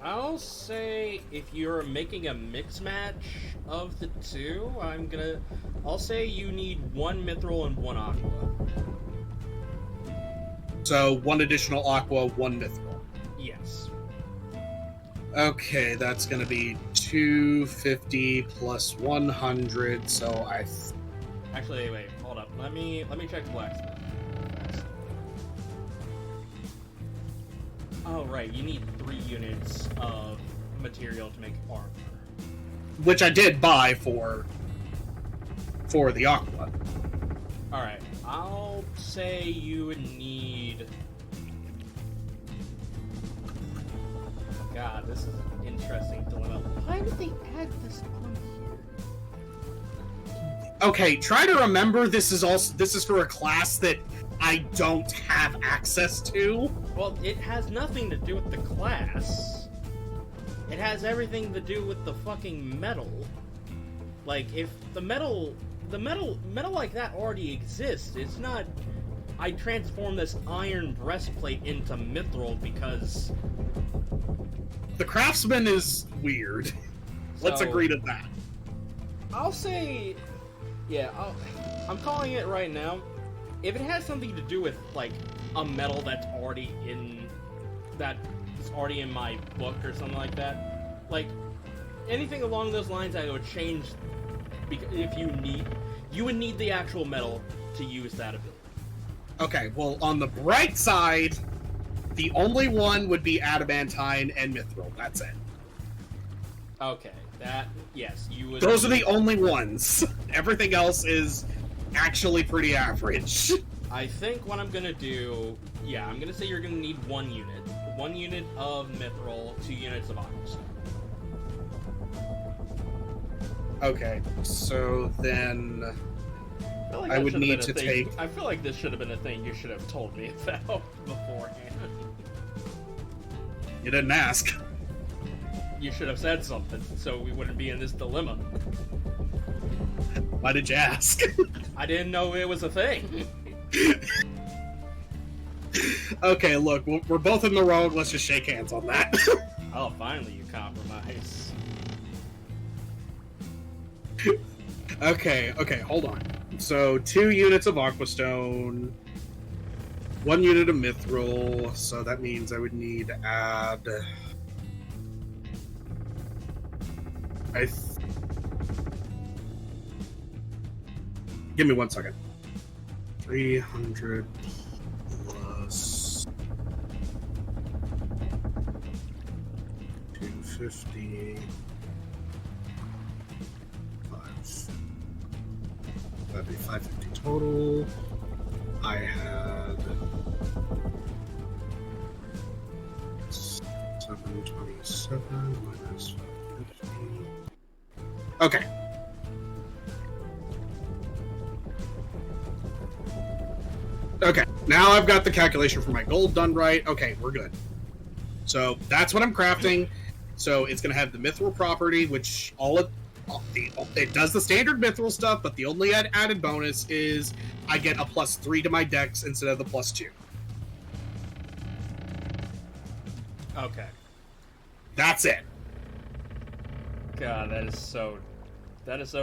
Speaker 1: I'll say if you're making a mix match of the two, I'll say you need 1 mithril and 1 aqua.
Speaker 4: So 1 additional aqua, 1 mithril.
Speaker 1: Yes.
Speaker 4: Okay, that's gonna be 250 plus 100, so
Speaker 1: Actually, wait, hold up. Let me check blacksmith. Oh, right, you need 3 units of material to make armor.
Speaker 4: which I did buy for the aqua.
Speaker 1: Alright, I'll say you would need... God, this is an interesting dilemma. Why would they add this on here?
Speaker 4: Okay, try to remember this is for a class that I don't have access to.
Speaker 1: Well, it has nothing to do with the class. It has everything to do with the fucking metal. Like, if the metal like that already exists, it's not... I transformed this iron breastplate into mithril because...
Speaker 4: The craftsman is weird. Let's agree to that.
Speaker 1: I'll say... Yeah, I'm calling it right now. If it has something to do with, like, a metal that's already in... that's already in my book or something like that, like, anything along those lines I would change, because if you would need the actual metal to use that ability.
Speaker 4: Okay, well, on the bright side, the only one would be adamantine and mithril. That's it.
Speaker 1: Okay, yes, you would...
Speaker 4: Those are the only ones. Everything else is actually pretty average.
Speaker 1: I think what I'm gonna do... Yeah, I'm gonna say you're gonna need 1 unit. 1 unit of mithril, 2 units of aqua.
Speaker 4: Okay, so then...
Speaker 1: Like
Speaker 4: I would need to take...
Speaker 1: I feel like this should have been a thing you should have told me about beforehand.
Speaker 4: You didn't ask.
Speaker 1: You should have said something, so we wouldn't be in this dilemma.
Speaker 4: Why did you ask?
Speaker 1: I didn't know it was a thing.
Speaker 4: Okay, look, we're both in the wrong. Let's just shake hands on that.
Speaker 1: Oh, finally you compromise.
Speaker 4: Okay, hold on. So, 2 units of Aquastone, 1 unit of Mithril, so that means I would need to add... Give me 1 second. 300 plus 250... That'd be 550 total. I had 727 minus 550. Okay. Okay, now I've got the calculation for my gold done right. Okay, we're good. So that's what I'm crafting. So it's going to have the mithril property, which it does the standard mithril stuff, but the only added bonus is I get a +3 to my dex instead of the +2.
Speaker 1: Okay.
Speaker 4: That's it.
Speaker 1: God, that is so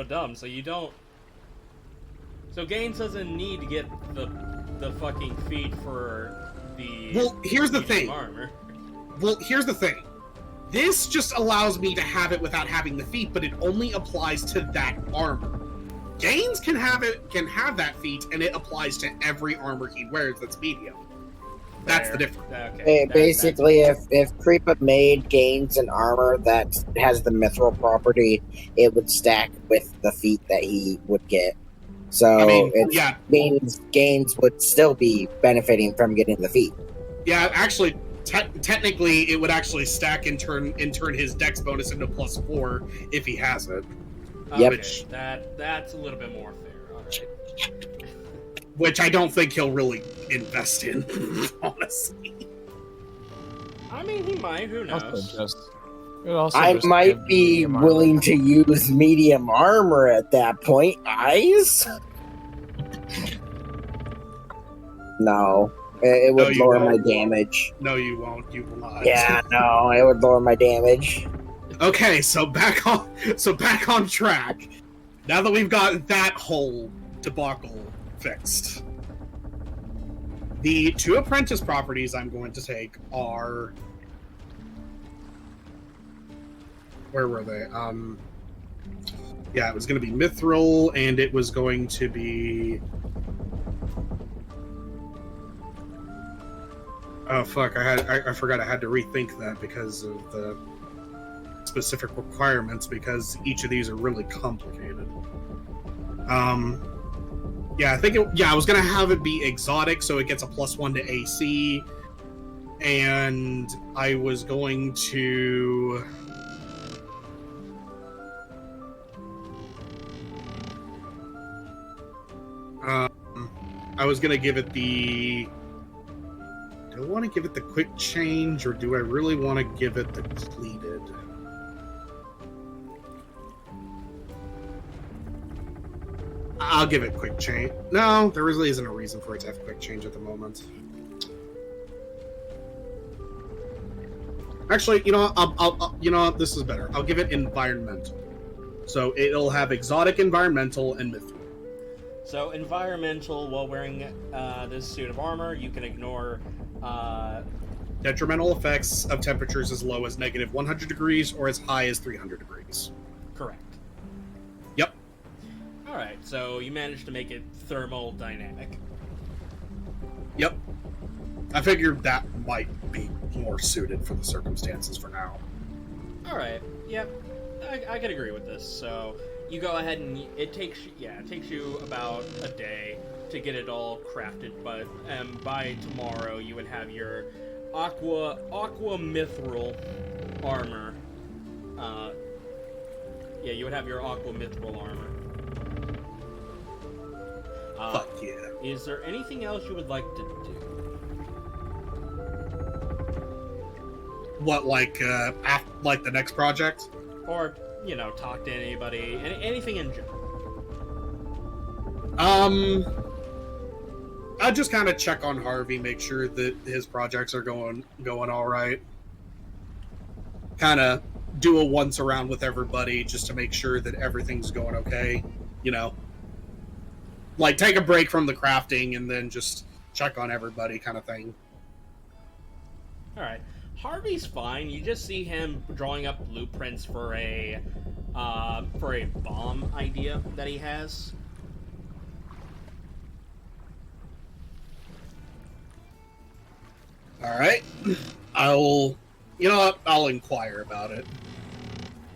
Speaker 1: dumb. So you don't. So Gaines doesn't need to get the fucking feat for the.
Speaker 4: Well, here's the thing.
Speaker 1: Armor.
Speaker 4: Well, here's the thing. This just allows me to have it without having the feat, but it only applies to that armor. Gaines can have that feat, and it applies to every armor he wears that's medium. That's the difference.
Speaker 2: Okay, basically, if Creepah made Gaines an armor that has the mithril property, it would stack with the feat that he would get. So
Speaker 4: I mean,
Speaker 2: it means Gaines would still be benefiting from getting the feat.
Speaker 4: Yeah, actually, technically, it would actually stack and turn his dex bonus into +4 if he has it.
Speaker 2: Yep.
Speaker 1: Which, that's a little bit more fair. All right.
Speaker 4: Which I don't think he'll really invest in, honestly.
Speaker 1: I mean, he might. Who knows?
Speaker 2: I might be willing to use medium armor at that point. Eyes? No. It would lower my damage.
Speaker 4: No, you won't. You will not.
Speaker 2: Yeah, no, it would lower my damage.
Speaker 4: Okay, so back on track. Now that we've got that whole debacle fixed, the 2 apprentice properties I'm going to take are, where were they? Yeah, it was going to be mithril, and it was going to be. Oh fuck! I forgot I had to rethink that because of the specific requirements, because each of these are really complicated. Yeah, I was gonna have it be exotic, so it gets a +1 to AC, and I was going to. I was gonna give it the. Do I want to give it the quick change, or do I really want to give it the cleated? I'll give it quick change. No, there really isn't a reason for it to have quick change at the moment. Actually, you know, I'll this is better. I'll give it environmental. So it'll have exotic, environmental, and mithril.
Speaker 1: So environmental, while wearing this suit of armor, you can ignore
Speaker 4: detrimental effects of temperatures as low as -100 degrees or as high as 300 degrees.
Speaker 1: Correct.
Speaker 4: Yep.
Speaker 1: Alright, so you managed to make it thermal dynamic.
Speaker 4: Yep. I figured that might be more suited for the circumstances for now.
Speaker 1: Alright, yep. I can agree with this. So you go ahead and it takes you about a day to get it all crafted, but by tomorrow you would have your aqua mithril armor. Yeah, you would have your aqua mithril armor.
Speaker 4: Fuck yeah.
Speaker 1: Is there anything else you would like to do?
Speaker 4: What, like the next project?
Speaker 1: Or, you know, talk to anybody, anything in general.
Speaker 4: I'll just kind of check on Harvey, make sure that his projects are going all right. Kind of do a once around with everybody just to make sure that everything's going okay. You know, like take a break from the crafting and then just check on everybody, kind of thing.
Speaker 1: All right, Harvey's fine. You just see him drawing up blueprints for a bomb idea that he has.
Speaker 4: All right, I'll inquire about it.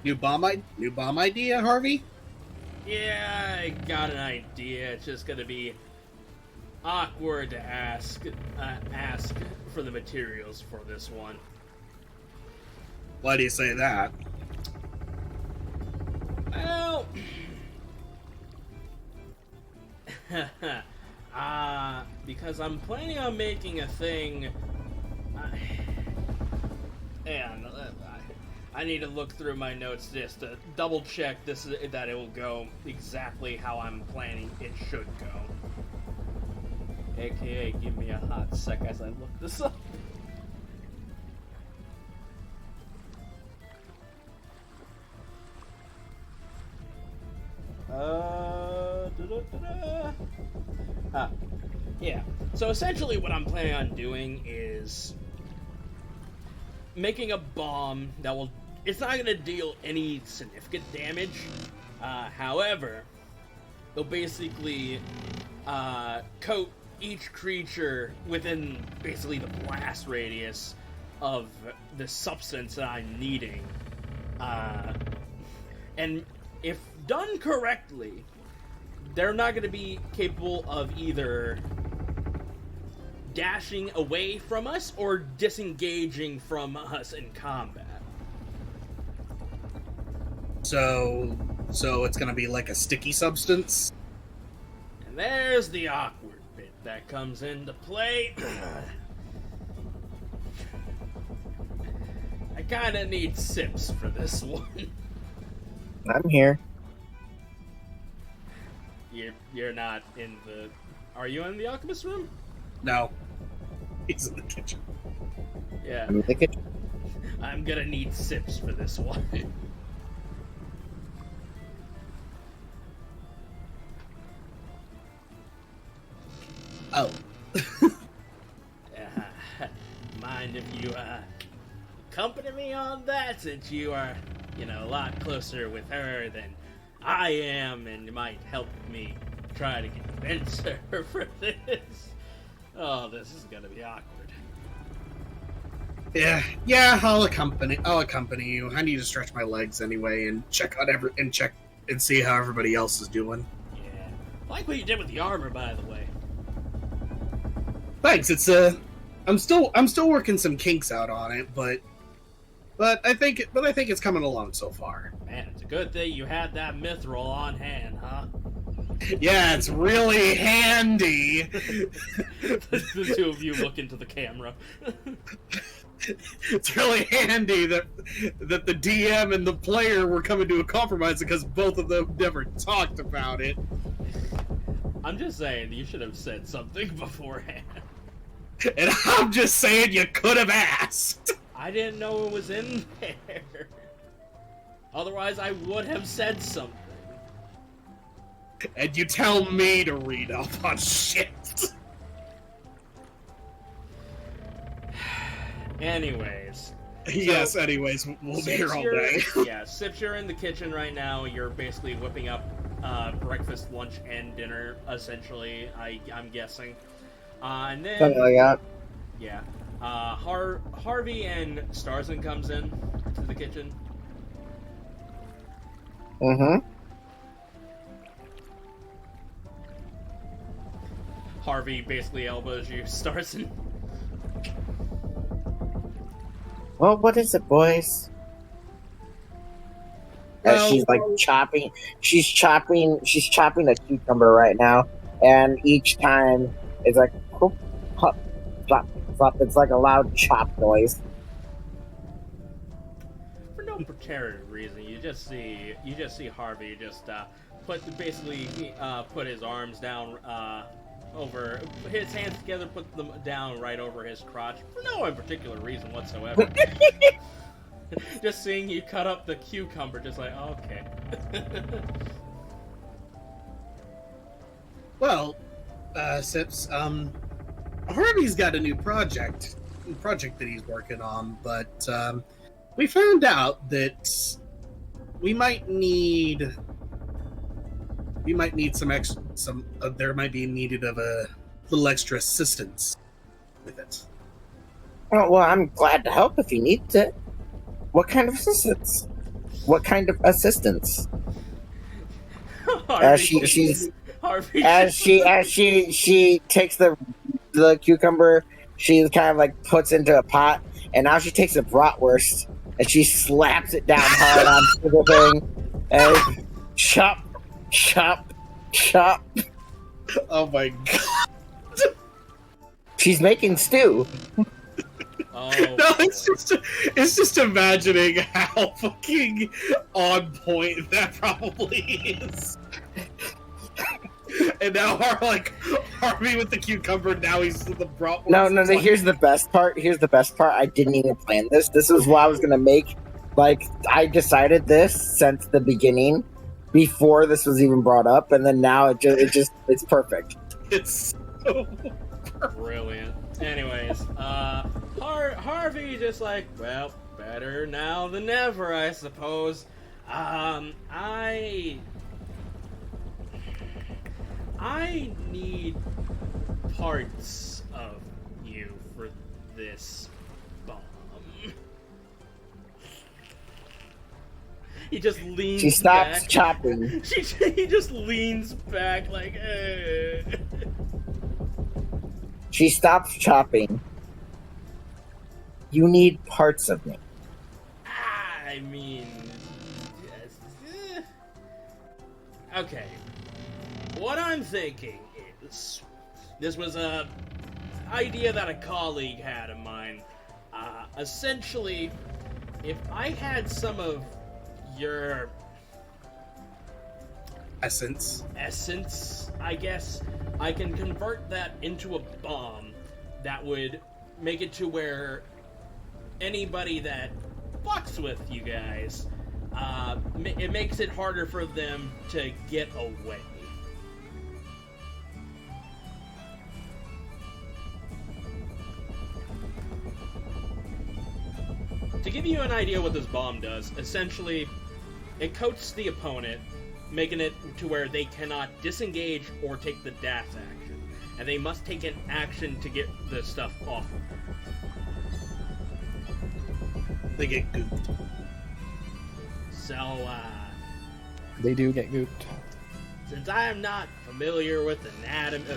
Speaker 4: New bomb idea, Harvey?
Speaker 1: Yeah, I got an idea. It's just gonna be awkward to ask for the materials for this one.
Speaker 4: Why do you say that?
Speaker 1: Well, because I'm planning on making a thing. And I need to look through my notes just to double check that it will go exactly how I'm planning it should go. AKA, give me a hot sec as I look this up. Yeah. So essentially what I'm planning on doing is making a bomb that will... It's not going to deal any significant damage. However, it'll basically coat each creature within basically the blast radius of the substance that I'm needing. And if done correctly, they're not going to be capable of either dashing away from us or disengaging from us in combat.
Speaker 4: So it's gonna be like a sticky substance?
Speaker 1: And there's the awkward bit that comes into play. I kinda need sips for this one.
Speaker 2: I'm here.
Speaker 1: You're not in the... Are you in the alchemist room?
Speaker 4: No. He's in the kitchen.
Speaker 1: Yeah.
Speaker 2: I'm in the kitchen.
Speaker 1: I'm gonna need sips for this one.
Speaker 4: Oh.
Speaker 1: Mind if you accompany me on that, since you are, a lot closer with her than I am, and you might help me try to convince her for this. Oh, this is gonna be awkward.
Speaker 4: Yeah, I'll accompany you. I need to stretch my legs anyway and check and see how everybody else is doing.
Speaker 1: Yeah. I like what you did with the armor, by the way.
Speaker 4: Thanks. It's I'm still working some kinks out on it, but I think it's coming along so far.
Speaker 1: Man, it's a good thing you had that mithril on hand, huh?
Speaker 4: Yeah, it's really handy.
Speaker 1: The two of you look into the camera.
Speaker 4: It's really handy that the DM and the player were coming to a compromise because both of them never talked about it.
Speaker 1: I'm just saying, you should have said something beforehand.
Speaker 4: And I'm just saying you could have asked.
Speaker 1: I didn't know it was in there. Otherwise, I would have said something.
Speaker 4: And you tell me to read up on shit.
Speaker 1: Anyways.
Speaker 4: Yes, anyways, we'll be here all day.
Speaker 1: Yeah, Sips, you're in the kitchen right now. You're basically whipping up breakfast, lunch, and dinner, essentially, I'm guessing. And then...
Speaker 2: Something like that.
Speaker 1: Yeah. Harvey and Starzin comes in to the kitchen.
Speaker 2: Mm-hmm.
Speaker 1: Harvey basically elbows you, Starzin.
Speaker 2: Well, what is it, boys?
Speaker 4: Well,
Speaker 2: She's like chopping. She's chopping a cucumber right now, and each time it's like whoop, hop, flop, flop. It's like a loud chop noise.
Speaker 1: For no particular reason, you just see Harvey just put his arms down over his hands together, put them down right over his crotch for no particular reason whatsoever. Just seeing you cut up the cucumber, just like, oh, okay.
Speaker 4: Well, Sips, Harvey's got a new project that he's working on, but we found out that we might need there might be needed of a little extra assistance with it.
Speaker 2: Oh, well, I'm glad to help if you need it. What kind of assistance? What kind of assistance? As she takes the cucumber, she kind of like puts into a pot, and now she takes a bratwurst and she slaps it down hard onto the thing. And Chop, chop, chop.
Speaker 4: Oh my god.
Speaker 2: She's making stew.
Speaker 1: Oh,
Speaker 4: No, it's just imagining how fucking on point that probably is. And now Harvey with the cucumber, now he's the bratwurst.
Speaker 2: No. Here's the best part. I didn't even plan this. This is what I was gonna make. Like, I decided this since the beginning, before this was even brought up, and then now it's perfect.
Speaker 4: It's so
Speaker 1: brilliant. Anyways, Harvey just like, well, better now than never, I suppose. I need parts of you for this bomb. He just leans
Speaker 2: She stops
Speaker 1: back.
Speaker 2: chopping.
Speaker 1: He just leans back like, eh.
Speaker 2: She stops chopping. You need parts of me.
Speaker 1: I mean, yes. Okay. What I'm thinking is, this was a idea that a colleague had of mine. Essentially, if I had some of your
Speaker 4: essence,
Speaker 1: I guess, I can convert that into a bomb that would make it to where anybody that fucks with you guys, it makes it harder for them to get away. To give you an idea what this bomb does, essentially, it coats the opponent, making it to where they cannot disengage or take the dash action, and they must take an action to get the stuff off of them.
Speaker 4: they get gooped.
Speaker 1: So,
Speaker 3: They do get gooped.
Speaker 1: since I am not familiar with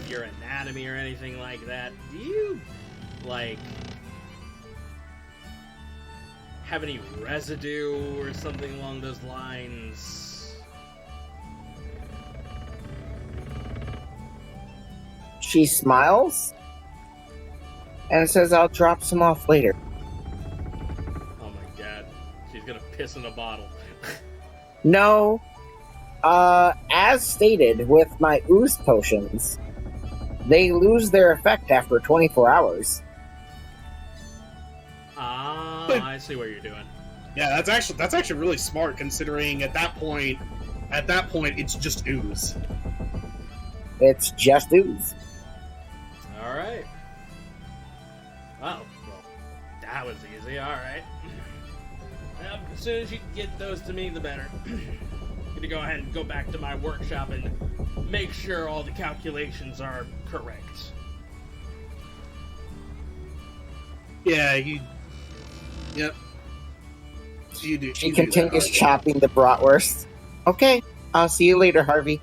Speaker 1: your anatomy or anything like that, do you, like, have any residue or something along those lines?
Speaker 2: She smiles and says, I'll drop some off later.
Speaker 1: Oh my god, she's gonna piss in a bottle.
Speaker 2: No. As stated, with my ooze potions, they lose their effect after 24 hours.
Speaker 1: I see what you're doing.
Speaker 4: Yeah, that's actually really smart, considering at that point it's just ooze.
Speaker 2: It's just ooze.
Speaker 1: Alright. Oh, well, that was easy, alright. As soon as you can get those to me, the better. I'm gonna go ahead and go back to my workshop and make sure all the calculations are correct.
Speaker 4: Yeah, Yep. You do.
Speaker 2: She
Speaker 4: you do that,
Speaker 2: continues
Speaker 4: Harvey.
Speaker 2: chopping the bratwurst. Okay, I'll see you later, Harvey.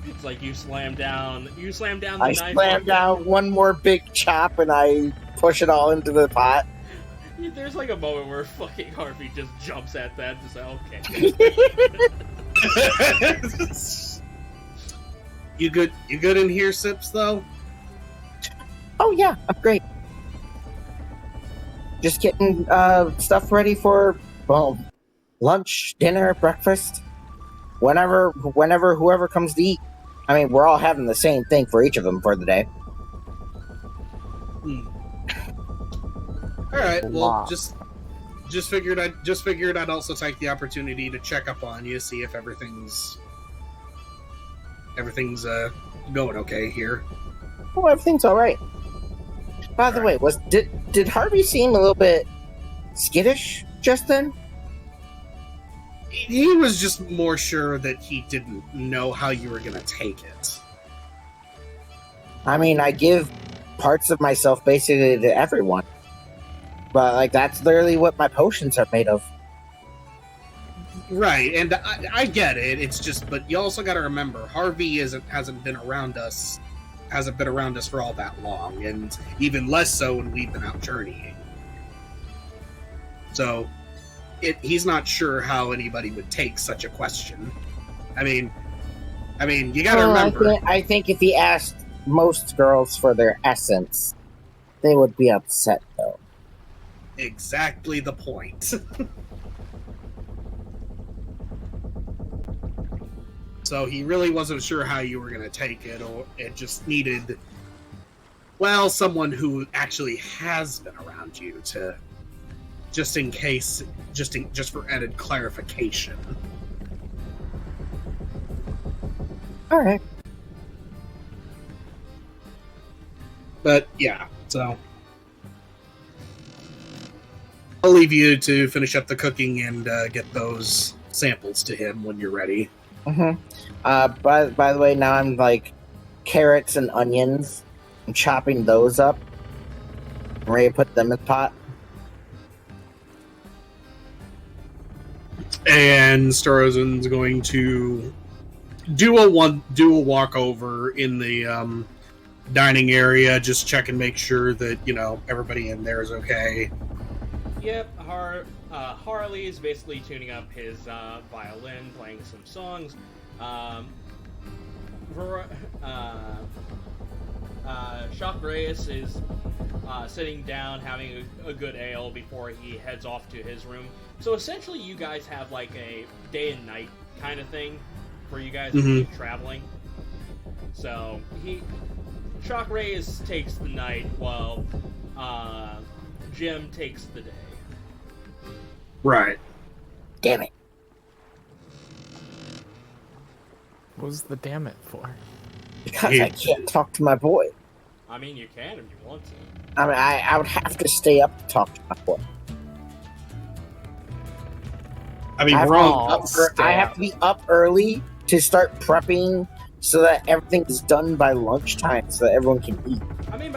Speaker 1: It's like you slam down the
Speaker 2: I
Speaker 1: knife.
Speaker 2: slam down one more big chop and I push it all into the pot.
Speaker 1: There's like a moment where fucking Harvey just jumps at that and says, okay.
Speaker 4: You good in here, Sips, though?
Speaker 2: Oh yeah, I'm great. Just getting stuff ready for, well, lunch, dinner, breakfast, whenever whoever comes to eat. I mean, we're all having the same thing for each of them for the day.
Speaker 4: All right. Well,
Speaker 3: Wow.
Speaker 4: just figured I'd also take the opportunity to check up on you, see if everything's going okay here.
Speaker 2: Oh, everything's all right. By the way, did Harvey seem a little bit skittish just then?
Speaker 4: He was just more sure that he didn't know how you were gonna take it.
Speaker 2: I mean, I give parts of myself basically to everyone. But, like, that's literally what my potions are made of.
Speaker 4: Right, and I get it. It's just, but you also got to remember, Harvey hasn't been around us for all that long, and even less so when we've been out journeying. So, he's not sure how anybody would take such a question. I mean, you gotta remember.
Speaker 2: I think if he asked most girls for their essence, they would be upset, though.
Speaker 4: Exactly the point. So he really wasn't sure how you were going to take it, or it just needed, well, someone who actually has been around you to, just in case, just for added clarification.
Speaker 2: All right.
Speaker 4: But yeah, so I'll leave you to finish up the cooking and get those samples to him when you're ready.
Speaker 2: By the way, now I'm like carrots and onions. I'm chopping those up. I'm ready to put them in the pot.
Speaker 4: And Starzin's going to do a walkover in the dining area, just check and make sure that everybody in there is okay.
Speaker 1: Yep, Harley's basically tuning up his violin, playing some songs. Shock Reyes is sitting down having a good ale before he heads off to his room. So essentially you guys have like a day and night kind of thing for you guys to keep traveling. So Shock Reyes takes the night while Jim takes the day.
Speaker 4: Right.
Speaker 2: Damn it.
Speaker 3: What was the damn it for?
Speaker 2: Because I can't talk to my boy.
Speaker 1: I mean, you can if you want to.
Speaker 2: I mean, I would have to stay up to talk to my boy.
Speaker 4: I mean,
Speaker 2: I have to be up early to start prepping so that everything's done by lunchtime so that everyone can eat.
Speaker 1: I mean,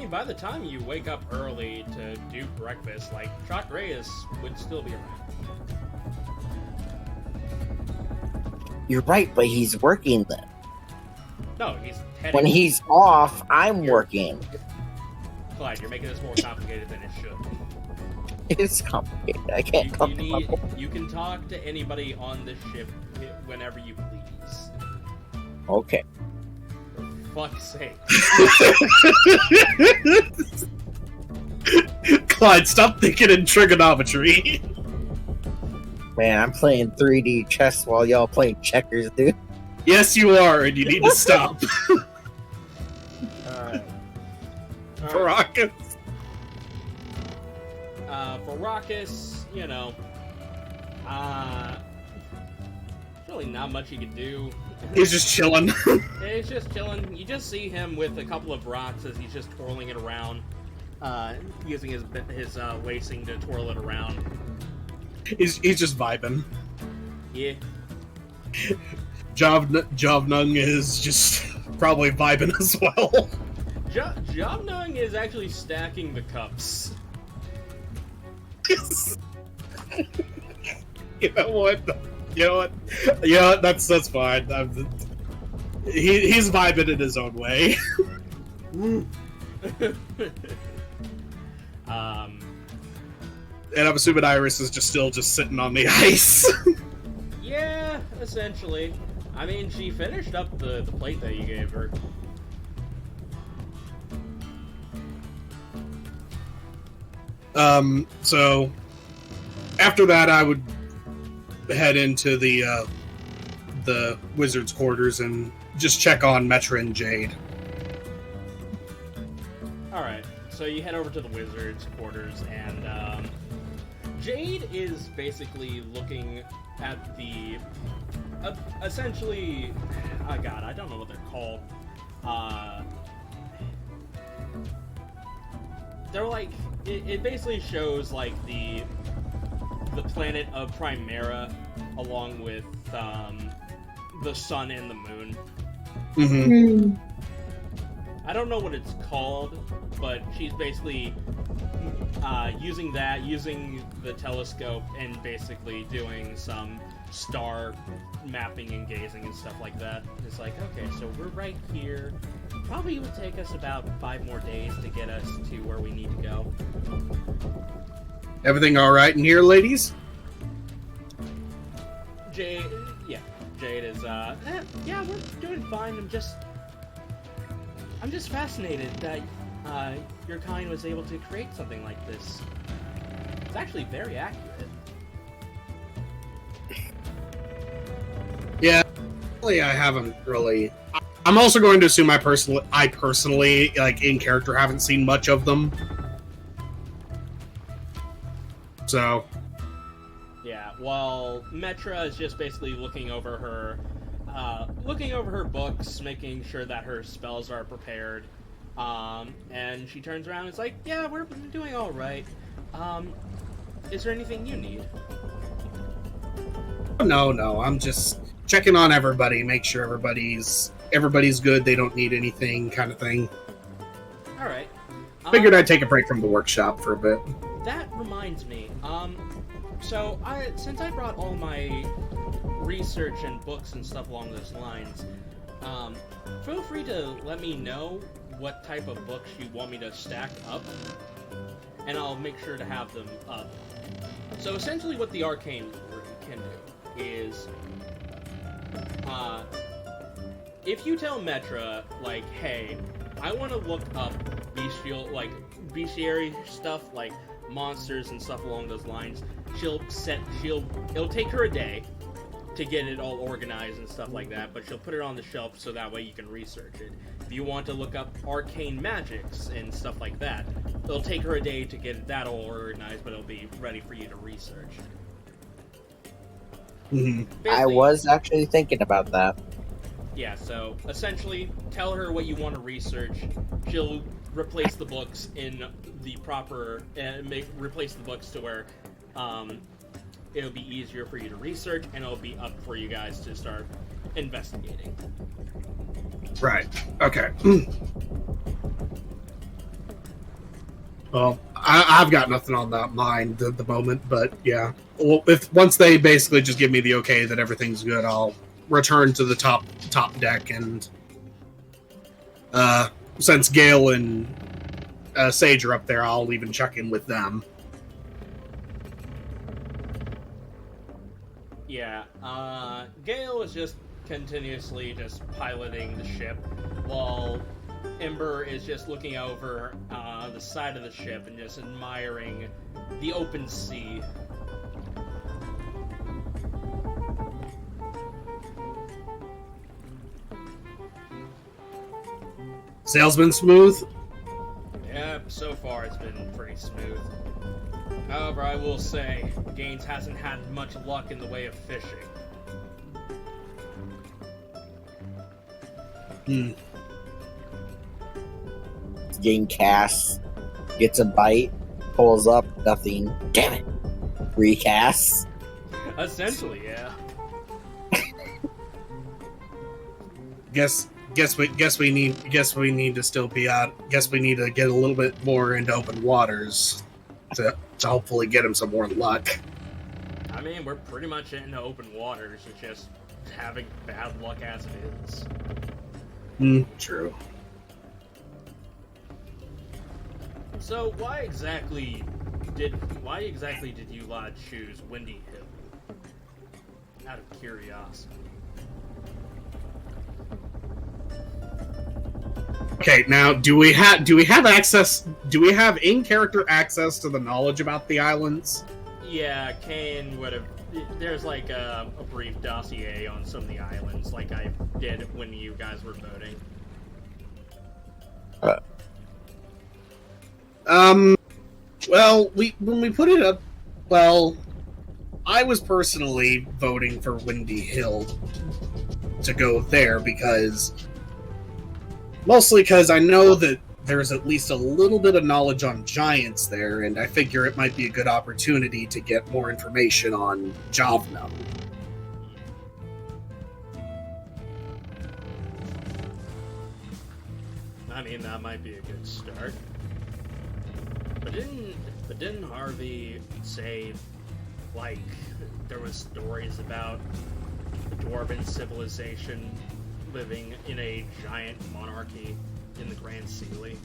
Speaker 1: by the time you wake up early to do breakfast, like Shock Reyes would still be around.
Speaker 2: You're right, but he's working then.
Speaker 1: No, he's
Speaker 2: when he's off, I'm working.
Speaker 1: Clyde, you're making this more complicated than it should.
Speaker 2: It's complicated. I can't talk to my boy.
Speaker 1: You can talk to anybody on the ship whenever you please.
Speaker 2: Okay.
Speaker 1: For fuck's sake.
Speaker 4: Clyde, stop thinking in trigonometry.
Speaker 2: Man, I'm playing 3D chess while y'all playing checkers, dude.
Speaker 4: Yes, you are, and you need to stop.
Speaker 1: Alright.
Speaker 4: For Rockus.
Speaker 1: For Rockus, really not much he can do.
Speaker 4: He's just chilling.
Speaker 1: He's just chilling. You just see him with a couple of rocks as he's just twirling it around, using his lacing to twirl it around.
Speaker 4: He's just vibing.
Speaker 1: Yeah.
Speaker 4: Jovnung is just probably vibing as well.
Speaker 1: Jovnung is actually stacking the cups.
Speaker 4: You know what? Yeah, that's fine. He's vibing in his own way. And I'm assuming Iris is still sitting on the ice.
Speaker 1: Yeah, essentially. I mean, she finished up the plate that you gave her.
Speaker 4: So after that, I would head into the wizard's quarters and just check on Metra and Jade.
Speaker 1: Alright, so you head over to the wizard's quarters, and Jade is basically looking at the essentially, oh god, I don't know what they're called. They're like, it basically shows like the planet of Primaria along with the sun and the moon.
Speaker 4: Mm-hmm.
Speaker 1: I don't know what it's called, but she's basically using the telescope and basically doing some star mapping and gazing and stuff like that. It's like, okay, so we're right here. Probably would take us about 5 more days to get us to where we need to go.
Speaker 4: Everything all right in here, ladies?
Speaker 1: Yeah. Jade is, yeah, we're doing fine. I'm just fascinated that your kind was able to create something like this. It's actually very accurate.
Speaker 4: Yeah, really, I haven't really. I'm also going to assume I personally, like in character, haven't seen much of them. So.
Speaker 1: Yeah, well, Metra is just basically looking over her books, making sure that her spells are prepared. And she turns around and is like, yeah, we're doing all right. Is there anything you need?
Speaker 4: No, I'm just checking on everybody, make sure everybody's good, they don't need anything, kind of thing.
Speaker 1: All right.
Speaker 4: Figured I'd take a break from the workshop for a bit.
Speaker 1: That reminds me. So since I brought all my research and books and stuff along those lines, feel free to let me know what type of books you want me to stack up, and I'll make sure to have them up. So essentially what the Arcane can do is, if you tell Metra, like, hey, I want to look up bestiary stuff, like monsters and stuff along those lines, it'll take her a day to get it all organized and stuff like that, but she'll put it on the shelf so that way you can research it. If you want to look up arcane magics and stuff like that, it'll take her a day to get that all organized, but it'll be ready for you to research.
Speaker 4: Mm-hmm.
Speaker 2: I was actually thinking about that.
Speaker 1: Yeah, so essentially, tell her what you want to research. She'll replace the books in the proper, replace the books to where it'll be easier for you to research, and it'll be up for you guys to start investigating.
Speaker 4: Right. Okay. Well, I've got nothing on that mind at the moment, but yeah. Well, once they basically just give me the okay that everything's good, I'll return to the top deck, and since Gale and Sage are up there, I'll even check in with them.
Speaker 1: Yeah, Gale is just continuously just piloting the ship, while Ember is just looking over the side of the ship and just admiring the open sea.
Speaker 4: Salesman smooth?
Speaker 1: Yeah, so far it's been pretty smooth. However, I will say, Gaines hasn't had much luck in the way of fishing.
Speaker 2: Game casts, gets a bite, pulls up, nothing. Damn it! Recasts.
Speaker 1: Essentially, yeah.
Speaker 4: Guess we need to still be out. Guess we need to get a little bit more into open waters to hopefully get him some more luck.
Speaker 1: I mean, we're pretty much in open waters. It's just having bad luck as it is.
Speaker 4: True.
Speaker 1: So why exactly did you lot choose Windy Hill? Out of curiosity.
Speaker 4: Okay, now do we have in-character access to the knowledge about the islands?
Speaker 1: Yeah, Kane would have. There's like a brief dossier on some of the islands, like I did when you guys were voting.
Speaker 4: Well, when we put it up, well, I was personally voting for Windy Hill to go there mostly because I know that there's at least a little bit of knowledge on giants there, and I figure it might be a good opportunity to get more information on Javna.
Speaker 1: I mean, that might be a good start. But didn't Harvey say, like, there was stories about the Dwarven civilization living in a giant monarchy in the Grand Sealy?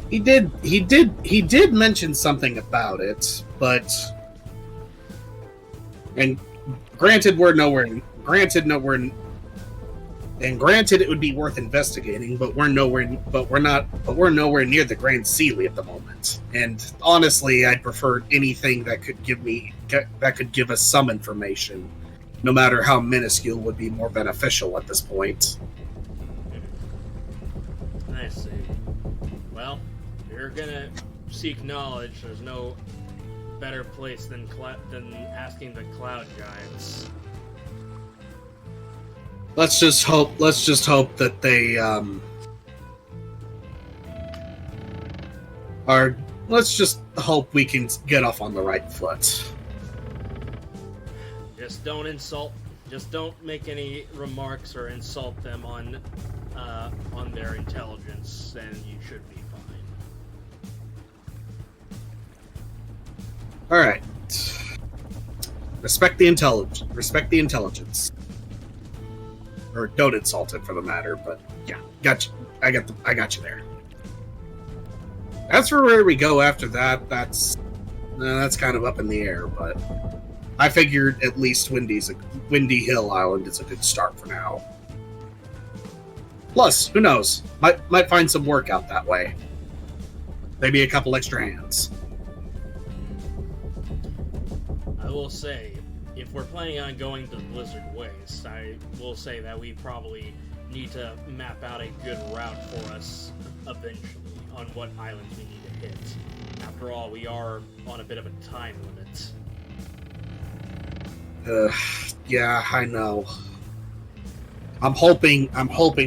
Speaker 4: He did mention something about it, but Granted, we're nowhere. Granted, nowhere. And granted, it would be worth investigating, but we're nowhere. But we're not. But we're nowhere near the Grand Sealy at the moment. And honestly, I'd prefer anything that could give us some information, no matter how minuscule, would be more beneficial at this point.
Speaker 1: I see. Well, if you're gonna seek knowledge, there's no better place than asking the Cloud Giants.
Speaker 4: Let's just hope that they are. Let's just hope we can get off on the right foot.
Speaker 1: Just don't insult. Just don't make any remarks or insult them on their intelligence, and you should be fine.
Speaker 4: All right. Respect the intelligence. Or don't insult it, for the matter. But yeah, got you. I got you there. As for where we go after that, that's kind of up in the air. But I figured at least Windy Hill Island is a good start for now. Plus, who knows? Might find some work out that way. Maybe a couple extra hands.
Speaker 1: I will say, if we're planning on going to Blizzard Waste, I will say that we probably need to map out a good route for us eventually on what islands we need to hit. After all, we are on a bit of a time limit.
Speaker 4: Yeah, I know. I'm hoping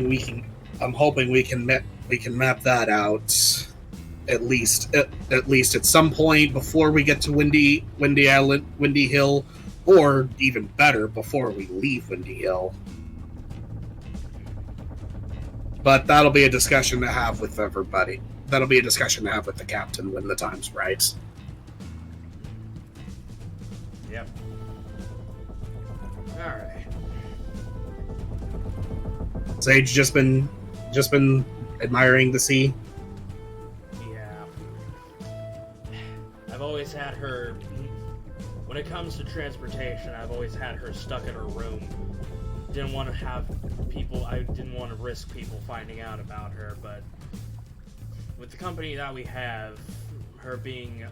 Speaker 4: we can map that out at least at some point before we get to Windy Hill, or even better, before we leave Windy Hill. But that'll be a discussion to have with everybody. That'll be a discussion to have with the captain when the time's right.
Speaker 1: Yep. All right.
Speaker 4: Sage just been admiring the sea.
Speaker 1: Yeah. I've always had her. When it comes to transportation, I've always had her stuck in her room. Didn't want to have people. I didn't want to risk people finding out about her, but with the company that we have, her being,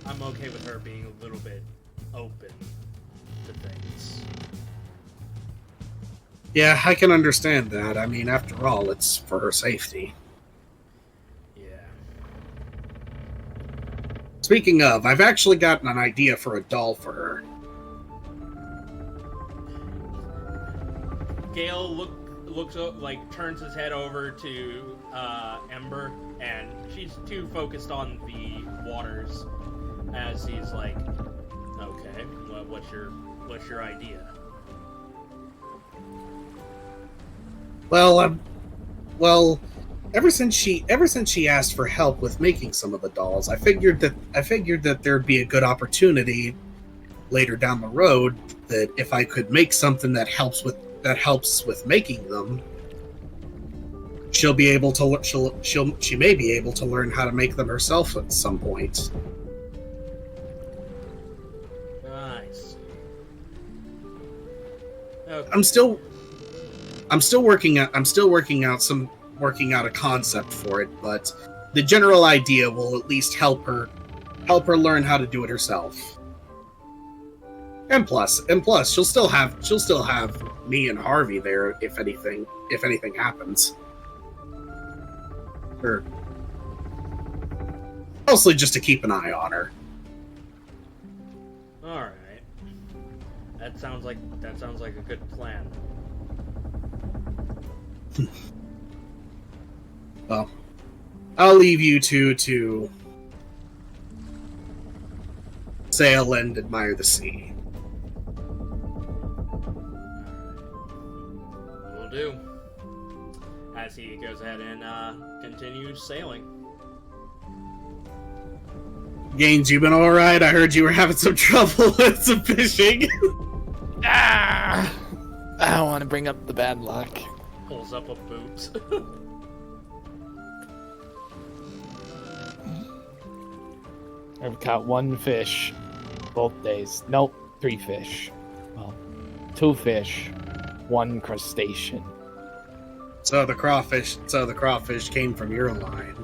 Speaker 1: I'm okay with her being a little bit open to things.
Speaker 4: Yeah, I can understand that. I mean, after all, it's for her safety.
Speaker 1: Yeah.
Speaker 4: Speaking of, I've actually gotten an idea for a doll for her.
Speaker 1: Gale looks like turns his head over to Ember, and she's too focused on the waters as he's like, okay, what's your idea?
Speaker 4: Well, ever since she asked for help with making some of the dolls, I figured that there'd be a good opportunity later down the road that if I could make something that helps with making them, she may be able to learn how to make them herself at some point.
Speaker 1: Nice. Okay.
Speaker 4: I'm still working out a concept for it, but the general idea will at least help her learn how to do it herself. And plus, she'll still have me and Harvey there if anything happens. Or mostly just to keep an eye on her.
Speaker 1: All right. That sounds like a good plan.
Speaker 4: Well, I'll leave you two to sail and admire the sea.
Speaker 1: Will do. As he goes ahead and continues sailing.
Speaker 4: Gaines, you been alright? I heard you were having some trouble with some fishing.
Speaker 3: I don't want to bring up the bad luck.
Speaker 1: Pulls up a boot.
Speaker 3: I've caught one fish both days. Nope, 3 fish. Well, 2 fish, 1 crustacean.
Speaker 4: So the crawfish came from your line.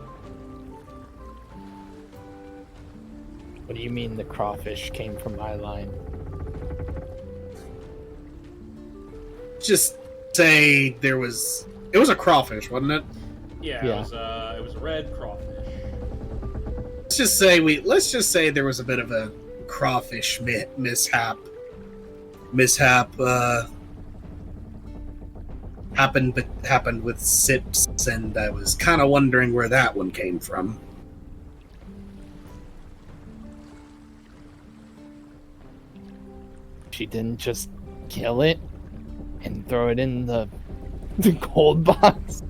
Speaker 3: What do you mean the crawfish came from my line?
Speaker 4: Just say it was a crawfish, wasn't it?
Speaker 1: Yeah. It was a red crawfish.
Speaker 4: Let's just say there was a bit of a crawfish mishap happened with Sips, and I was kind of wondering where that one came from.
Speaker 3: She didn't just kill it and throw it in the cold box.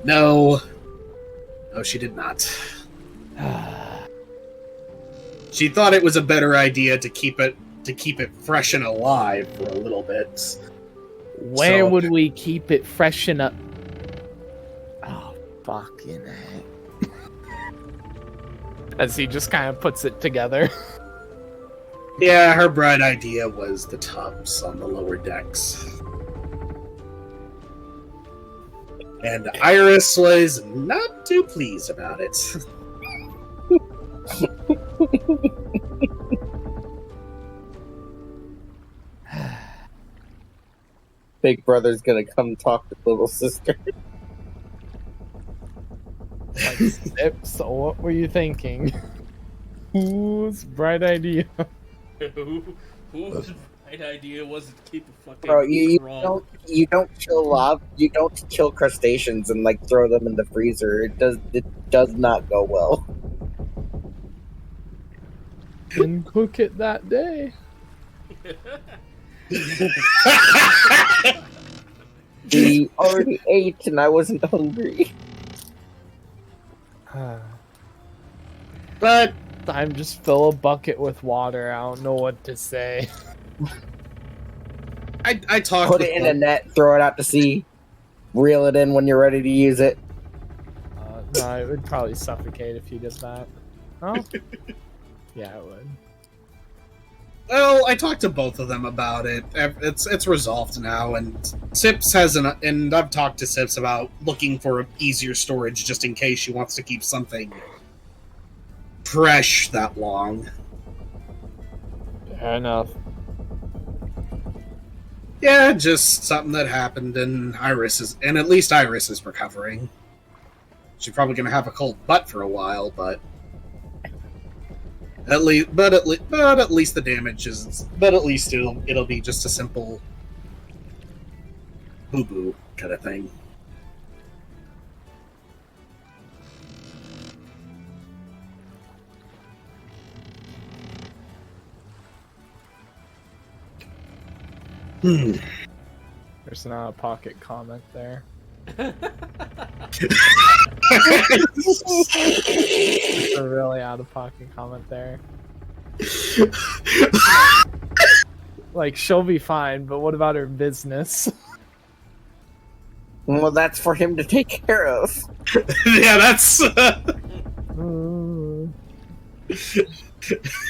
Speaker 4: No, she did not. She thought it was a better idea to keep it fresh and alive for a little bit.
Speaker 3: Where would we keep it fresh and up? Oh, fucking heck. As he just kind of puts it together.
Speaker 4: Yeah, her bright idea was the tubs on the lower decks. And Iris was not too pleased about it.
Speaker 2: Big brother's gonna come talk to little sister.
Speaker 3: So what were you thinking? Whose bright idea?
Speaker 1: Whose bright idea was it to keep a fucking
Speaker 2: Bro, you
Speaker 1: crawl?
Speaker 2: don't kill crustaceans and like throw them in the freezer. It does not go well.
Speaker 3: Didn't cook it that day.
Speaker 2: We already ate and I wasn't hungry.
Speaker 4: But
Speaker 3: Time just fill a bucket with water. I don't know what to say.
Speaker 4: I talked
Speaker 2: Put
Speaker 4: with
Speaker 2: it in a net, throw it out to sea, reel it in when you're ready to use it.
Speaker 3: No, it would probably suffocate if you did that. Oh, yeah, it would.
Speaker 4: Well, I talked to both of them about it. It's resolved now, and Sips and I've talked to Sips about looking for easier storage just in case she wants to keep something fresh that long.
Speaker 3: Fair enough.
Speaker 4: Yeah, just something that happened, and at least Iris is recovering. She's probably gonna have a cold butt for a while, but at least the damage is. But at least it'll be just a simple boo boo kind of thing.
Speaker 3: There's not a pocket comment there. A really out of pocket comment there. Like, she'll be fine, but what about her business?
Speaker 2: Well, that's for him to take care of.
Speaker 4: Yeah, that's.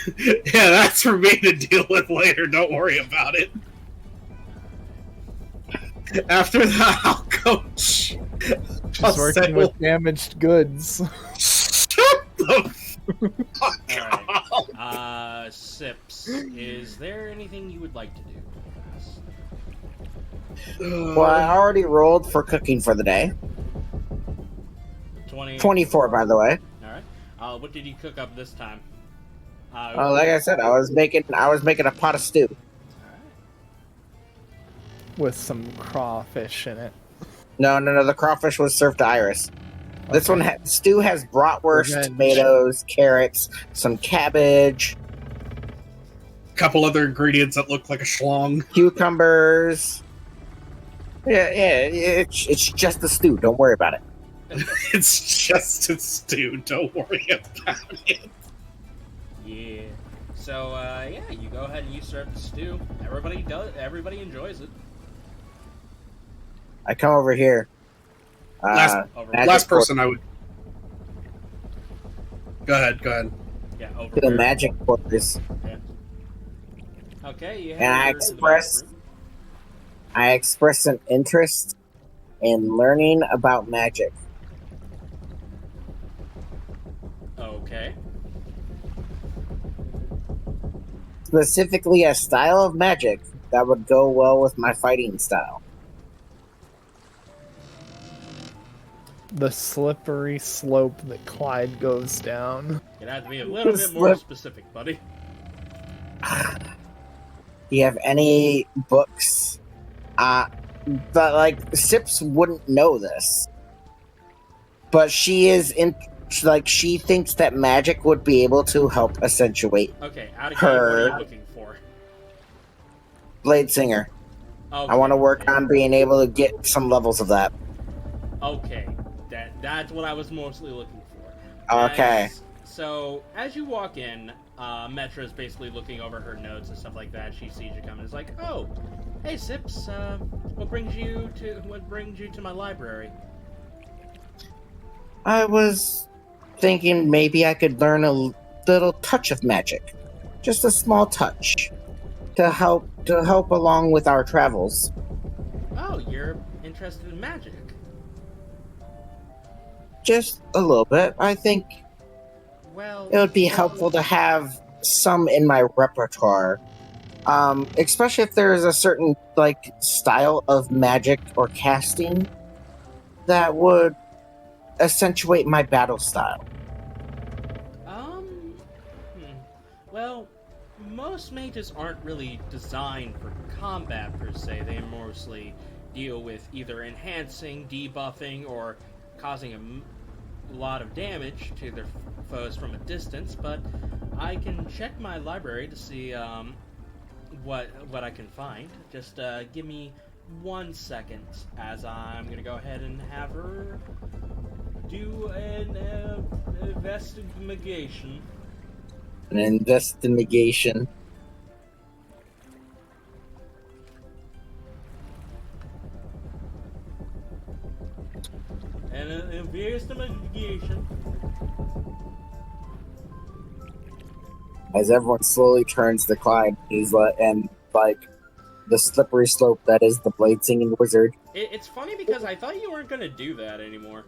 Speaker 4: Yeah, that's for me to deal with later. Don't worry about it. After that, I'll coach.
Speaker 3: She's working with damaged goods.
Speaker 4: Shut the fuck
Speaker 1: Alright. Sips, is there anything you would like to do?
Speaker 2: Well, I already rolled for cooking for the day. 24, by the way.
Speaker 1: Alright. What did you cook up this time?
Speaker 2: Like I said, I was making a pot of stew.
Speaker 3: With some crawfish in it.
Speaker 2: No, the crawfish was served to Iris. Okay. This one stew has bratwurst, tomatoes, carrots, some cabbage,
Speaker 4: couple other ingredients that look like a schlong,
Speaker 2: cucumbers. Yeah, it's just a stew. Don't worry about it.
Speaker 4: It's just a stew. Don't worry about it.
Speaker 1: Yeah. So yeah, you go ahead and you serve the stew. Everybody enjoys it.
Speaker 2: I come over here.
Speaker 4: Last person I would. Go ahead.
Speaker 1: Yeah, over
Speaker 2: to the magic quarters.
Speaker 1: Yeah. Okay, you
Speaker 2: And
Speaker 1: head over to the bathroom.
Speaker 2: I express an interest in learning about magic.
Speaker 1: Okay.
Speaker 2: Specifically, a style of magic that would go well with my fighting style.
Speaker 3: The slippery slope that Clyde goes down.
Speaker 1: You'd have to be a little bit more specific, buddy.
Speaker 2: Do you have any books? But like Sips wouldn't know this, but she thinks that magic would be able to help accentuate.
Speaker 1: Okay, out of game, what are you looking for?
Speaker 2: Blade Singer.
Speaker 1: Okay,
Speaker 2: I want to work on being able to get some levels of that.
Speaker 1: Okay, that's what I was mostly looking for.
Speaker 2: Okay.
Speaker 1: So as you walk in, Metra's basically looking over her notes and stuff like that. She sees you coming. It's like, oh, hey Sips, what brings you to my library?
Speaker 2: I was thinking maybe I could learn a little touch of magic, just a small touch, to help along with our travels.
Speaker 1: Oh, you're interested in magic?
Speaker 2: Just a little bit. I think
Speaker 1: well,
Speaker 2: it would be helpful to have some in my repertoire, especially if there is a certain style of magic or casting that would accentuate my battle style.
Speaker 1: Well, most mages aren't really designed for combat per se. They mostly deal with either enhancing, debuffing, or causing a lot of damage to their foes from a distance. But I can check my library to see what I can find. Just give me 1 second, as I'm gonna go ahead and have her do an investigation.
Speaker 2: An investigation.
Speaker 1: And an investigation.
Speaker 2: As everyone slowly turns to Clyde, the slippery slope that is the blade singing wizard.
Speaker 1: It's funny because I thought you weren't gonna do that anymore.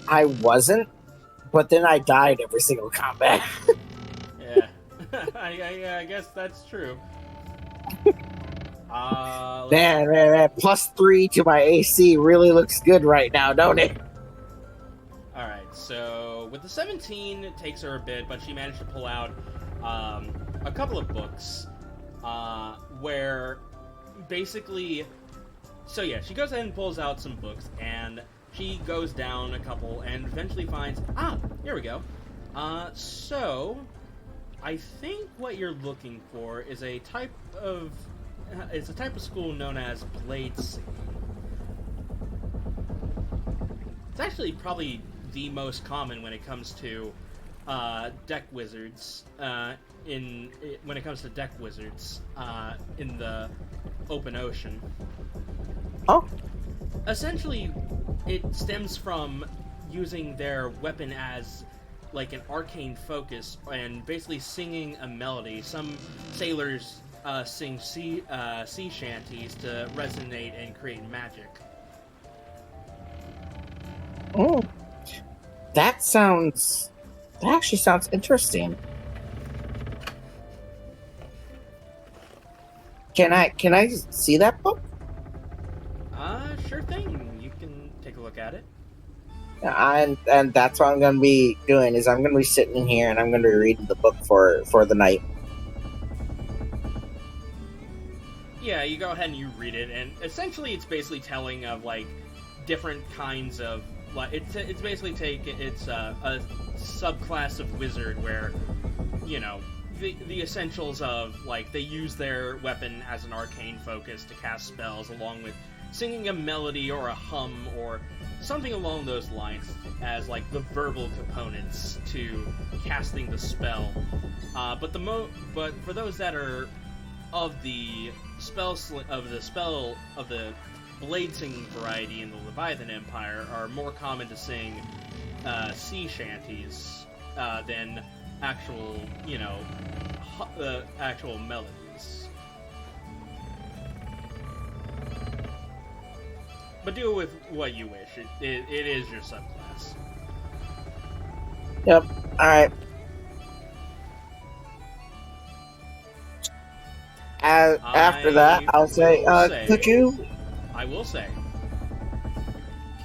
Speaker 2: I wasn't, but then I died every single combat.
Speaker 1: Yeah, I guess that's true.
Speaker 2: Man, +3 to my AC really looks good right now, don't it?
Speaker 1: Alright, so with the 17, it takes her a bit, but she managed to pull out a couple of books where basically... So yeah, she goes ahead and pulls out some books, and she goes down a couple and eventually finds... here we go. So... I think what you're looking for is a type of school known as blade singing. It's actually probably the most common when it comes to deck wizards. In the open ocean.
Speaker 2: Oh.
Speaker 1: Essentially, it stems from using their weapon as like an arcane focus and basically singing a melody. Some sailors sing sea shanties to resonate and create magic.
Speaker 2: Oh, that actually sounds interesting. Can I see that book?
Speaker 1: Sure thing. You can take a look at it.
Speaker 2: And that's what I'm going to be doing, is I'm going to be sitting in here and I'm going to be reading the book for the night.
Speaker 1: Yeah, you go ahead and you read it, and essentially it's basically telling of, like, different kinds of... Like, it's basically it's a subclass of wizard where, you know, the essentials of, like, they use their weapon as an arcane focus to cast spells, along with singing a melody or a hum or something along those lines as, like, the verbal components to casting the spell. But for those that are of the blade singing variety in the Leviathan Empire, are more common to sing sea shanties than actual, actual melodies. But do it with what you wish. It is your subclass.
Speaker 2: Yep. Alright. After that, I'll say, could you?
Speaker 1: I will say,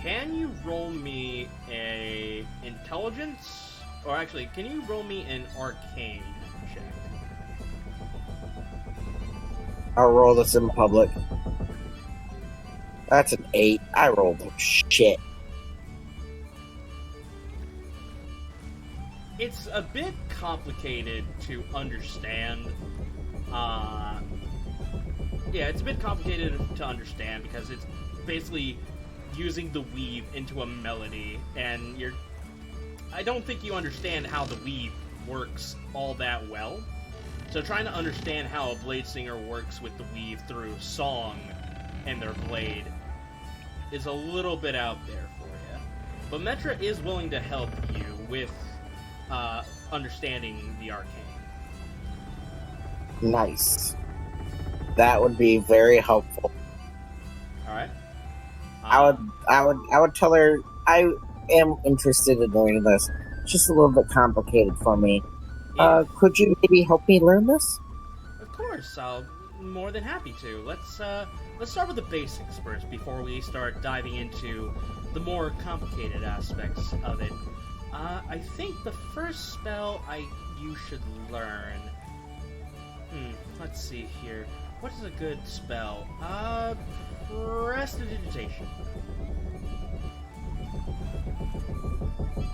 Speaker 1: can you roll me a intelligence? Or actually, can you roll me an arcane check?
Speaker 2: I'll roll this in public. That's an 8. I rolled shit.
Speaker 1: It's a bit complicated to understand. Yeah, it's a bit complicated to understand because it's basically using the weave into a melody, and I don't think you understand how the weave works all that well. So trying to understand how a blade singer works with the weave through song and their blade is a little bit out there for you. But Metra is willing to help you with understanding the arcane.
Speaker 2: Nice. That would be very helpful.
Speaker 1: All right.
Speaker 2: I would tell her I am interested in learning this. It's just a little bit complicated for me.
Speaker 1: Yeah.
Speaker 2: Could you maybe help me learn this?
Speaker 1: Of course, I'll more than happy to. Let's start with the basics first before we start diving into the more complicated aspects of it. I think the first spell you should learn. Let's see here. What is a good spell? Prestidigitation.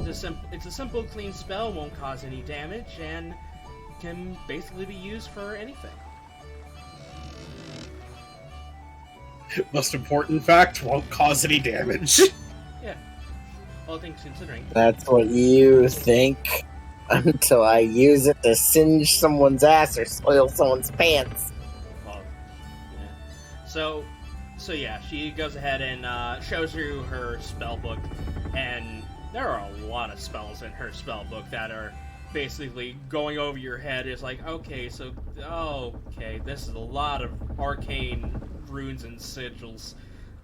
Speaker 1: It's a simple, clean spell, won't cause any damage, and can basically be used for anything.
Speaker 4: Most important fact, won't cause any damage.
Speaker 1: Yeah. All things considering.
Speaker 2: That's what you think. Until I use it to singe someone's ass or soil someone's pants.
Speaker 1: Well, yeah. So yeah, she goes ahead and shows you her spell book, and there are a lot of spells in her spell book that are basically going over your head. It's like, okay, this is a lot of arcane runes and sigils.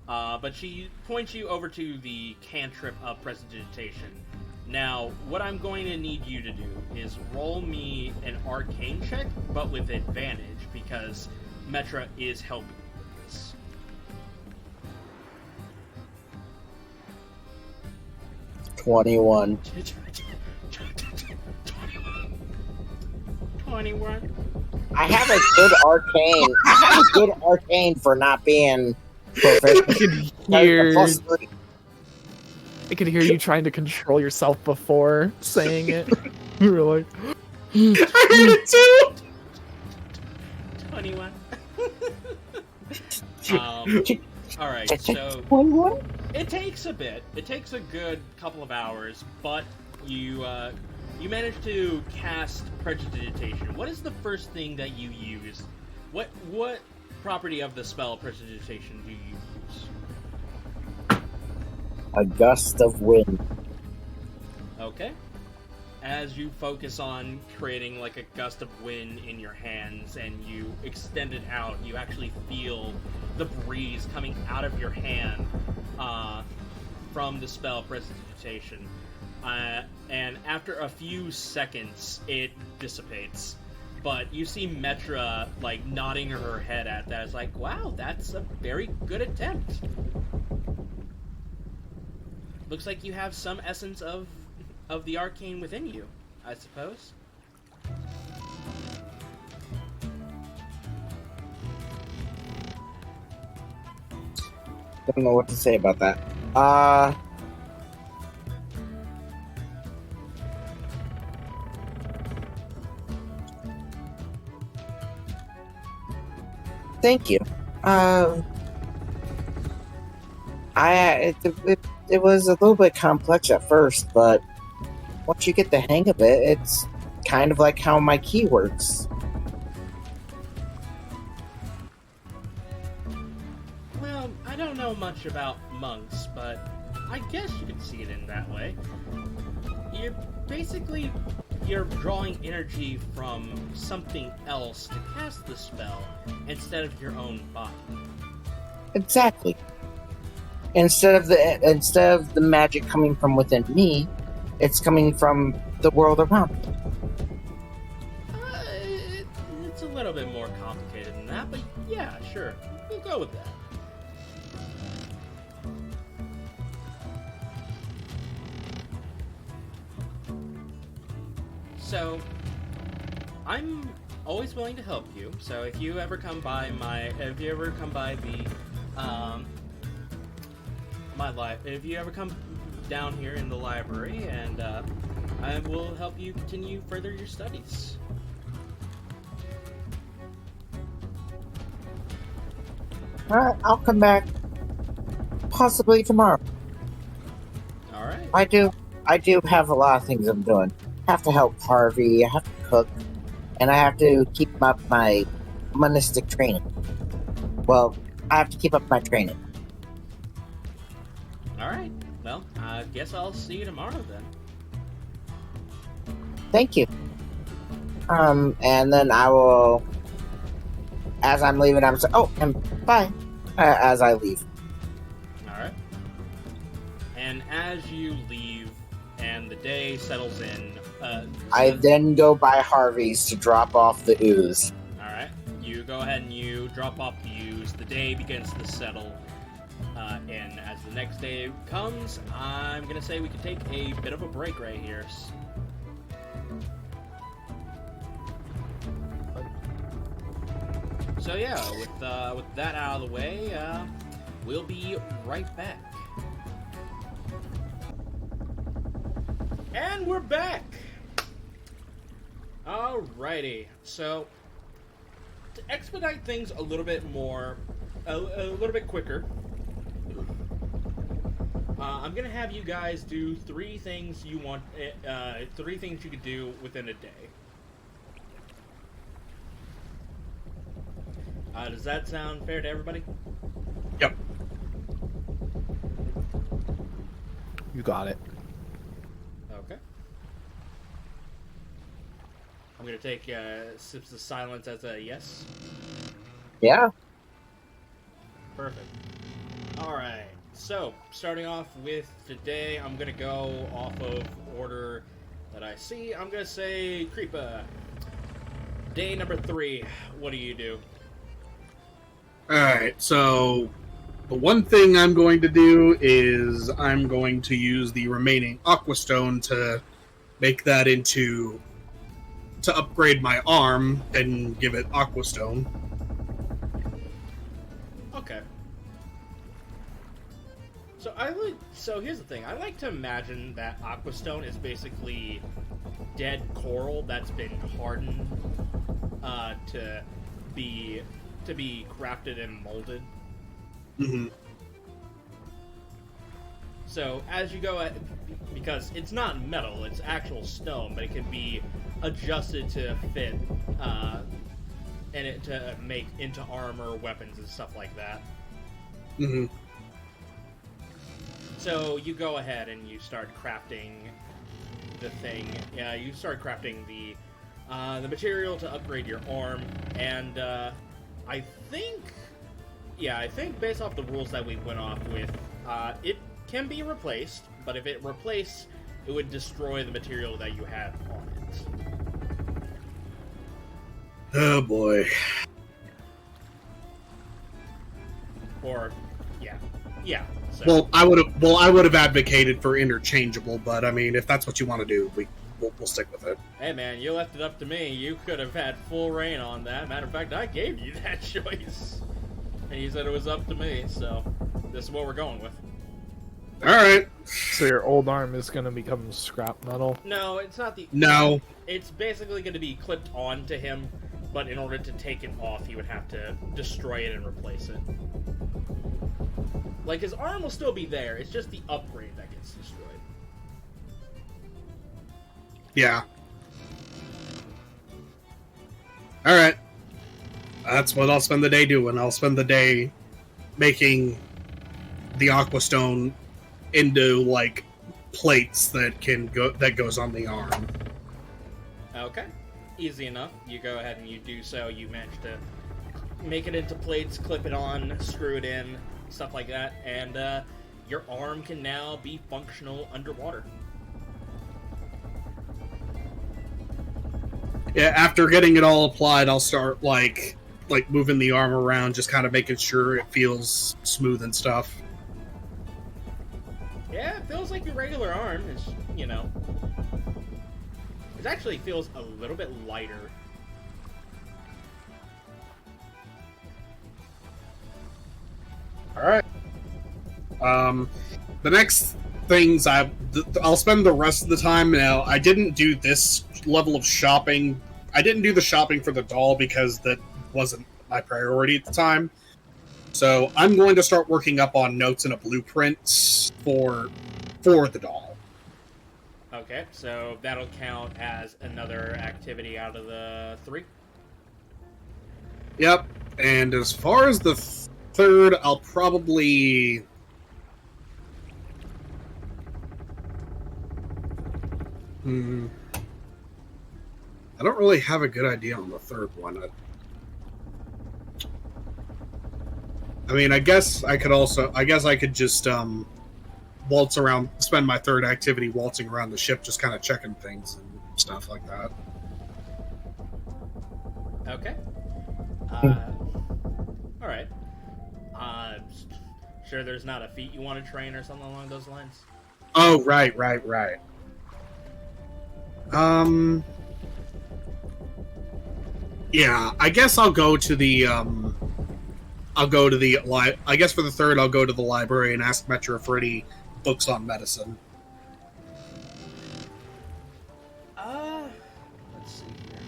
Speaker 1: But she points you over to the cantrip of Prestidigitation. Now, what I'm going to need you to do is roll me an arcane check, but with advantage, because Metra is helping with this.
Speaker 2: 21.
Speaker 1: 21.
Speaker 2: I have a good arcane. I have a good arcane for not being proficient.
Speaker 3: I could hear you trying to control yourself before saying it. You were like,
Speaker 4: I heard it too!
Speaker 1: 21. Alright, so
Speaker 2: 21?
Speaker 1: it takes a bit. It takes a good couple of hours, but you manage to cast Prestidigitation. What is the first thing that you use? What property of the spell Prestidigitation do you use?
Speaker 2: A gust of wind.
Speaker 1: Okay. As you focus on creating like a gust of wind in your hands and you extend it out, you actually feel the breeze coming out of your hand from the spell Prestidigitation. And after a few seconds, it dissipates. But you see Metra like nodding her head at that. It's like, wow, that's a very good attempt. Looks like you have some essence of the arcane within you, I suppose.
Speaker 2: Don't know what to say about that. Thank you. It was a little bit complex at first, but once you get the hang of it, it's kind of like how my key works.
Speaker 1: Well, I don't know much about monks, but I guess you could see it in that way. You're drawing energy from something else to cast the spell instead of your own body.
Speaker 2: Exactly. Instead of the magic coming from within me, it's coming from the world around me.
Speaker 1: It's a little bit more complicated than that, but yeah, sure. We'll go with that. So, I'm always willing to help you. So if you ever come by if you ever come down here in the library, and I will help you continue further your studies.
Speaker 2: Alright, I'll come back. Possibly tomorrow.
Speaker 1: Alright.
Speaker 2: I do have a lot of things I'm doing. I have to help Harvey, I have to cook, and I have to keep up my monastic training. Well, I have to keep up my training.
Speaker 1: Alright. Well, I guess I'll see you tomorrow then.
Speaker 2: Thank you. And then I will, as I'm leaving, I'm saying, oh, and bye, as I leave.
Speaker 1: Alright. And as you leave, and the day settles in,
Speaker 2: I then go by Harvey's to drop off the ooze.
Speaker 1: Alright. You go ahead and you drop off the ooze. The day begins to settle. And as the next day comes, I'm gonna say we can take a bit of a break right here. So yeah, with that out of the way, we'll be right back. And we're back! Alrighty, so to expedite things a little bit more, a little bit quicker, I'm gonna have you guys do 3 things you want, 3 things you could do within a day. Does that sound fair to everybody?
Speaker 4: Yep.
Speaker 3: You got it.
Speaker 1: Okay. I'm gonna take sips of silence as a yes.
Speaker 2: Yeah.
Speaker 1: Perfect. Alright, so starting off with today, I'm gonna go off of order that I see. I'm gonna say Creepah. Day number 3, what do you do?
Speaker 4: Alright, so the one thing I'm going to do is I'm going to use the remaining Aquastone to make that to upgrade my arm and give it Aquastone.
Speaker 1: Okay. So here's the thing. I like to imagine that Aquastone is basically dead coral that's been hardened to be crafted and molded.
Speaker 4: Mm-hmm.
Speaker 1: So as you go because it's not metal, it's actual stone, but it can be adjusted to fit and it to make into armor, weapons, and stuff like that.
Speaker 4: Mm-hmm.
Speaker 1: So you go ahead and you start crafting the thing. Yeah, you start crafting the material to upgrade your arm, and I think based off the rules that we went off with, it can be replaced, but if it replaced, it would destroy the material that you have on it.
Speaker 4: Oh boy.
Speaker 1: Or, yeah. So.
Speaker 4: Well, I would have advocated for interchangeable, but I mean, if that's what you want to do, we'll stick with it.
Speaker 1: Hey man, you left it up to me. You could have had full reign on that. Matter of fact, I gave you that choice, and you said it was up to me. So this is what we're going with.
Speaker 4: All right.
Speaker 3: So your old arm is going to become scrap metal?
Speaker 1: No, it's not the.
Speaker 4: No.
Speaker 1: It's basically going to be clipped onto him, but in order to take it off, he would have to destroy it and replace it. Like, his arm will still be there, it's just the upgrade that gets destroyed.
Speaker 4: Yeah. Alright. That's what I'll spend the day doing. I'll spend the day making the Aquastone into, like, plates that goes on the arm.
Speaker 1: Okay. Easy enough. You go ahead and you do so. You manage to make it into plates, clip it on, screw it in, stuff like that, and your arm can now be functional underwater.
Speaker 4: Yeah, after getting it all applied, I'll start like moving the arm around, just kind of making sure it feels smooth and stuff.
Speaker 1: Yeah, it feels like your regular arm. It's, you know, it actually feels a little bit lighter.
Speaker 4: All right. The next things I'll spend the rest of the time now. I didn't do this level of shopping. I didn't do the shopping for the doll because that wasn't my priority at the time. So I'm going to start working up on notes and a blueprint for the doll.
Speaker 1: Okay, so that'll count as another activity out of the 3.
Speaker 4: Yep. And as far as the third, I'll probably... I don't really have a good idea on the third one. I mean, I guess I could just waltz around, spend my third activity waltzing around the ship, just kind of checking things and stuff like that.
Speaker 1: Okay. All right. Sure there's not a feat you want to train or something along those lines?
Speaker 4: Oh, right. Yeah, I guess I'll go to the, I guess for the third, I'll go to the library and ask Metra for any books on medicine.
Speaker 1: Let's see here.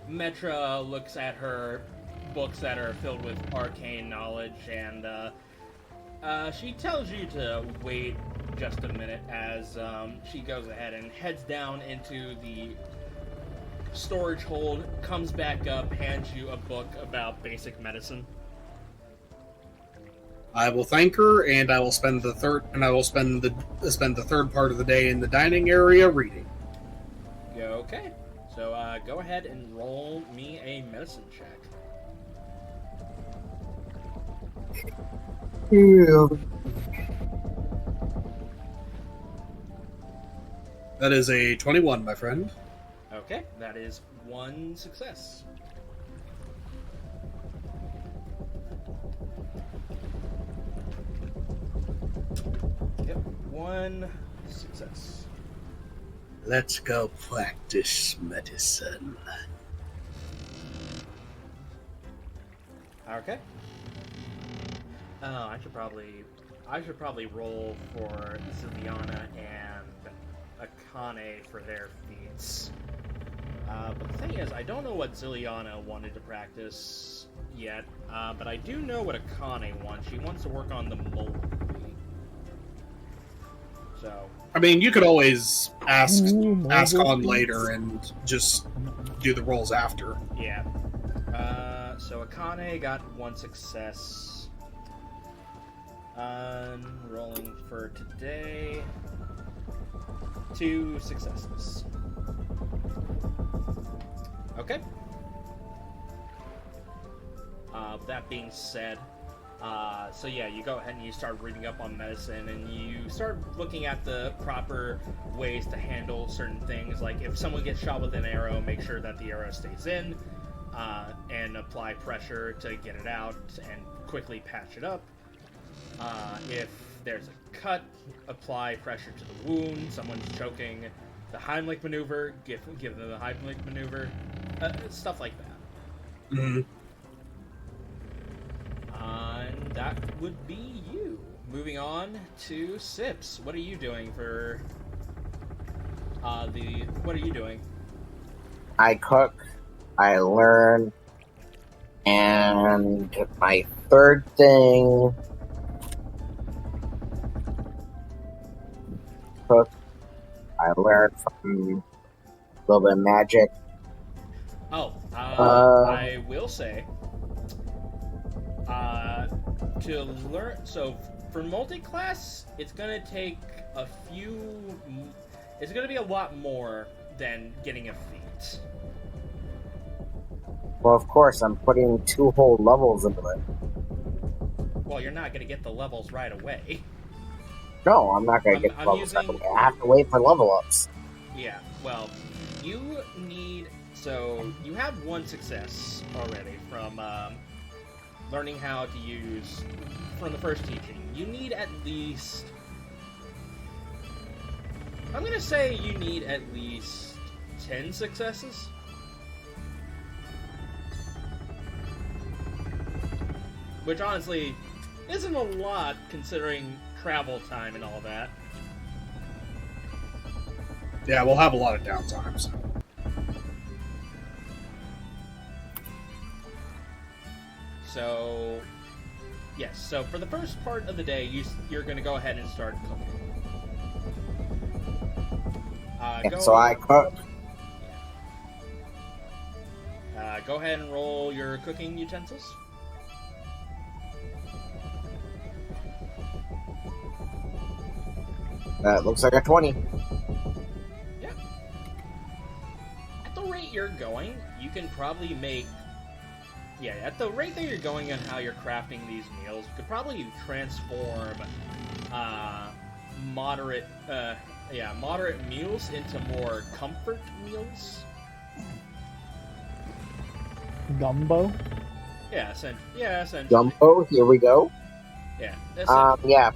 Speaker 1: Metra looks at her books that are filled with arcane knowledge, and she tells you to wait just a minute as she goes ahead and heads down into the storage hold, comes back up, hands you a book about basic medicine.
Speaker 4: I will thank her, and I will spend the third part of the day in the dining area reading.
Speaker 1: Okay, so go ahead and roll me a medicine check.
Speaker 2: Yeah.
Speaker 4: That is a 21, my friend.
Speaker 1: Okay, that is 1 success. Yep, 1 success.
Speaker 4: Let's go practice medicine.
Speaker 1: Okay. I should probably roll for Zilyana and Akane for their feats. But the thing is, I don't know what Zilyana wanted to practice yet, but I do know what Akane wants. She wants to work on the mold. So,
Speaker 4: I mean, you could always ask on later and just do the rolls after.
Speaker 1: yeah. So Akane got 1 success. Rolling for today. 2 successes. Okay. That being said, so yeah, you go ahead and you start reading up on medicine, and you start looking at the proper ways to handle certain things. Like if someone gets shot with an arrow, make sure that the arrow stays in, and apply pressure to get it out and quickly patch it up. If there's a cut, apply pressure to the wound. Someone's choking, the Heimlich maneuver, give them the Heimlich maneuver, stuff like that.
Speaker 4: Mm-hmm.
Speaker 1: And that would be you. Moving on to Sips. What are you doing for what are you doing?
Speaker 2: I cook, I learn, and my third thing... Cook, I learned from a little bit of magic.
Speaker 1: I will say, to learn, so for multi-class, it's gonna take it's gonna be a lot more than getting a feat.
Speaker 2: Well, of course, I'm putting 2 whole levels into it.
Speaker 1: Well, you're not going to get the levels right away.
Speaker 2: No, I'm not gonna get
Speaker 1: I'm
Speaker 2: levels
Speaker 1: using-
Speaker 2: right away. I have to wait for level ups.
Speaker 1: Yeah, well, you need... So, you have one success already from learning how to use... From the first teaching. You need at least... I'm gonna say you need at least 10 successes. Which, honestly, isn't a lot considering travel time and all that.
Speaker 4: Yeah, we'll have a lot of downtime. So.
Speaker 1: So, yes. So for the first part of the day, you're going to go ahead and start cooking.
Speaker 2: So I cook.
Speaker 1: Go ahead and roll your cooking utensils.
Speaker 2: That looks like a 20.
Speaker 1: Yeah. At the rate you're going, you can probably make... Yeah, at the rate that you're going and how you're crafting these meals, you could probably transform moderate meals into more comfort meals.
Speaker 3: Gumbo?
Speaker 1: Yeah, essentially.
Speaker 2: Jumbo, here we go.
Speaker 1: Yeah.
Speaker 2: Yeah.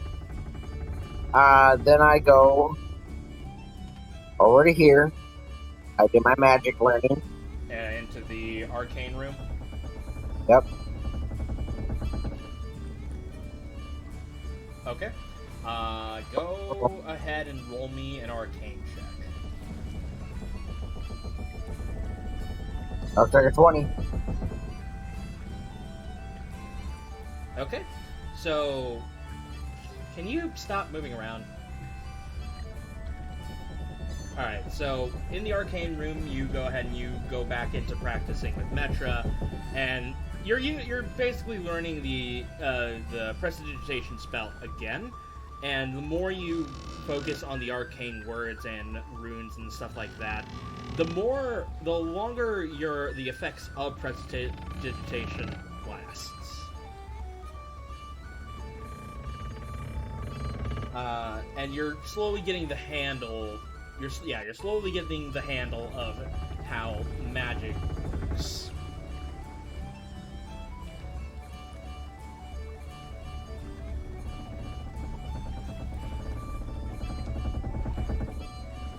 Speaker 2: Then I go over to here. I do my magic learning.
Speaker 1: Into the arcane room.
Speaker 2: Yep.
Speaker 1: Okay. Go ahead and roll me an arcane check.
Speaker 2: Looks like a 20.
Speaker 1: Okay. So, can you stop moving around? Alright, so in the arcane room, you go ahead and you go back into practicing with Metra, and you're basically learning the prestidigitation spell again, and the more you focus on the arcane words and runes and stuff like that, the longer the effects of prestidigitation lasts. And you're slowly getting the handle. You're slowly getting the handle of how magic works.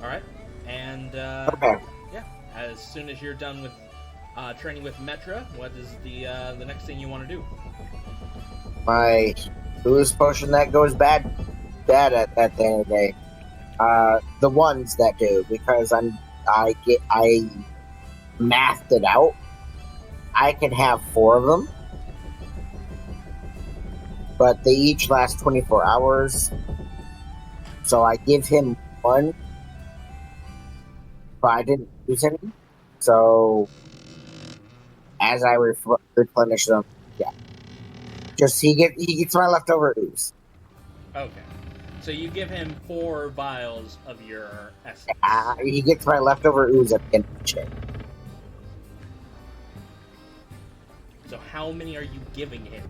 Speaker 1: All right, and
Speaker 2: Okay.
Speaker 1: yeah, as soon as you're done with training with Metra, what is the next thing you want to do?
Speaker 2: My booze potion that goes bad at the end of the day. The ones that do, because I mathed it out. I can have 4 of them, but they each last 24 hours. So I give him 1, but I didn't use any. So as I replenish them, yeah, just he gets my leftover ooze.
Speaker 1: Okay. So you give him 4 vials of your essence.
Speaker 2: He gets my leftover ooze at the end of the day.
Speaker 1: So how many are you giving him?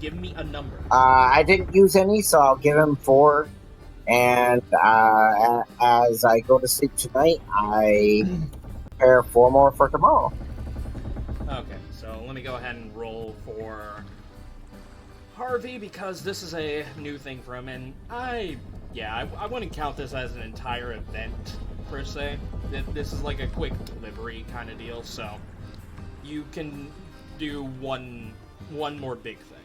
Speaker 1: Give me a number.
Speaker 2: I didn't use any, so I'll give him 4. And as I go to sleep tonight, I prepare 4 more for tomorrow.
Speaker 1: Okay, so let me go ahead and roll for Harvey, because this is a new thing for him, and I wouldn't count this as an entire event, per se. This is like a quick delivery kind of deal, so you can do one more big thing.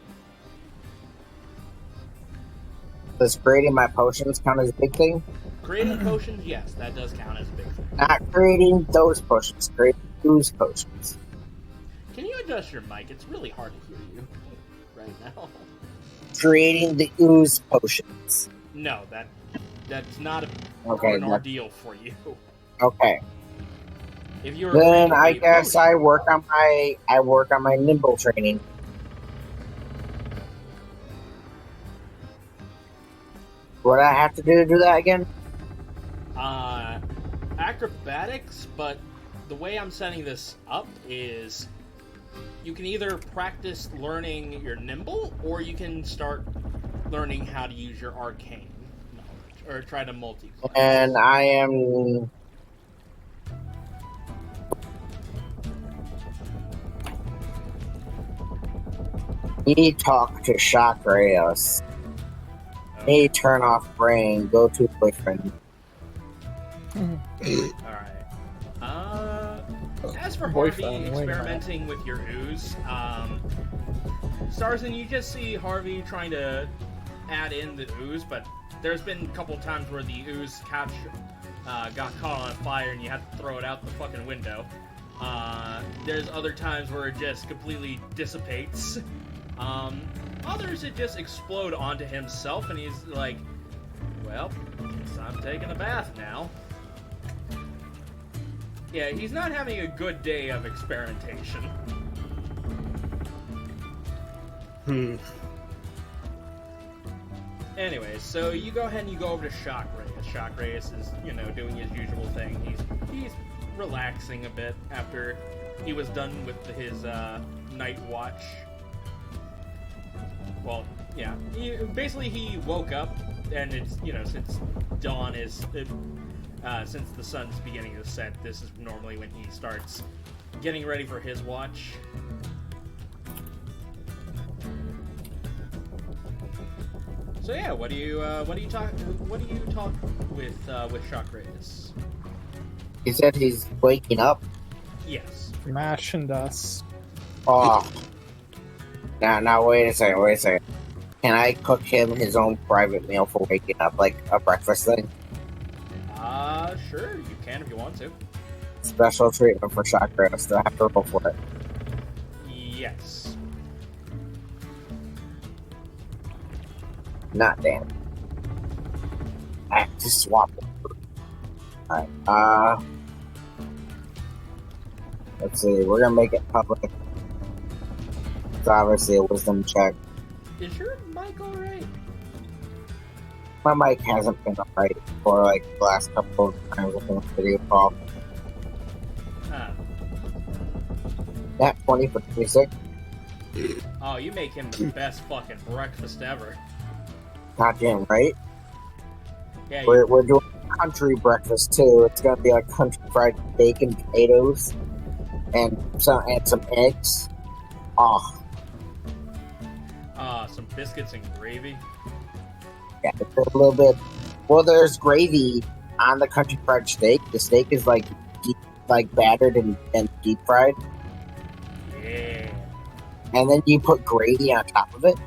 Speaker 2: Does creating my potions count as a big thing?
Speaker 1: Creating potions, yes, that does count as a big thing.
Speaker 2: Not creating those potions, creating those potions.
Speaker 1: Can you adjust your mic? It's really hard to hear you right now.
Speaker 2: Creating the ooze potions.
Speaker 1: No, that's not an ordeal for you.
Speaker 2: Okay.
Speaker 1: If you're
Speaker 2: Then I guess I work on my nimble training. What do I have to do that again?
Speaker 1: Acrobatics, but the way I'm setting this up is you can either practice learning your nimble, or you can start learning how to use your arcane knowledge, or try to multi-class.
Speaker 2: And I am... He talk to Chakras. He turn off brain, go to boyfriend.
Speaker 1: Alright. As for Harvey experimenting with your ooze, Starzin, you just see Harvey trying to add in the ooze, but there's been a couple times where the ooze got caught on fire and you had to throw it out the fucking window. There's other times where it just completely dissipates. Others it just explode onto himself and he's like, well, guess I'm taking a bath now. Yeah, he's not having a good day of experimentation. Anyways, so you go ahead and you go over to Chakras. Chakras is, doing his usual thing. He's relaxing a bit after he was done with his night watch. Well, yeah. He woke up, and it's, since dawn is... since the sun's beginning to set, this is normally when he starts getting ready for his watch. So yeah, what do you talk with Chakras?
Speaker 2: He said he's waking up.
Speaker 1: Yes.
Speaker 3: Mash and dust.
Speaker 2: Oh. Now wait a second. Can I cook him his own private meal for waking up, like a breakfast thing?
Speaker 1: Sure, you can if you want to.
Speaker 2: Special treatment for Chakras. Do I have to roll for it?
Speaker 1: Yes.
Speaker 2: Not damn. I have to swap it. Alright, let's see, we're gonna make it public. It's obviously a wisdom check.
Speaker 1: Is your mic alright?
Speaker 2: My mic hasn't been alright for like the last couple of times I've been on video call. That 20 for 26.
Speaker 1: Oh, you make him the best fucking breakfast ever.
Speaker 2: Goddamn right.
Speaker 1: Yeah,
Speaker 2: We're doing country breakfast too. It's gonna be like country fried bacon, potatoes, and some eggs. Oh.
Speaker 1: Some biscuits and gravy.
Speaker 2: Yeah, a little bit. Well, there's gravy on the country fried steak. The steak is like battered and deep fried.
Speaker 1: Yeah.
Speaker 2: And then you put gravy on top of it.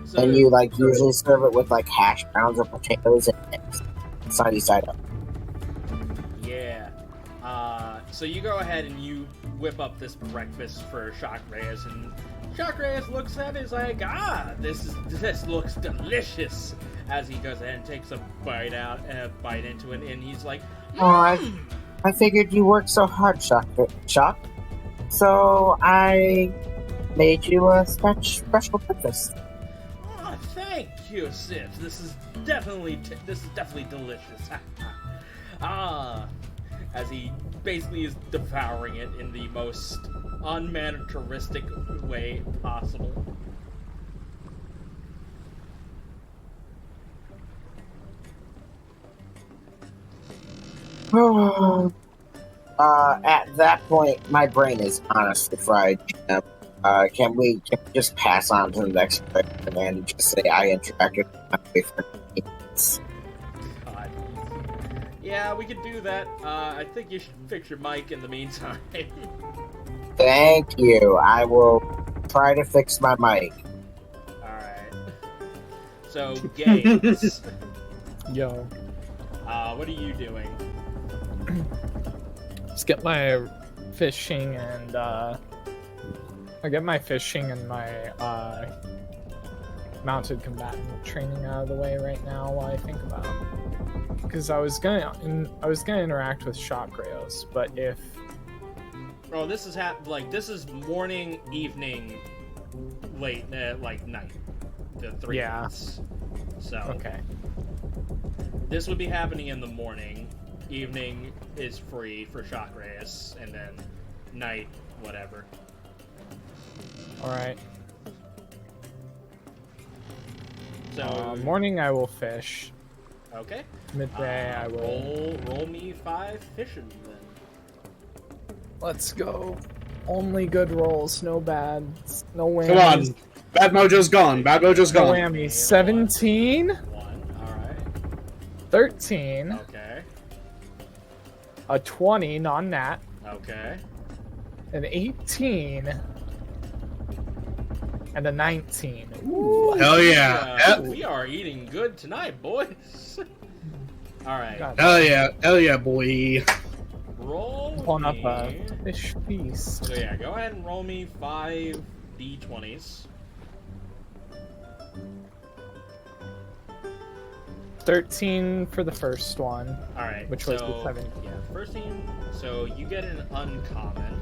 Speaker 1: So,
Speaker 2: and you usually serve it with hash browns or potatoes and eggs, sunny side up.
Speaker 1: Yeah. So you go ahead and you whip up this breakfast for Chakras, and Chakras looks at it, is like, this looks delicious. As he goes ahead and takes a bite into it, and he's like,
Speaker 2: Oh, I figured you worked so hard, Chuck. So I made you a special breakfast.
Speaker 1: Oh, thank you, Sis. This is definitely delicious. As he basically is devouring it in the most unmilitaristic way possible.
Speaker 2: At that point, my brain is honestly fried. Can we just pass on to the next question and just say I interacted with my boyfriend?
Speaker 1: God. Yeah, we could do that. I think you should fix your mic in the meantime.
Speaker 2: Thank you. I will try to fix my mic.
Speaker 1: Alright. So, games.
Speaker 3: Yo.
Speaker 1: What are you doing?
Speaker 3: Just get my fishing and I get my fishing and my mounted combatant training out of the way right now while I think about it. Because I was gonna interact with Chakras, but if
Speaker 1: Oh, this is this is morning, evening, late, night. The 3
Speaker 3: Yeah.
Speaker 1: months. So
Speaker 3: okay.
Speaker 1: this would be happening in the morning. evening is free for Shock Reyes, and then night, whatever.
Speaker 3: Alright.
Speaker 1: So
Speaker 3: Morning I will fish.
Speaker 1: okay.
Speaker 3: Midday I will.
Speaker 1: Roll me 5 fishing then.
Speaker 3: Let's go. Only good rolls, no bad. No whammies.
Speaker 4: Come on. Bad mojo's gone. Bad mojo's
Speaker 3: No
Speaker 4: gone.
Speaker 3: whammies. 17.
Speaker 1: 1. Alright.
Speaker 3: 13.
Speaker 1: Okay.
Speaker 3: A 20, non-nat.
Speaker 1: Okay.
Speaker 3: An 18. And a 19. Ooh.
Speaker 4: Hell yeah.
Speaker 1: We are eating good tonight, boys. Alright.
Speaker 3: God.
Speaker 4: Hell yeah. Hell yeah, boy.
Speaker 1: Roll
Speaker 3: Pulling up
Speaker 1: me.
Speaker 3: a fish feast.
Speaker 1: So yeah, go ahead and roll me 5 d20s.
Speaker 3: 13 for the first one,
Speaker 1: Alright.
Speaker 3: which was the 17.
Speaker 1: Yeah, first team. So you get an uncommon.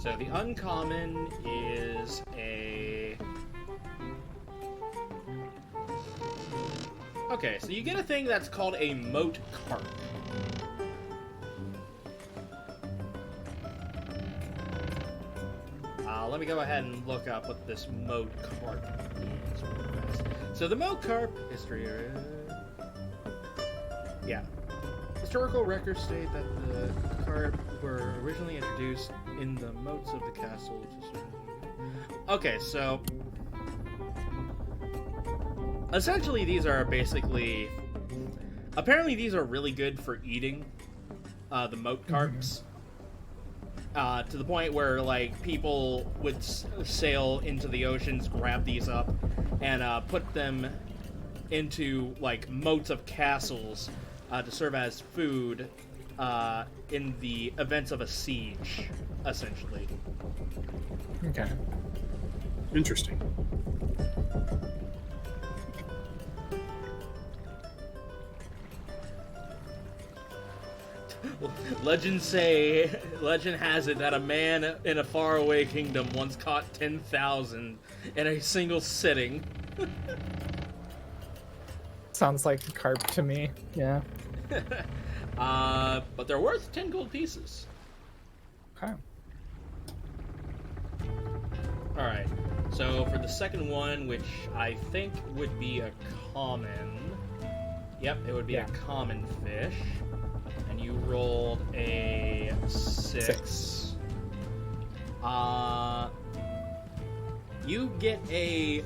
Speaker 1: So the uncommon is a... Okay, so you get a thing that's called a moat carp. Let me go ahead and look up what this moat carp is. So the moat carp history. Yeah. Historical records state that the carp were originally introduced in the moats of the castle. Okay, so essentially these are basically... Apparently these are really good for eating, the moat carps. To the point where, like, people would sail into the oceans, grab these up, and put them into, like, moats of castles to serve as food in the events of a siege, essentially.
Speaker 3: Okay.
Speaker 4: Interesting.
Speaker 1: Legend has it that a man in a faraway kingdom once caught 10,000 in a single sitting.
Speaker 3: Sounds like a carp to me. Yeah.
Speaker 1: But they're worth 10 gold pieces.
Speaker 3: Okay.
Speaker 1: Alright, so for the second one, which I think would be a common... Yep, it would be a common fish. And you rolled a 6. You get a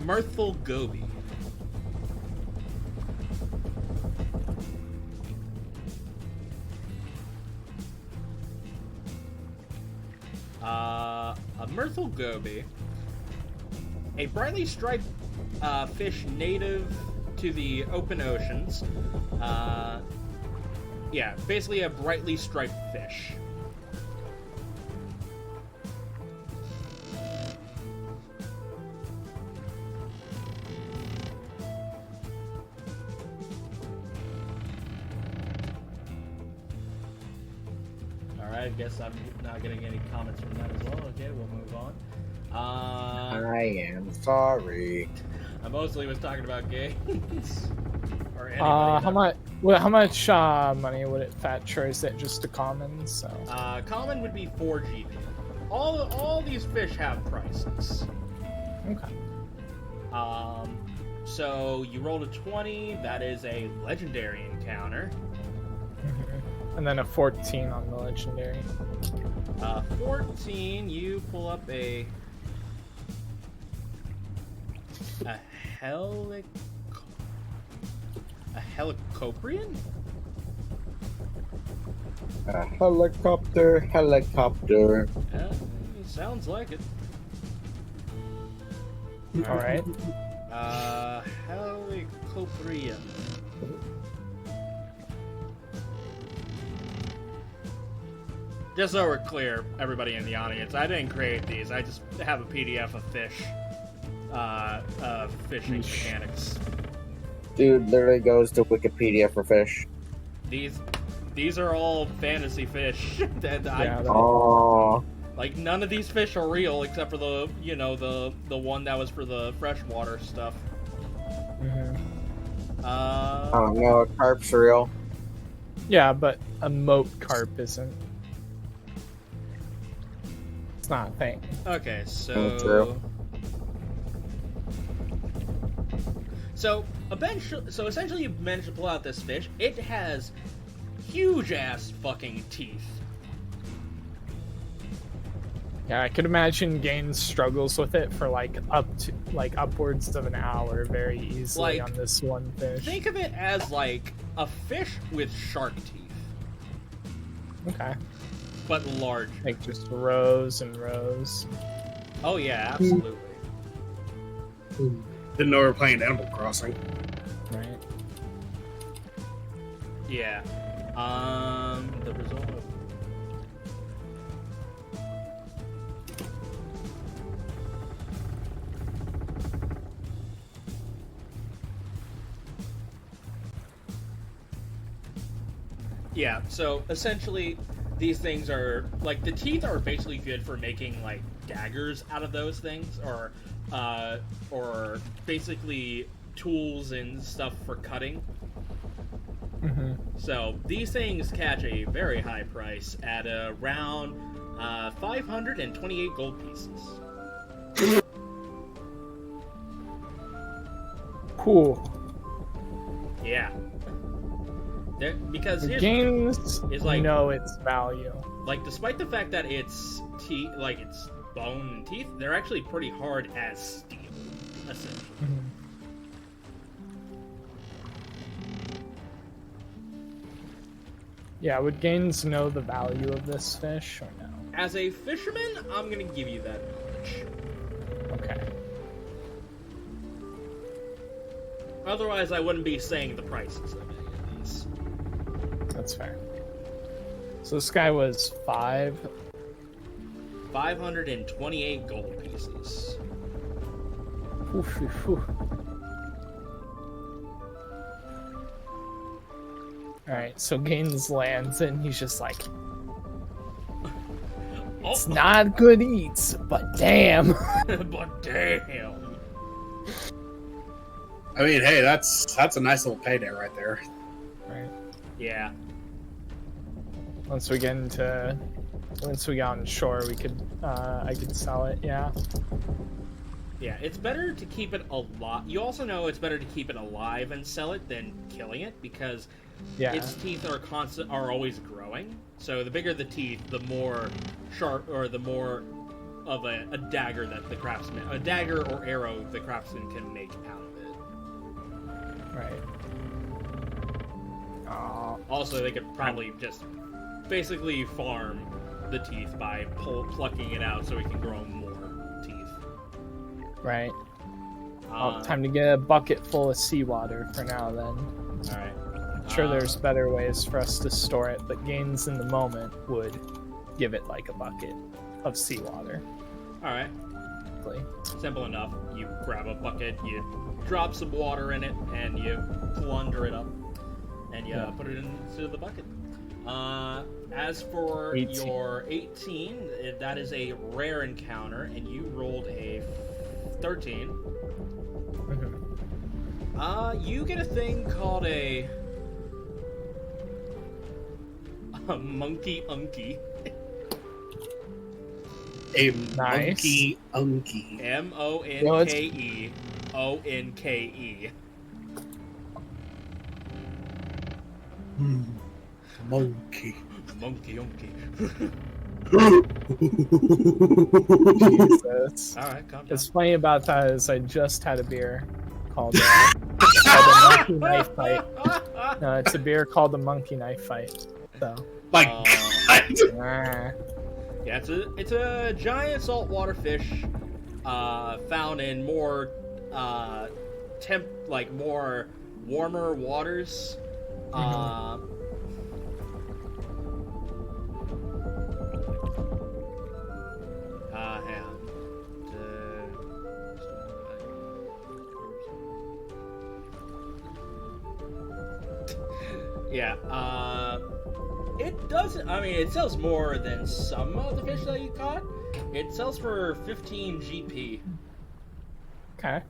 Speaker 1: mirthful goby. A mirthful goby, a brightly striped fish native to the open oceans. Yeah, basically a brightly striped fish. Alright, I guess I'm not getting any comments from that as well. Okay, we'll move on.
Speaker 2: I am sorry.
Speaker 1: I mostly was talking about games. Or anybody.
Speaker 3: How much money would it fetch, or is it just a common? So
Speaker 1: Common would be 4 GP. All these fish have prices.
Speaker 3: okay.
Speaker 1: So you rolled a 20. That is a legendary encounter.
Speaker 3: And then a 14 on the legendary.
Speaker 1: 14. You pull up a helicoprian?
Speaker 2: A helicopter.
Speaker 1: Yeah, sounds like it.
Speaker 3: All right.
Speaker 1: Helicoprian. Just so we're clear, everybody in the audience, I didn't create these. I just have a PDF of fishing mechanics.
Speaker 2: Dude literally goes to Wikipedia for fish.
Speaker 1: These are all fantasy fish. Like, none of these fish are real except for the one that was for the freshwater stuff.
Speaker 2: Oh no, a carp's real.
Speaker 3: Yeah, but a moat carp isn't. It's not a thing.
Speaker 1: Okay,
Speaker 2: Oh, true.
Speaker 1: So essentially, you managed to pull out this fish. It has huge ass fucking teeth.
Speaker 3: Yeah, I could imagine Gaines struggles with it for upwards of an hour very easily on this one fish.
Speaker 1: Think of it as like a fish with shark teeth.
Speaker 3: Okay.
Speaker 1: But large.
Speaker 3: Like just rows and rows.
Speaker 1: Oh yeah, absolutely.
Speaker 4: Didn't know we were playing Animal Crossing.
Speaker 3: Right.
Speaker 1: Yeah. The result of... Yeah, so essentially these things are like the teeth are basically good for making like daggers out of those things, or basically tools and stuff for cutting.
Speaker 3: Mm-hmm.
Speaker 1: So these things catch a very high price at around 528 gold pieces.
Speaker 3: Cool.
Speaker 1: Yeah. Because
Speaker 3: The games
Speaker 1: like,
Speaker 3: know its value.
Speaker 1: Like, despite the fact that it's teeth, like it's bone and teeth, they're actually pretty hard as steel, essentially.
Speaker 3: Mm-hmm. Yeah, would Gaines know the value of this fish or no?
Speaker 1: As a fisherman, I'm gonna give you that much.
Speaker 3: Okay.
Speaker 1: Otherwise, I wouldn't be saying the prices of any of these.
Speaker 3: That's fair. So this guy was
Speaker 1: 528 gold pieces.
Speaker 3: Oof, oof, oof. Alright, so Gaines lands and he's just like, it's not good eats, but damn.
Speaker 1: But damn.
Speaker 4: I mean, hey, that's a nice little payday right there.
Speaker 3: Right.
Speaker 1: Yeah.
Speaker 3: Once we get on shore, we could, I could sell it, yeah.
Speaker 1: Yeah, it's better to keep it alive. You also know it's better to keep it alive and sell it than killing it, because its teeth are always growing. So the bigger the teeth, the more sharp, or the more of a dagger that the craftsman, a dagger or arrow the craftsman can make out of it.
Speaker 3: Right.
Speaker 1: Also, they could probably just basically farm the teeth by plucking it out so we can grow more teeth.
Speaker 3: Right. Time to get a bucket full of seawater for now then.
Speaker 1: Alright.
Speaker 3: I'm sure there's better ways for us to store it, but Gaines in the moment would give it like a bucket of seawater.
Speaker 1: Alright. Simple enough. You grab a bucket, you drop some water in it, and you plunder it up, and you put it into the bucket. As for
Speaker 3: 18.
Speaker 1: your 18, that is a rare encounter, and you rolled a 13.
Speaker 3: Mm-hmm.
Speaker 1: You get a thing called a monkey unky.
Speaker 4: A
Speaker 3: Nice.
Speaker 4: monkey unky.
Speaker 1: MONKEONKE.
Speaker 4: Monkey.
Speaker 1: Monkey unky.
Speaker 3: Jesus.
Speaker 1: Alright, calm down.
Speaker 3: What's funny about that is I just had a beer called the Monkey Knife Fight. No, it's a beer called the Monkey Knife Fight. So.
Speaker 4: My God.
Speaker 1: Yeah, it's a giant saltwater fish, found in more, more warmer waters. Yeah, it doesn't, I mean, it sells more than some of the fish that you caught. It sells for 15 GP.
Speaker 3: Okay.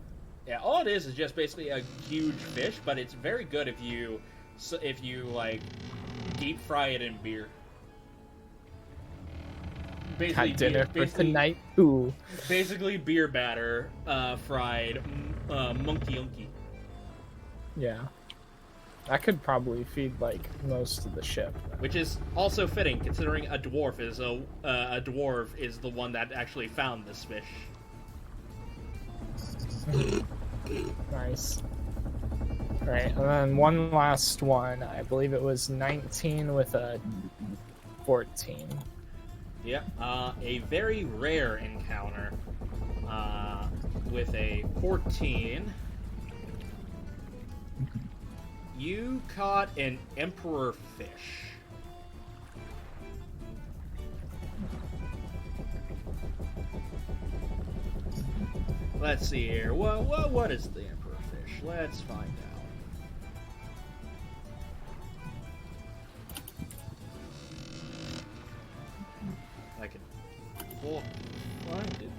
Speaker 1: Yeah, all it is just basically a huge fish, but it's very good if you like deep fry it in beer. Basically,
Speaker 3: Got dinner for tonight. Ooh.
Speaker 1: Basically, beer batter, fried, monkey unky.
Speaker 3: Yeah. I could probably feed like most of the ship.
Speaker 1: Which is also fitting, considering a dwarf is the one that actually found this fish.
Speaker 3: Nice. Right, and then one last one. I believe it was 19 with a 14.
Speaker 1: Yep, a very rare encounter with a 14. You caught an emperor fish. Let's see here. What is the emperor fish? Let's find out. I can find it.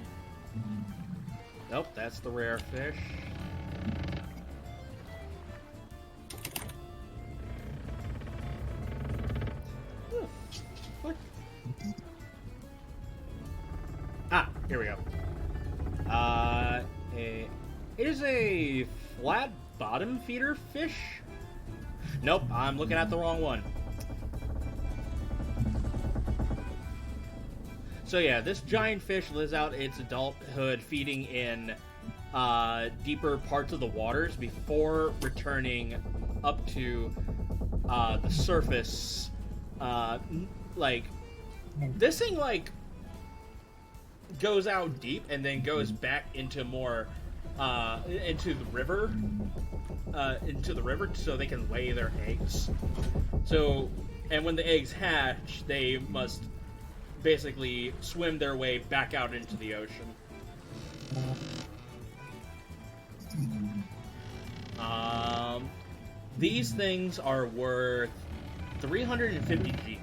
Speaker 1: Nope, that's the rare fish. What? Ah, here we go. It is a flat bottom feeder fish. Nope, I'm looking at the wrong one. So yeah, this giant fish lives out its adulthood feeding in deeper parts of the waters before returning up to the surface. Like, this thing, like, goes out deep and then goes back into more, into the river so they can lay their eggs. So, and when the eggs hatch, they must basically swim their way back out into the ocean. These things are worth 350 GP.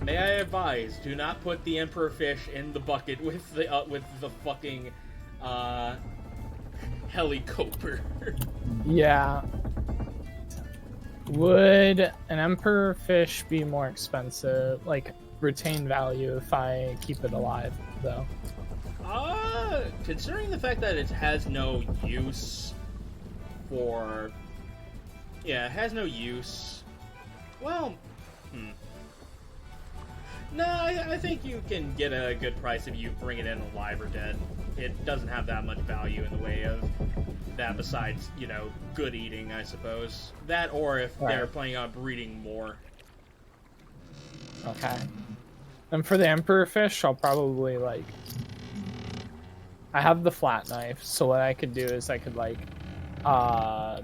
Speaker 1: May I advise, do not put the emperor fish in the bucket with the fucking helicopter.
Speaker 3: Yeah. Would an emperor fish be more expensive, like retain value, if I keep it alive, though?
Speaker 1: Considering the fact that it has no use for... Yeah, it has no use. Well, No, I think you can get a good price if you bring it in alive or dead. It doesn't have that much value in the way of that besides, you know, good eating, I suppose. That or if they're planning on breeding more.
Speaker 3: Okay. And for the emperor fish, I'll probably, like... I have the flat knife, so what I could do is I could, like,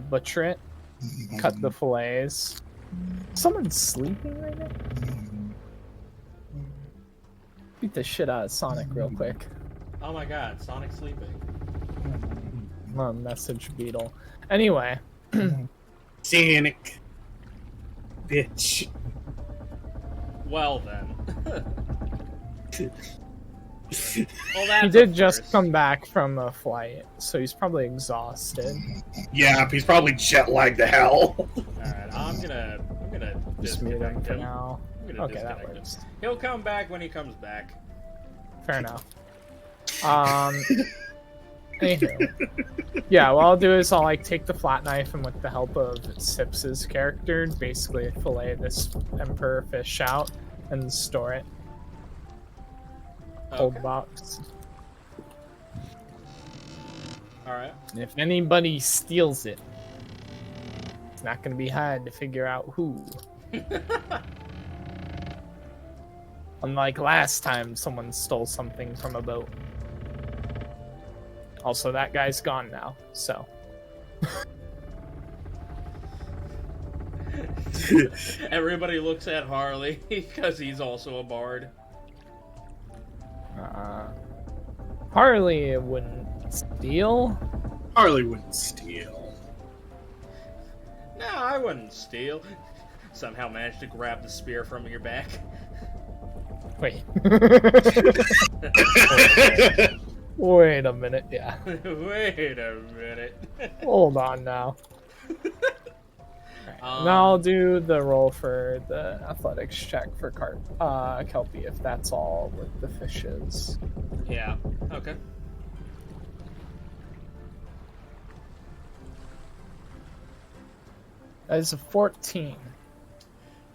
Speaker 3: butcher it, cut the fillets. Someone's sleeping right now? Beat the shit out of Sonic real quick.
Speaker 1: Oh my god, Sonic's sleeping.
Speaker 3: Message Beetle. Anyway.
Speaker 4: Sonic. Bitch.
Speaker 1: Well then.
Speaker 3: He did just come back from a flight, so he's probably exhausted.
Speaker 4: Yeah, he's probably jet lagged to hell.
Speaker 1: Alright, I'm gonna
Speaker 3: Just mute him
Speaker 1: disconnect
Speaker 3: for
Speaker 1: him.
Speaker 3: now.
Speaker 1: I'm gonna
Speaker 3: Okay, that
Speaker 1: disconnect him.
Speaker 3: works.
Speaker 1: He'll come back when he comes back.
Speaker 3: Fair enough. Anywho. Yeah, what I'll do is I'll like take the flat knife and with the help of Sips's character, basically fillet this emperor fish out and store it. Cold box.
Speaker 1: Alright.
Speaker 3: If anybody steals it, it's not gonna be hard to figure out who. Unlike last time someone stole something from a boat. Also, that guy's gone now, so.
Speaker 1: Everybody looks at Harley because he's also a bard.
Speaker 3: Harley wouldn't steal.
Speaker 4: Harley wouldn't steal.
Speaker 1: No, I wouldn't steal. Somehow managed to grab the spear from your back.
Speaker 3: Wait. Wait a minute, yeah.
Speaker 1: Wait a minute.
Speaker 3: Hold on now. Now I'll do the roll for the athletics check for Kelpie, if that's all with the fishes.
Speaker 1: Yeah, okay.
Speaker 3: That is a 14.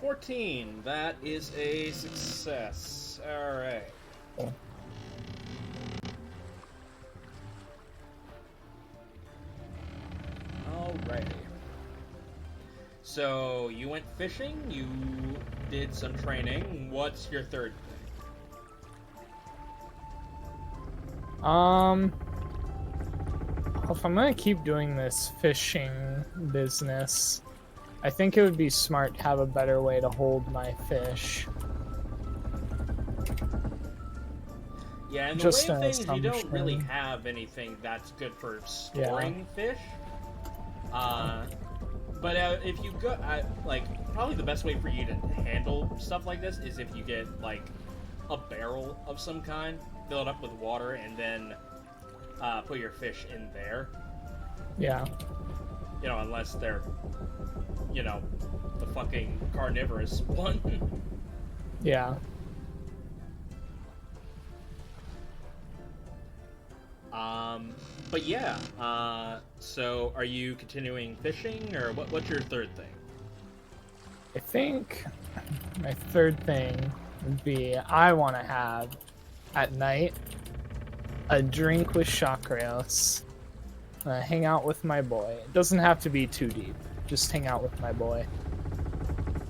Speaker 1: 14. That is a success. Alright.
Speaker 3: Cool.
Speaker 1: Alrighty. So, you went fishing, you did some training. What's your third thing?
Speaker 3: If I'm gonna keep doing this fishing business, I think it would be smart to have a better way to hold my fish.
Speaker 1: Yeah, and the
Speaker 3: Just
Speaker 1: way of
Speaker 3: an
Speaker 1: things, you don't really
Speaker 3: assumption.
Speaker 1: have anything that's good for storing fish. But if you go, probably the best way for you to handle stuff like this is if you get, like, a barrel of some kind, fill it up with water, and then put your fish in there.
Speaker 3: Yeah.
Speaker 1: You know, unless they're, you know, the fucking carnivorous one.
Speaker 3: Yeah.
Speaker 1: But yeah, so are you continuing fishing, or what's your third thing?
Speaker 3: I think my third thing would be I want to have, at night, a drink with Chakrios. Hang out with my boy. It doesn't have to be too deep. Just hang out with my boy.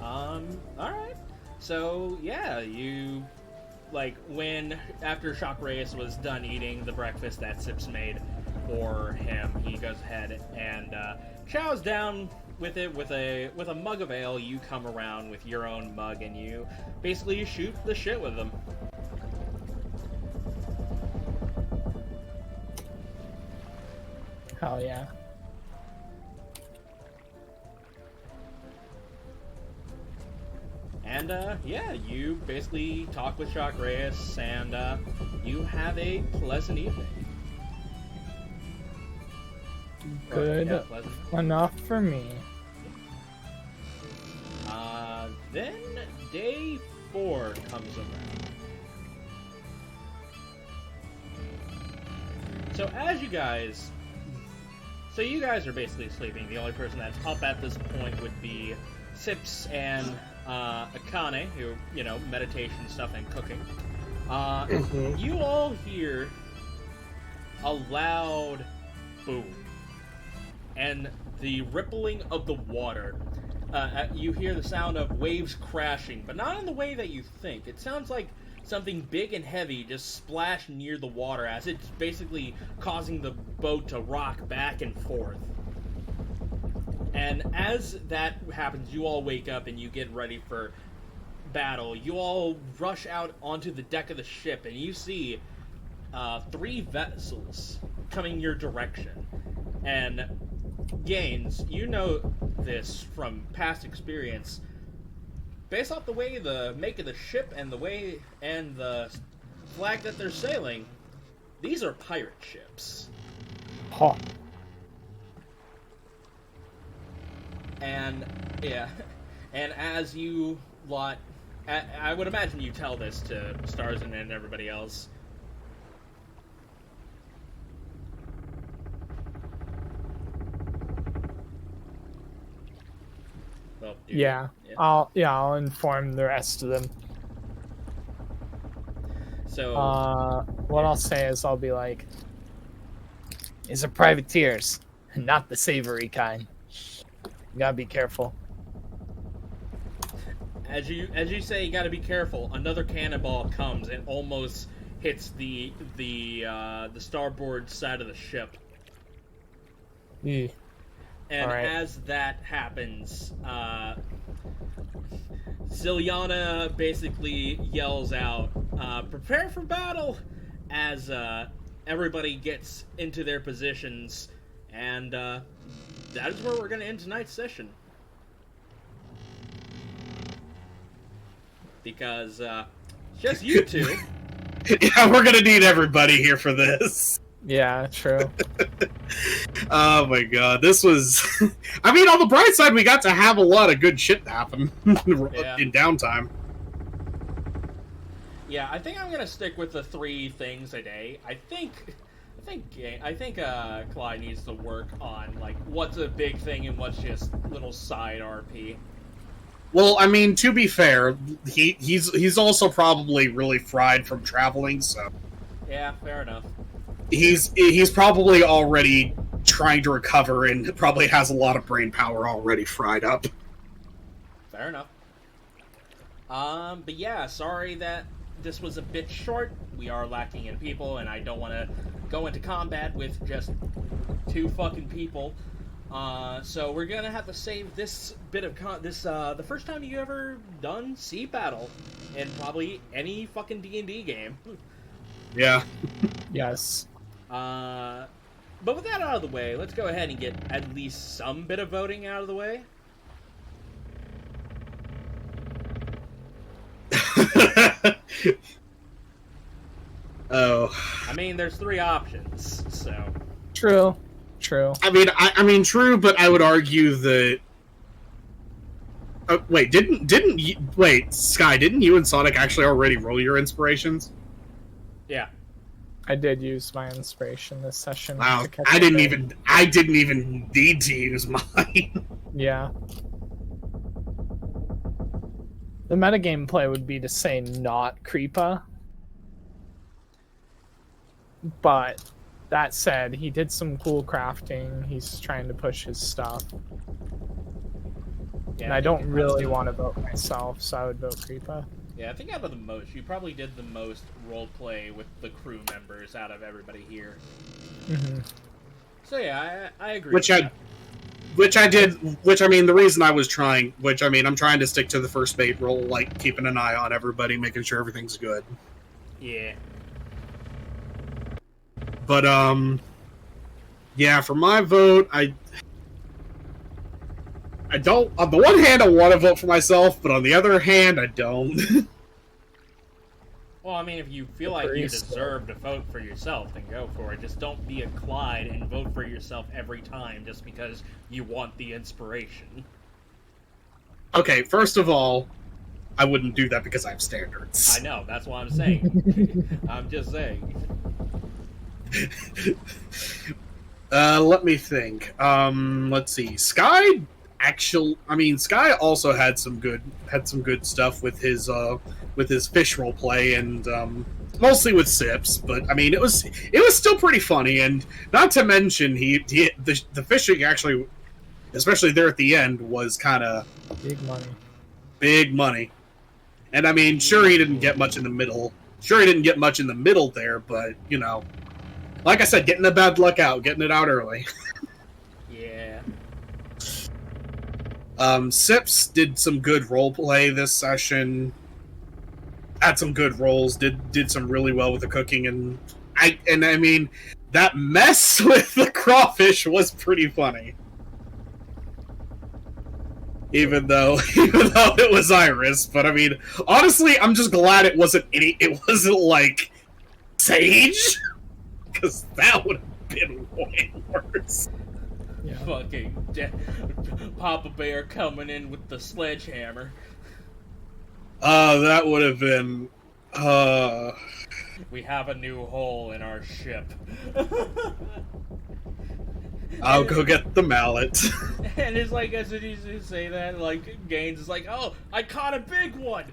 Speaker 1: Alright. So, yeah, you, like, after Chakrios was done eating the breakfast that Sips made for him, he goes ahead and, chows down with it with a mug of ale. You come around with your own mug and you basically shoot the shit with them.
Speaker 3: Hell yeah.
Speaker 1: And, yeah, you basically talk with Chakrios, and, you have a pleasant evening.
Speaker 3: Good enough for me.
Speaker 1: Then day 4 comes around. So you guys are basically sleeping. The only person that's up at this point would be Sips and Akane, who, you know, meditation stuff and cooking. You all hear a loud boom and the rippling of the water. You hear the sound of waves crashing, but not in the way that you think. It sounds like something big and heavy just splashed near the water, as it's basically causing the boat to rock back and forth. And as that happens, you all wake up and you get ready for battle. You all rush out onto the deck of the ship, and you see 3 vessels coming your direction. And Gaines, you know this from past experience. Based off the way the make of the ship and the way and the flag that they're sailing, these are pirate ships.
Speaker 3: Huh.
Speaker 1: And yeah, and as you lot, I would imagine you tell this to Starzin and everybody else. Well,
Speaker 3: Yeah. I'll inform the rest of them.
Speaker 1: So
Speaker 3: what I'll say is I'll be like, these are privateers, not the savory kind. You gotta be careful.
Speaker 1: as you say, you gotta be careful. Another cannonball comes and almost hits the starboard side of the ship.
Speaker 3: Yeah.
Speaker 1: And
Speaker 3: All right.
Speaker 1: as that happens, Zilyana basically yells out, prepare for battle, as everybody gets into their positions, and that is where we're going to end tonight's session. because just you two.
Speaker 4: Yeah, we're gonna need everybody here for this.
Speaker 3: Yeah, true.
Speaker 4: Oh my god, this was... I mean, on the bright side, we got to have a lot of good shit happen in downtime.
Speaker 1: Yeah, I think I'm gonna stick with the 3 things a day. I think Clyde needs to work on like what's a big thing and what's just little side RP.
Speaker 4: Well, I mean, to be fair, he's also probably really fried from traveling, so...
Speaker 1: Yeah, fair enough.
Speaker 4: He's probably already trying to recover and probably has a lot of brain power already fried up.
Speaker 1: Fair enough. But yeah, sorry that this was a bit short. We are lacking in people, and I don't want to go into combat with just 2 fucking people. So we're gonna have to save this bit of the first time you ever done sea battle in probably any fucking D&D game.
Speaker 4: Yeah.
Speaker 3: Yes.
Speaker 1: But with that out of the way, let's go ahead and get at least some bit of voting out of the way.
Speaker 4: Oh.
Speaker 1: I mean, there's 3 options, so...
Speaker 3: True.
Speaker 4: I mean, true, but I would argue that... wait, didn't you... Wait, Sky, didn't you and Sonic actually already roll your inspirations?
Speaker 1: Yeah.
Speaker 3: I did use my inspiration this session.
Speaker 4: Wow,
Speaker 3: to catch
Speaker 4: I didn't
Speaker 3: up.
Speaker 4: even need to use mine.
Speaker 3: Yeah. The metagame play would be to say not Creepah. But that said, he did some cool crafting. He's trying to push his stuff.
Speaker 1: Yeah,
Speaker 3: And I don't really want to vote myself, so I would vote Creepah.
Speaker 1: Yeah, I think out of the most, you probably did the most roleplay with the crew members out of everybody here.
Speaker 3: Mm-hmm.
Speaker 1: So yeah, I agree.
Speaker 4: Which I mean, the reason I was trying, I'm trying to stick to the first bait role, like keeping an eye on everybody, making sure everything's good.
Speaker 1: Yeah.
Speaker 4: But, yeah, for my vote, I don't, on the one hand, I want to vote for myself, but on the other hand, I don't.
Speaker 1: Well, I mean, if you feel like you deserve to vote for yourself, then go for it. Just don't be a Clyde and vote for yourself every time just because you want the inspiration.
Speaker 4: Okay, first of all, I wouldn't do that because I have standards.
Speaker 1: I know, that's what I'm saying. I'm just saying.
Speaker 4: Let me think. Let's see. Sky also had some good stuff with his fish role play and mostly with Sips, but I mean it was still pretty funny, and not to mention the fishing actually, especially there at the end, was kind of big money. And I mean, sure he didn't get much in the middle. There, but you know, like I said, getting the bad luck out, getting it out early.
Speaker 1: Yeah.
Speaker 4: Sips did some good role play this session. Had some good rolls. Did some really well with the cooking, and I mean that mess with the crawfish was pretty funny. Even though it was Iris, but I mean, honestly, I'm just glad it wasn't like Sage, because that would have been way worse.
Speaker 3: Yeah.
Speaker 1: Fucking Papa Bear coming in with the sledgehammer.
Speaker 4: That would have been.
Speaker 1: We have a new hole in our ship.
Speaker 4: I'll go get the mallet.
Speaker 1: And it's like, as soon as you say that, like, Gaines is like, oh, I caught a big one!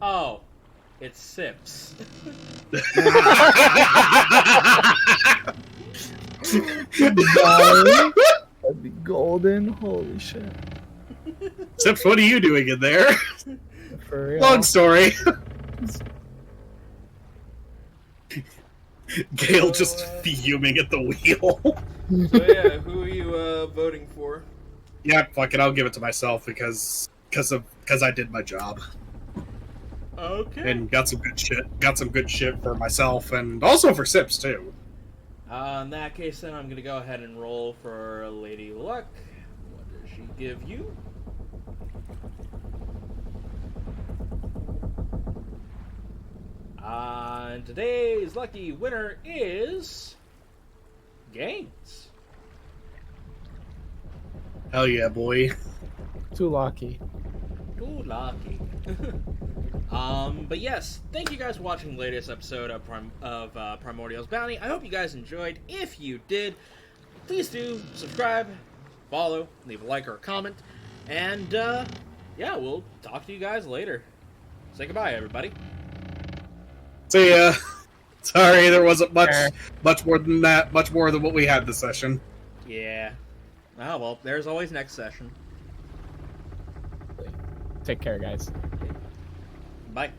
Speaker 1: Oh, it's Sips.
Speaker 3: That'd be golden. Holy shit.
Speaker 4: Sips, what are you doing in there?
Speaker 3: For real.
Speaker 4: Long story. Gale just fuming at the wheel.
Speaker 1: So yeah, who are you voting for?
Speaker 4: Yeah, fuck it, I'll give it to myself because I did my job.
Speaker 1: Okay.
Speaker 4: And got some good shit for myself and also for Sips too.
Speaker 1: In that case, then I'm gonna go ahead and roll for Lady Luck. What does she give you? And today's lucky winner is Gaines.
Speaker 4: Hell yeah, boy.
Speaker 3: Too lucky.
Speaker 1: Too lucky. But yes, thank you guys for watching the latest episode of Primordial's Bounty. I hope you guys enjoyed. If you did, please do subscribe, follow, leave a like or a comment, and yeah, we'll talk to you guys later. Say goodbye, everybody.
Speaker 4: See ya. Sorry, there wasn't much more than that. Much more than what we had this session.
Speaker 1: Yeah. Oh well, there's always next session.
Speaker 3: Take care, guys.
Speaker 1: Bye.